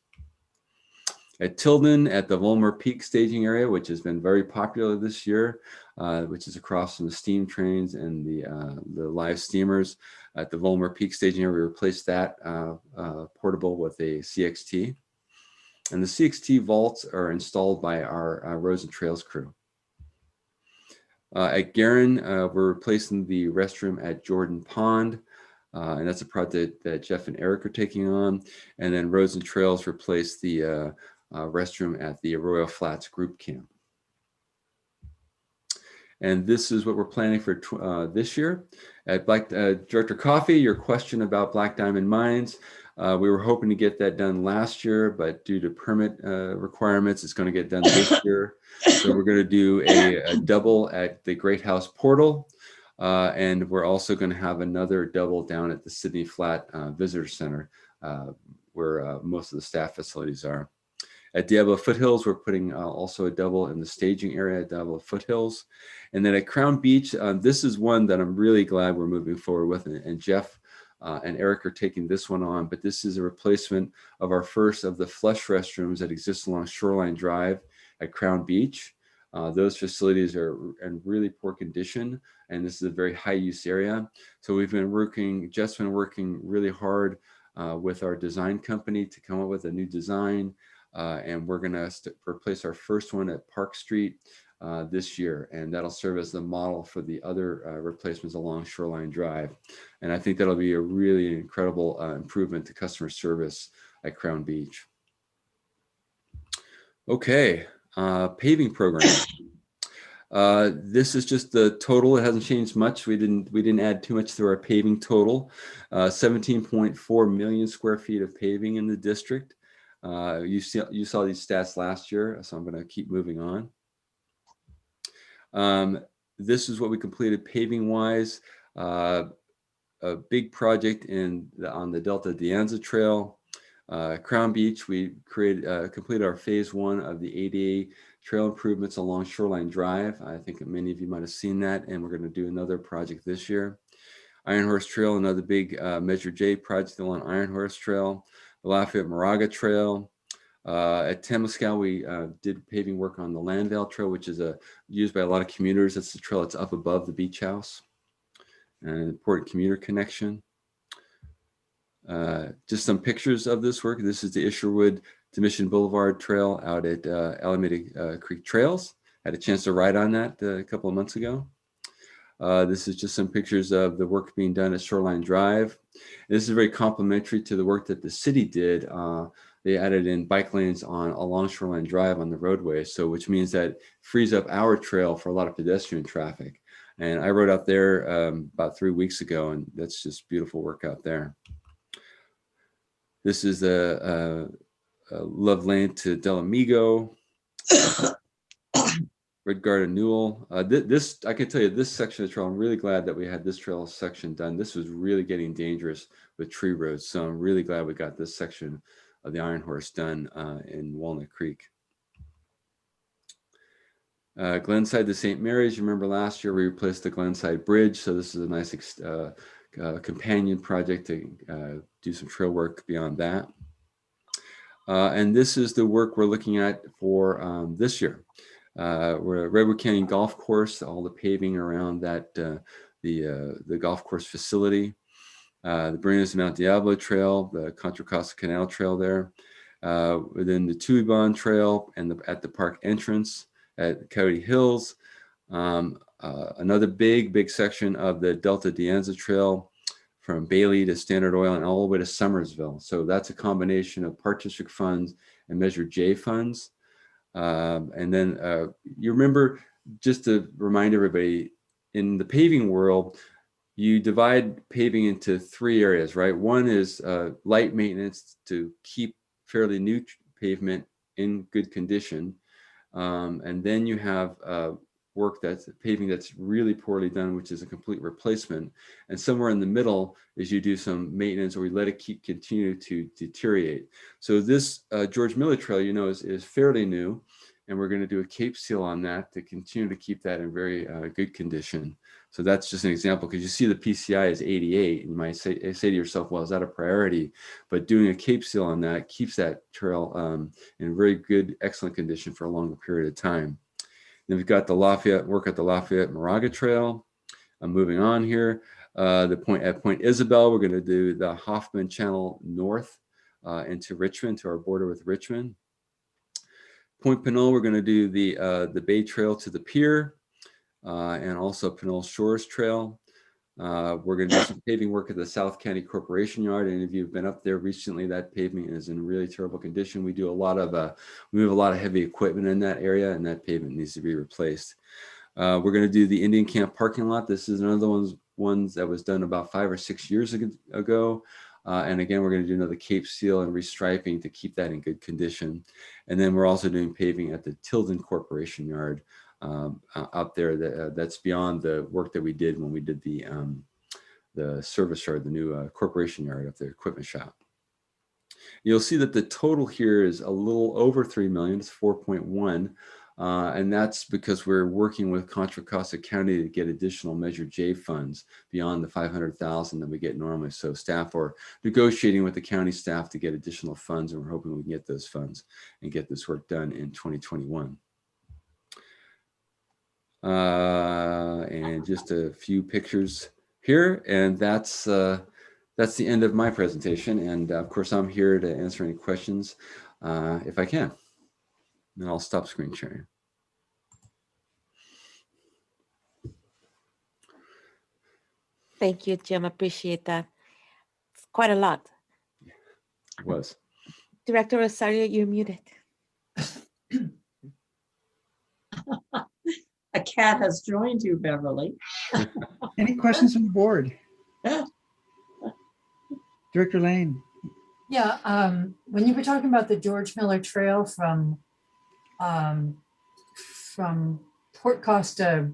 At Tilden, at the Volmer Peak staging area, which has been very popular this year, which is across from the steam trains and the live steamers. At the Volmer Peak staging area, we replaced that portable with a CXT. And the CXT vaults are installed by our Roads and Trails crew. At Guerin, we're replacing the restroom at Jordan Pond. And that's a project that Jeff and Eric are taking on. And then Roads and Trails replaced the restroom at the Arroyo Flats group camp. And this is what we're planning for this year. At Director Coffey, your question about Black Diamond Mines, we were hoping to get that done last year, but due to permit requirements, it's going to get done this year. So we're going to do a double at the Great House Portal. And we're also going to have another double down at the Sydney Flat Visitor Center, where most of the staff facilities are. At Diablo Foothills, we're putting also a double in the staging area at Diablo Foothills. And then at Crown Beach, this is one that I'm really glad we're moving forward with. And Jeff and Eric are taking this one on, but this is a replacement of our first of the flush restrooms that exist along Shoreline Drive at Crown Beach. Those facilities are in really poor condition, and this is a very high use area. So we've been working, Jeff's been working really hard with our design company to come up with a new design. And we're going to replace our first one at Park Street this year, and that'll serve as the model for the other replacements along Shoreline Drive. And I think that'll be a really incredible improvement to customer service at Crown Beach. Okay, paving program. This is just the total. It hasn't changed much. We didn't add too much to our paving total. 17.4 million square feet of paving in the district. You saw these stats last year, so I'm going to keep moving on. This is what we completed paving wise. A big project on the Delta de Anza Trail. Crown Beach, we completed our phase 1 of the ADA trail improvements along Shoreline Drive. I think many of you might have seen that, and we're going to do another project this year. Iron Horse Trail, another big Measure J project along Iron Horse Trail. The Lafayette Moraga Trail. At Temescal, we did paving work on the Landale Trail, which is used by a lot of commuters. That's the trail that's up above the beach house. An important commuter connection. Just some pictures of this work. This is the Isherwood to Mission Boulevard Trail out at Alameda Creek Trails. Had a chance to ride on that a couple of months ago. This is just some pictures of the work being done at Shoreline Drive. This is very complementary to the work that the city did. They added in bike lanes along Shoreline Drive on the roadway, so which means that frees up our trail for a lot of pedestrian traffic. And I rode out there about 3 weeks ago, and that's just beautiful work out there. This is a Love Lane to Del Amigo. Red Garden Newell. This, I can tell you, this section of the trail, I'm really glad that we had this trail section done. This was really getting dangerous with tree roads. So I'm really glad we got this section of the Iron Horse done in Walnut Creek. Glenside to St. Mary's. You remember last year we replaced the Glenside Bridge. So this is a nice companion project to do some trail work beyond that. And this is the work we're looking at for this year. We're at Redwood Canyon Golf Course, all the paving around that, the golf course facility, the Barinas Mount Diablo Trail, the Contra Costa Canal Trail there, within the Tuibon Trail and at the park entrance at Coyote Hills, another big section of the Delta de Anza Trail from Bailey to Standard Oil and all the way to Summersville. So that's a combination of Park District funds and Measure J funds. And then you remember, just to remind everybody, in the paving world, you divide paving into 3 areas, right? One is light maintenance to keep fairly new pavement in good condition. And then you have work that's paving that's really poorly done, which is a complete replacement. And somewhere in the middle is you do some maintenance, or we let it continue to deteriorate. So this George Miller Trail, you know, is fairly new, and we're going to do a cape seal on that to continue to keep that in very good condition. So that's just an example, because you see the PCI is 88, and you might say to yourself, well, is that a priority? But doing a cape seal on that keeps that trail in very good, excellent condition for a longer period of time. Then we've got the Lafayette work at the Lafayette Moraga Trail. I'm moving on here. At Point Isabel, we're going to do the Hoffman Channel north into Richmond, to our border with Richmond. Point Pinole, we're going to do the Bay Trail to the pier, and also Pinole Shores Trail. We're going to do some paving work at the South County Corporation Yard. And if you've been up there recently, that pavement is in really terrible condition. We do a lot of we move a lot of heavy equipment in that area, and that pavement needs to be replaced. We're going to do the Indian Camp parking lot. This is another ones that was done about 5 or 6 years ago. And again, we're going to do another Cape Seal and restriping to keep that in good condition. And then we're also doing paving at the Tilden Corporation Yard out there. That's beyond the work that we did when we did the service yard, the new corporation yard of the equipment shop. You'll see that the total here is a little over 3 million, it's 4.1. And that's because we're working with Contra Costa County to get additional Measure J funds beyond the 500,000 that we get normally. So staff are negotiating with the county staff to get additional funds, and we're hoping we can get those funds and get this work done in 2021. And just a few pictures here, and that's the end of my presentation. And of course, I'm here to answer any questions if I can. Then I'll stop screen sharing. Thank you, Jim. Appreciate that. It's quite a lot. It was. Director Rosario, you're muted. A cat has joined you, Beverly. Any questions from the board? Director Lane. Yeah, when you were talking about the George Miller Trail from Port Costa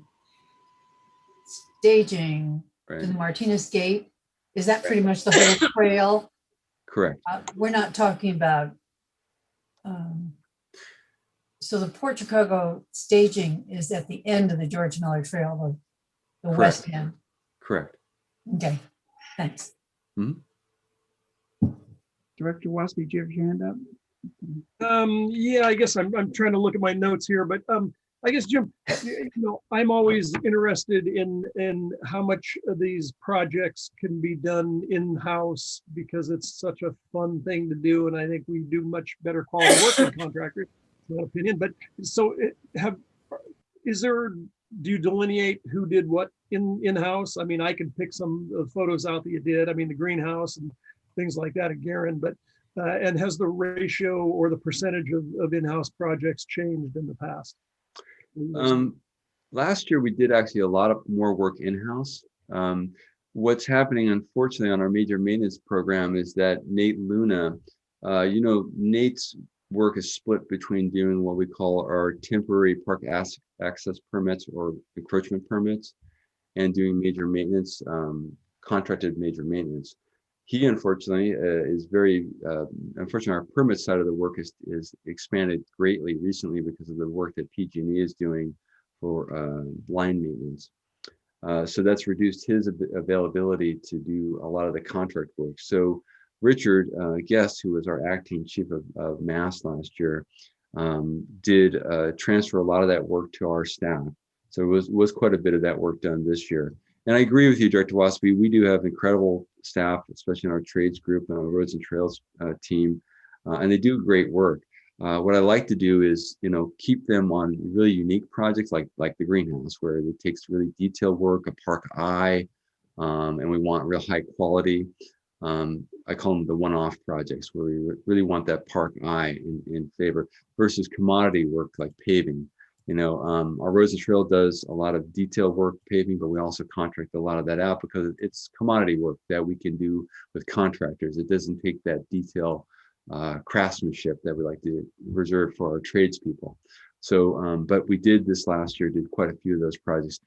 staging to the Martinez Gate, is that pretty much the whole trail? Correct. We're not talking about, so the Port Chicago staging is at the end of the George Miller Trail, the west end. Correct. Okay, thanks. Director Wasby, do you have your hand up? Yeah, I guess I'm trying to look at my notes here, but I guess, Jim, you know, I'm always interested in how much of these projects can be done in-house, because it's such a fun thing to do, and I think we do much better quality work than contractors, in my opinion. But so do you delineate who did what in-house? I mean, I can pick some of the photos out that you did. I mean, the greenhouse and things like that at Garin, but and has the ratio or the percentage of in-house projects changed in the past? Last year we did actually a lot of more work in-house. What's happening, unfortunately, on our major maintenance program is that Nate Luna, you know, Nate's work is split between doing what we call our temporary park access permits or encroachment permits and doing major maintenance, contracted major maintenance. He unfortunately is very, unfortunately our permit side of the work is expanded greatly recently because of the work that PG&E is doing for line maintenance. So that's reduced his availability to do a lot of the contract work. So Richard Guest, who was our acting chief of Mass last year, did transfer a lot of that work to our staff. So it was quite a bit of that work done this year. And I agree with you, Director Wasby. We do have incredible staff, especially in our trades group and our roads and trails team, and they do great work. What I like to do is, you know, keep them on really unique projects like the greenhouse, where it takes really detailed work, a park eye, and we want real high quality. I call them the one-off projects, where we really want that park eye in favor versus commodity work like paving. You know, our roads and trail does a lot of detailed work paving, but we also contract a lot of that out because it's commodity work that we can do with contractors. It doesn't take that detail craftsmanship that we like to reserve for our tradespeople. So, but we did this last year, did quite a few of those projects.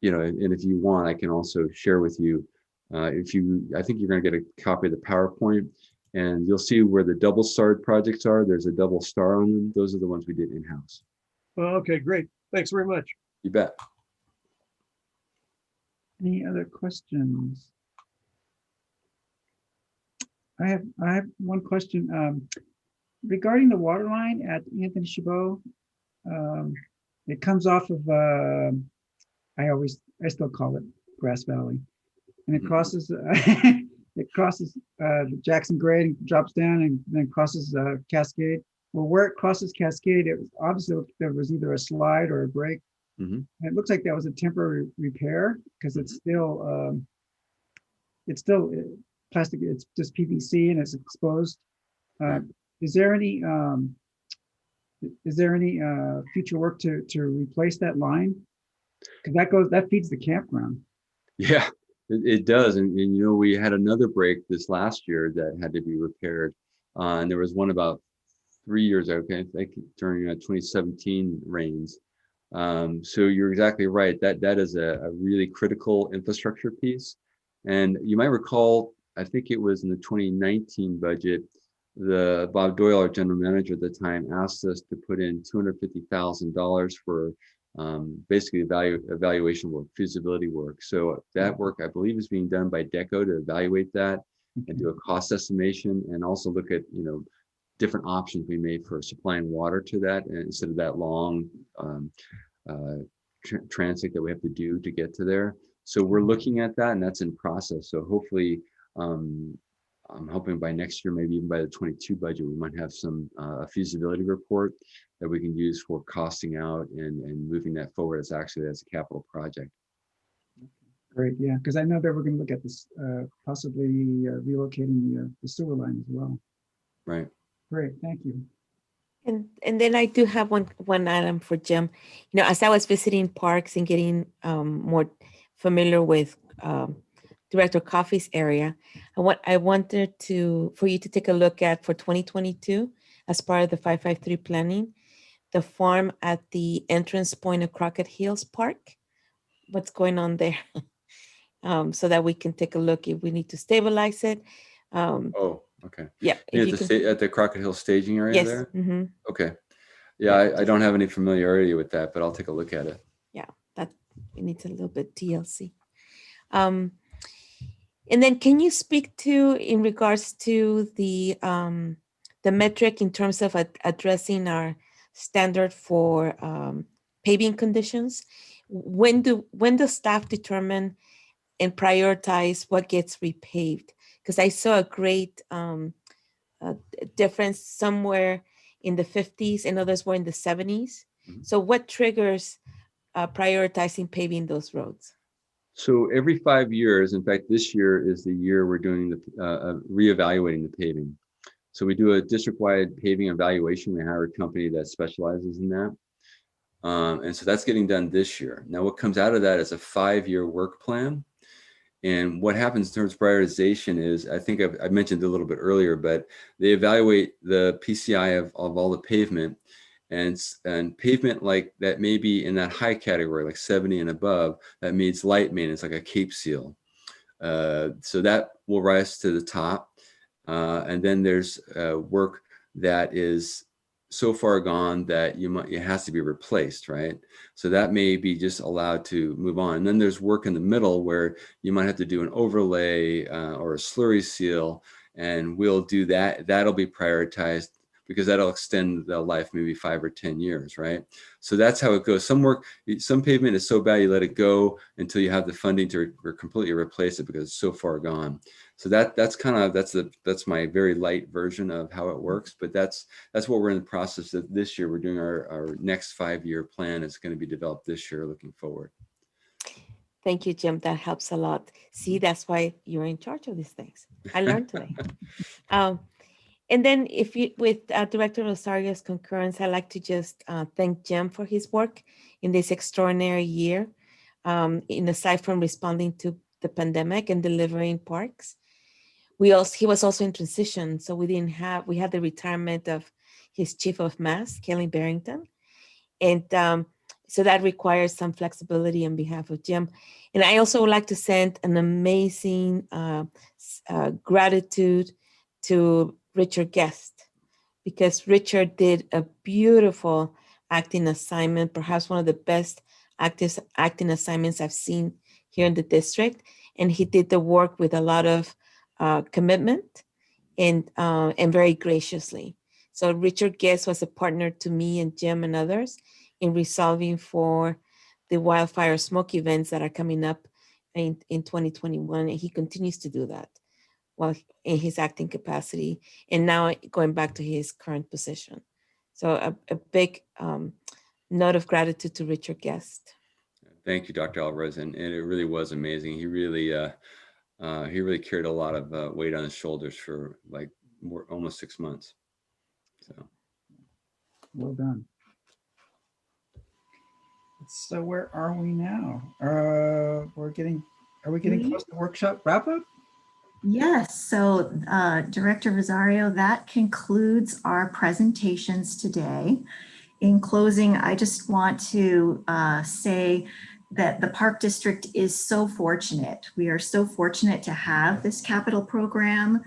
You know, and if you want, I can also share with you. I think you're going to get a copy of the PowerPoint, and you'll see where the double starred projects are. There's a double star on them. Those are the ones we did in-house. Well, okay, great. Thanks very much. You bet. Any other questions? I have one question regarding the water line at Anthony Chabot. It comes off of I still call it Grass Valley, and it crosses the Jackson Grade and drops down and then crosses Cascade. Well, where it crosses Cascade, it was obviously there was either a slide or a break. And it looks like that was a temporary repair because it's still plastic. It's just PVC and it's exposed. Is there any future work to replace that line? Because that feeds the campground. Yeah, it does. And, you know, we had another break this last year that had to be repaired. And there was one about 3 years ago, okay, I think during 2017 rains. So you're exactly right. That is a really critical infrastructure piece. And you might recall, I think it was in the 2019 budget, Bob Doyle, our general manager at the time, asked us to put in $250,000 for basically evaluation work, feasibility work. So that work, I believe, is being done by DECO to evaluate that and do a cost estimation, and also look at, you know, different options we made for supplying water to that, and instead of that long transit that we have to do to get to there. So we're looking at that, and that's in process. So hopefully, I'm hoping by next year, maybe even by the 22 budget, we might have some feasibility report that we can use for costing out and moving that forward as actually as a capital project. Great, yeah, because I know that we're going to look at this, possibly relocating the sewer line as well. Right. Great, thank you. And then I do have one item for Jim. You know, as I was visiting parks and getting more familiar with Director Coffey's area, I wanted for you to take a look at for 2022 as part of the 553 planning, the farm at the entrance point of Crockett Hills Park. What's going on there? So that we can take a look if we need to stabilize it. Oh, okay. Yeah. At the Crockett Hill staging area Yes. there? Mm-hmm. Okay. Yeah, I don't have any familiarity with that, but I'll take a look at it. Yeah, that it needs a little bit TLC. And then can you speak to, in regards to the metric in terms of addressing our standard for paving conditions? When does staff determine and prioritize what gets repaved? Because I saw a great difference somewhere in the 50s and others were in the 70s. Mm-hmm. So what triggers prioritizing paving those roads? So every 5 years, in fact, this year is the year we're doing the reevaluating the paving. So we do a district-wide paving evaluation. We hire a company that specializes in that. And so that's getting done this year. Now, what comes out of that is a 5-year work plan. And what happens in terms of prioritization is, I think I mentioned a little bit earlier, but they evaluate the PCI of all the pavement, and pavement like that may be in that high category, like 70 and above, that means light maintenance, like a Cape Seal. So that will rise to the top. And then there's work that is so far gone that it has to be replaced, right? So that may be just allowed to move on. And then there's work in the middle where you might have to do an overlay or a slurry seal, and we'll do that. That'll be prioritized because that'll extend the life maybe 5 or 10 years, right? So that's how it goes. Some pavement is so bad you let it go until you have the funding to completely replace it because it's so far gone. So that's my very light version of how it works. But that's what we're in the process of this year. We're doing our next 5-year plan. It's going to be developed this year, looking forward. Thank you, Jim. That helps a lot. See, that's why you're in charge of these things. I learned today. And then with Director Rosario's concurrence, I'd like to just thank Jim for his work in this extraordinary year, aside from responding to the pandemic and delivering parks. He was also in transition, so we had the retirement of his chief of mass, Kelly Barrington. And so that requires some flexibility on behalf of Jim. And I also would like to send an amazing gratitude to Richard Guest, because Richard did a beautiful acting assignment, perhaps one of the best acting assignments I've seen here in the district. And he did the work with a lot of commitment and very graciously. So Richard Guest was a partner to me and Jim and others in resolving for the wildfire smoke events that are coming up in 2021. And he continues to do that while in his acting capacity, and now going back to his current position. So a big note of gratitude to Richard Guest. Thank you, Dr. Alvarez, and it really was amazing. He really carried a lot of weight on his shoulders for almost 6 months. So, well done. So where are we now? Are we getting close to workshop wrap up? Yes, so Director Rosario, that concludes our presentations today. In closing, I just want to say that the Park District is so fortunate. We are so fortunate to have this capital program.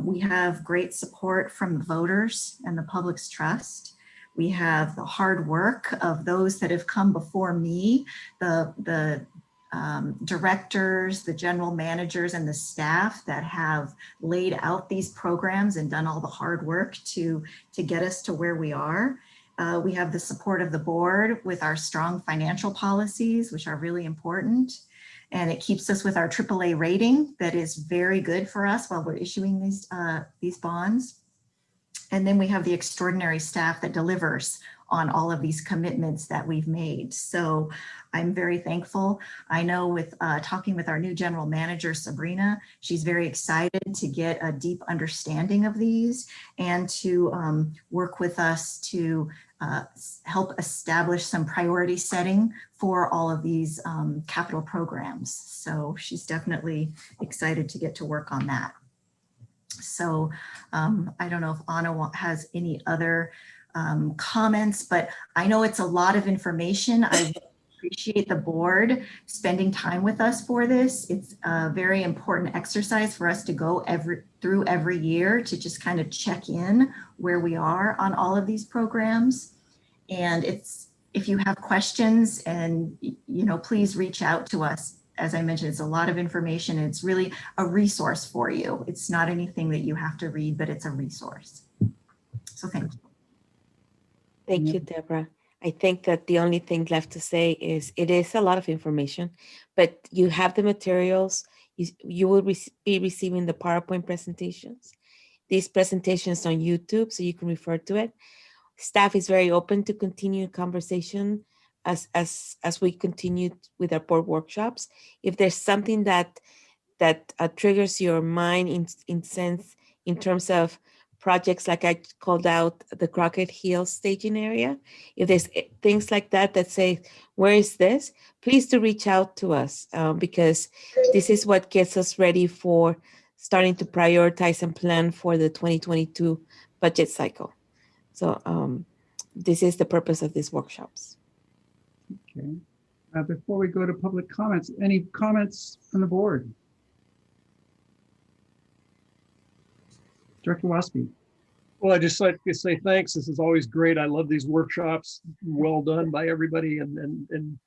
We have great support from the voters and the public's trust. We have the hard work of those that have come before me, the directors, the general managers, and the staff that have laid out these programs and done all the hard work to get us to where we are. We have the support of the board with our strong financial policies, which are really important. And it keeps us with our AAA rating that is very good for us while we're issuing these bonds. And then we have the extraordinary staff that delivers on all of these commitments that we've made. So I'm very thankful. I know with talking with our new general manager, Sabrina, she's very excited to get a deep understanding of these and to work with us to help establish some priority setting for all of these capital programs. So she's definitely excited to get to work on that. So I don't know if Anna has any other comments, but I know it's a lot of information. I appreciate the board spending time with us for this. It's a very important exercise for us to go through every year to just kind of check in where we are on all of these programs. And if you have questions, and please reach out to us. As I mentioned, it's a lot of information. It's really a resource for you. It's not anything that you have to read, but it's a resource. So thank you. Thank you, Deborah. I think that the only thing left to say is it is a lot of information, but you have the materials. You will be receiving the PowerPoint presentations. These presentations on YouTube, so you can refer to it. Staff is very open to continue conversation as we continue with our board workshops. If there's something that triggers your mind in terms of projects, like I called out the Crockett Hill staging area, if there's things like that say, where is this? Please do reach out to us because this is what gets us ready for starting to prioritize and plan for the 2022 budget cycle. So this is the purpose of these workshops. Okay. Before we go to public comments, any comments from the board? Director Waspy. Well, I just like to say thanks. This is always great. I love these workshops. Well done by everybody. And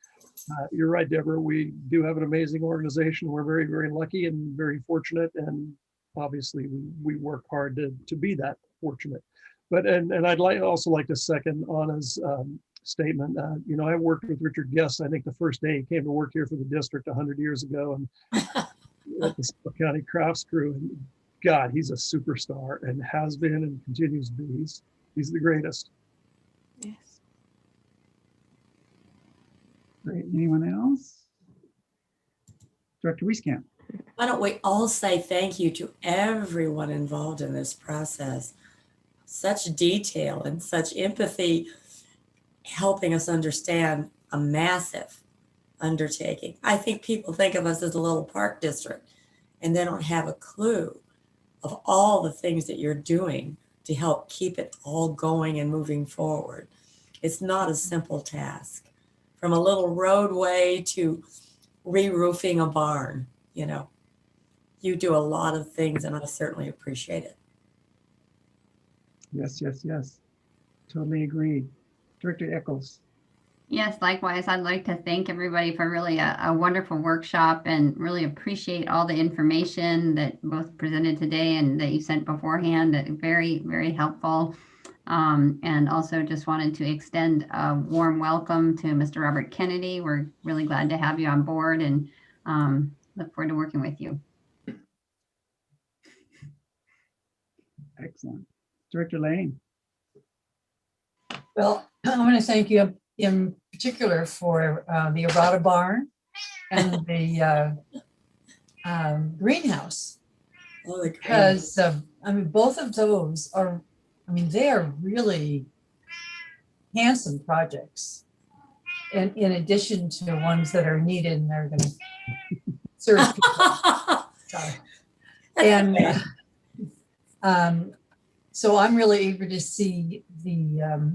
you're right, Deborah. We do have an amazing organization. We're very, very lucky and very fortunate. And obviously, we work hard to be that fortunate. But and I'd also like to second Anna's statement. I worked with Richard Guest, I think the first day he came to work here for the district 100 years ago, and at the Fiscal County Crafts Crew. And God, he's a superstar and has been and continues to be. He's the greatest. Yes. Great. Anyone else? Director Wieskamp. Why don't we all say thank you to everyone involved in this process? Such detail and such empathy, helping us understand a massive undertaking. I think people think of us as a little park district and they don't have a clue of all the things that you're doing to help keep it all going and moving forward. It's not a simple task. From a little roadway to re-roofing a barn, you do a lot of things, and I certainly appreciate it. Yes, yes, yes. Totally agreed. Director Eccles. Yes, likewise, I'd like to thank everybody for really a wonderful workshop and really appreciate all the information that both presented today and that you sent beforehand. Very, very helpful. And also just wanted to extend a warm welcome to Mr. Robert Kennedy. We're really glad to have you on board and look forward to working with you. Excellent. Director Lane. Well, I want to thank you in particular for the Errata barn and the greenhouse. Oh, because both of those are, they are really handsome projects. in addition to ones that are needed and they're going to serve people. Sorry. And so I'm really eager to see the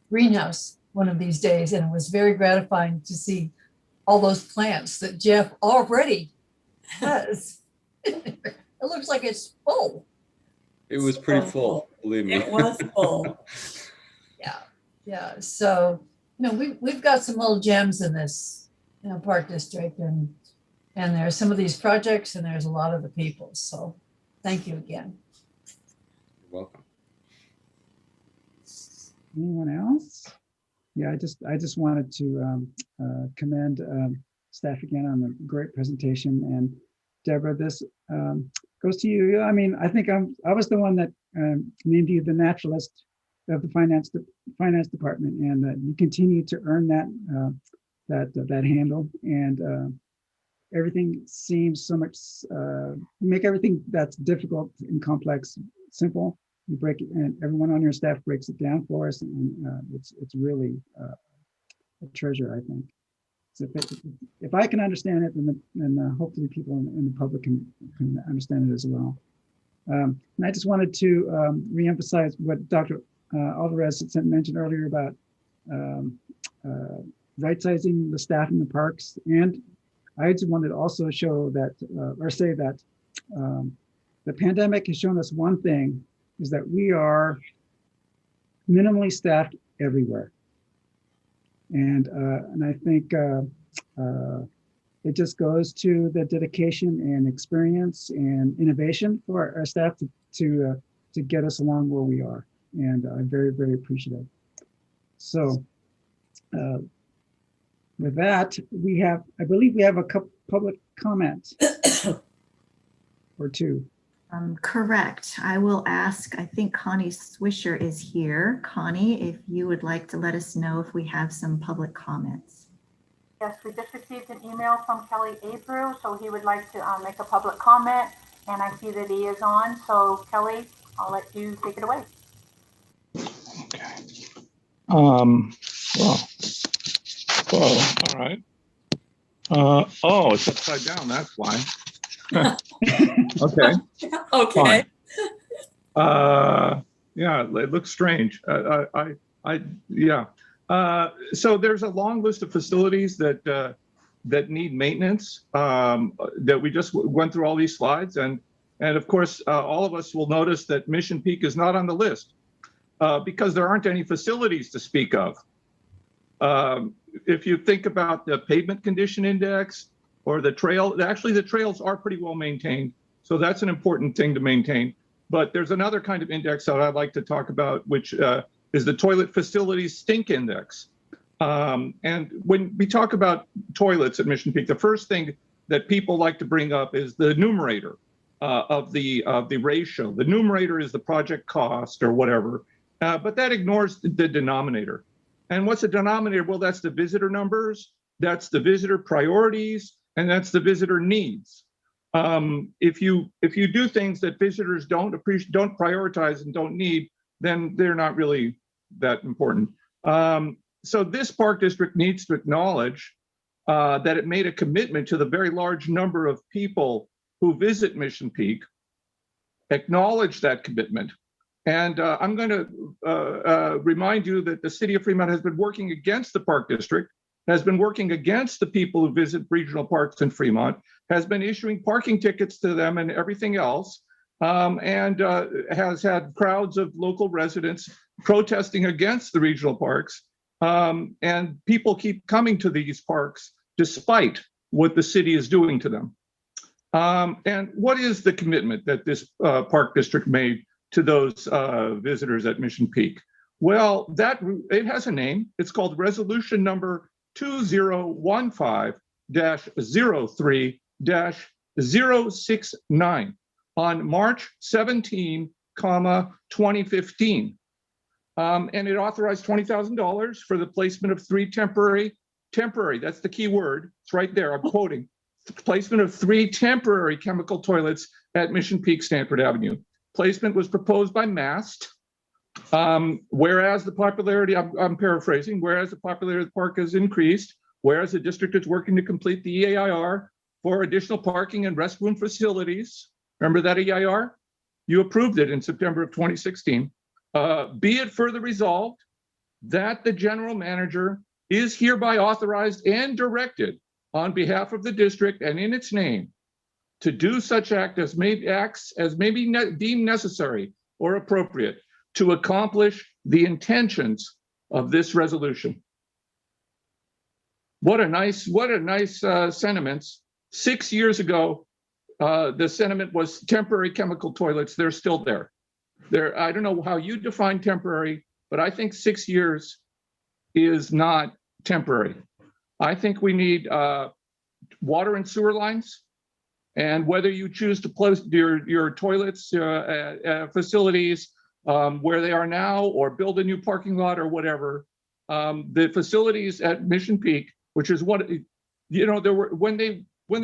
greenhouse one of these days. And it was very gratifying to see all those plants that Jeff already has. It looks like it's full. It was pretty full, believe me. It was full. Yeah. So, we've got some little gems in this park district, and there's some of these projects, and there's a lot of the people. So, thank you again. You're welcome. Anyone else? Yeah, I just wanted to commend staff again on the great presentation. And Deborah, this goes to you. I mean, I think I was the one that named you the naturalist of the finance department, and you continue to earn that handle. And everything seems so much. You make everything that's difficult and complex simple. You break it, and everyone on your staff breaks it down for us, and it's really a treasure, I think. So if I can understand it, then hopefully people in the public can understand it as well. And I just wanted to reemphasize what Dr. Alvarez had mentioned earlier about right-sizing the staff in the parks. And I just wanted to also show that, or say that the pandemic has shown us one thing, is that we are minimally staffed everywhere. And I think it just goes to the dedication and experience and innovation for our staff to get us along where we are. And I'm very, very appreciative. So with that, I believe we have a couple public comments or two. Correct. I will ask, I think Connie Swisher is here. Connie, if you would like to let us know if we have some public comments. Yes, we just received an email from Kelly Abreu, so he would like to make a public comment, and I see that he is on. So Kelly, I'll let you take it away. Okay. Well, all right. Oh, it's upside down. That's why. Okay. Okay. Yeah, it looks strange. Yeah. So there's a long list of facilities that need maintenance that we just went through all these slides, and of course all of us will notice that Mission Peak is not on the list because there aren't any facilities to speak of. If you think about the pavement condition index or the trail, actually the trails are pretty well maintained, so that's an important thing to maintain. But there's another kind of index that I'd like to talk about, which is the toilet facilities stink index. And when we talk about toilets at Mission Peak, the first thing that people like to bring up is the numerator of the ratio. The numerator is the project cost or whatever, but that ignores the denominator. And what's the denominator? Well, that's the visitor numbers, that's the visitor priorities, and that's the visitor needs. If you do things that visitors don't prioritize and don't need, then they're not really that important. So this park district needs to acknowledge that it made a commitment to the very large number of people who visit Mission Peak, acknowledge that commitment. And I'm going to remind you that the city of Fremont has been working against the park district, has been working against the people who visit regional parks in Fremont, has been issuing parking tickets to them and everything else, and has had crowds of local residents protesting against the regional parks. And people keep coming to these parks despite what the city is doing to them. And what is the commitment that this park district made to those visitors at Mission Peak? Well, it has a name. It's called Resolution Number 2015-03-069 on March 17, 2015. And it authorized $20,000 for the placement of 3 temporary, that's the key word, it's right there, I'm quoting, placement of 3 temporary chemical toilets at Mission Peak, Stanford Avenue. Placement was proposed by MAST, Whereas the popularity, I'm paraphrasing, whereas the popularity of the park has increased, whereas the district is working to complete the EAIR for additional parking and restroom facilities. Remember that EIR? You approved it in September of 2016. Be it further resolved that the general manager is hereby authorized and directed on behalf of the district and in its name to do such acts as may be deemed necessary or appropriate to accomplish the intentions of this resolution. What a nice sentiments. 6 years ago, the sentiment was temporary chemical toilets. They're still there. I don't know how you define temporary, but I think 6 years is not temporary. I think we need water and sewer lines, and whether you choose to place your toilets facilities where they are now or build a new parking lot or whatever, the facilities at Mission Peak, which is what, you know, there were when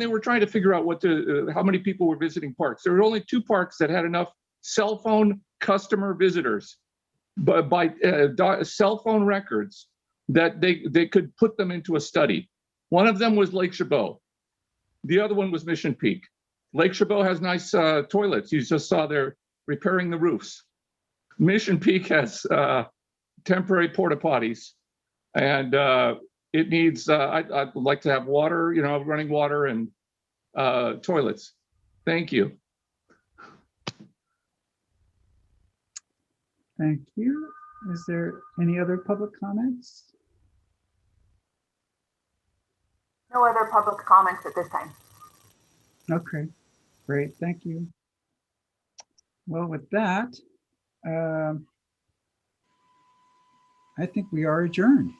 they were trying to figure out how many people were visiting parks, there were only 2 parks that had enough cell phone customer visitors, but by cell phone records that they could put them into a study. One of them was Lake Chabot. The other one was Mission Peak. Lake Chabot has nice toilets. You just saw they're repairing the roofs. Mission Peak has temporary porta potties, and it needs, I'd like to have water, you know, running water and toilets. Thank you. Thank you. Is there any other public comments? No other public comments at this time. Okay, great, thank you. Well, with that, I think we are adjourned.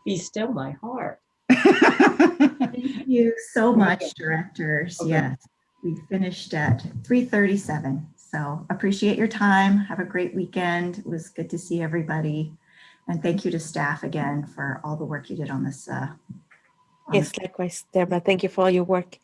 Be still my heart. Thank you so much, directors. Okay. Yes, we finished at 3:37. So appreciate your time. Have a great weekend. It was good to see everybody. And thank you to staff again for all the work you did on this. Yes, likewise, Deborah. Thank you for all your work.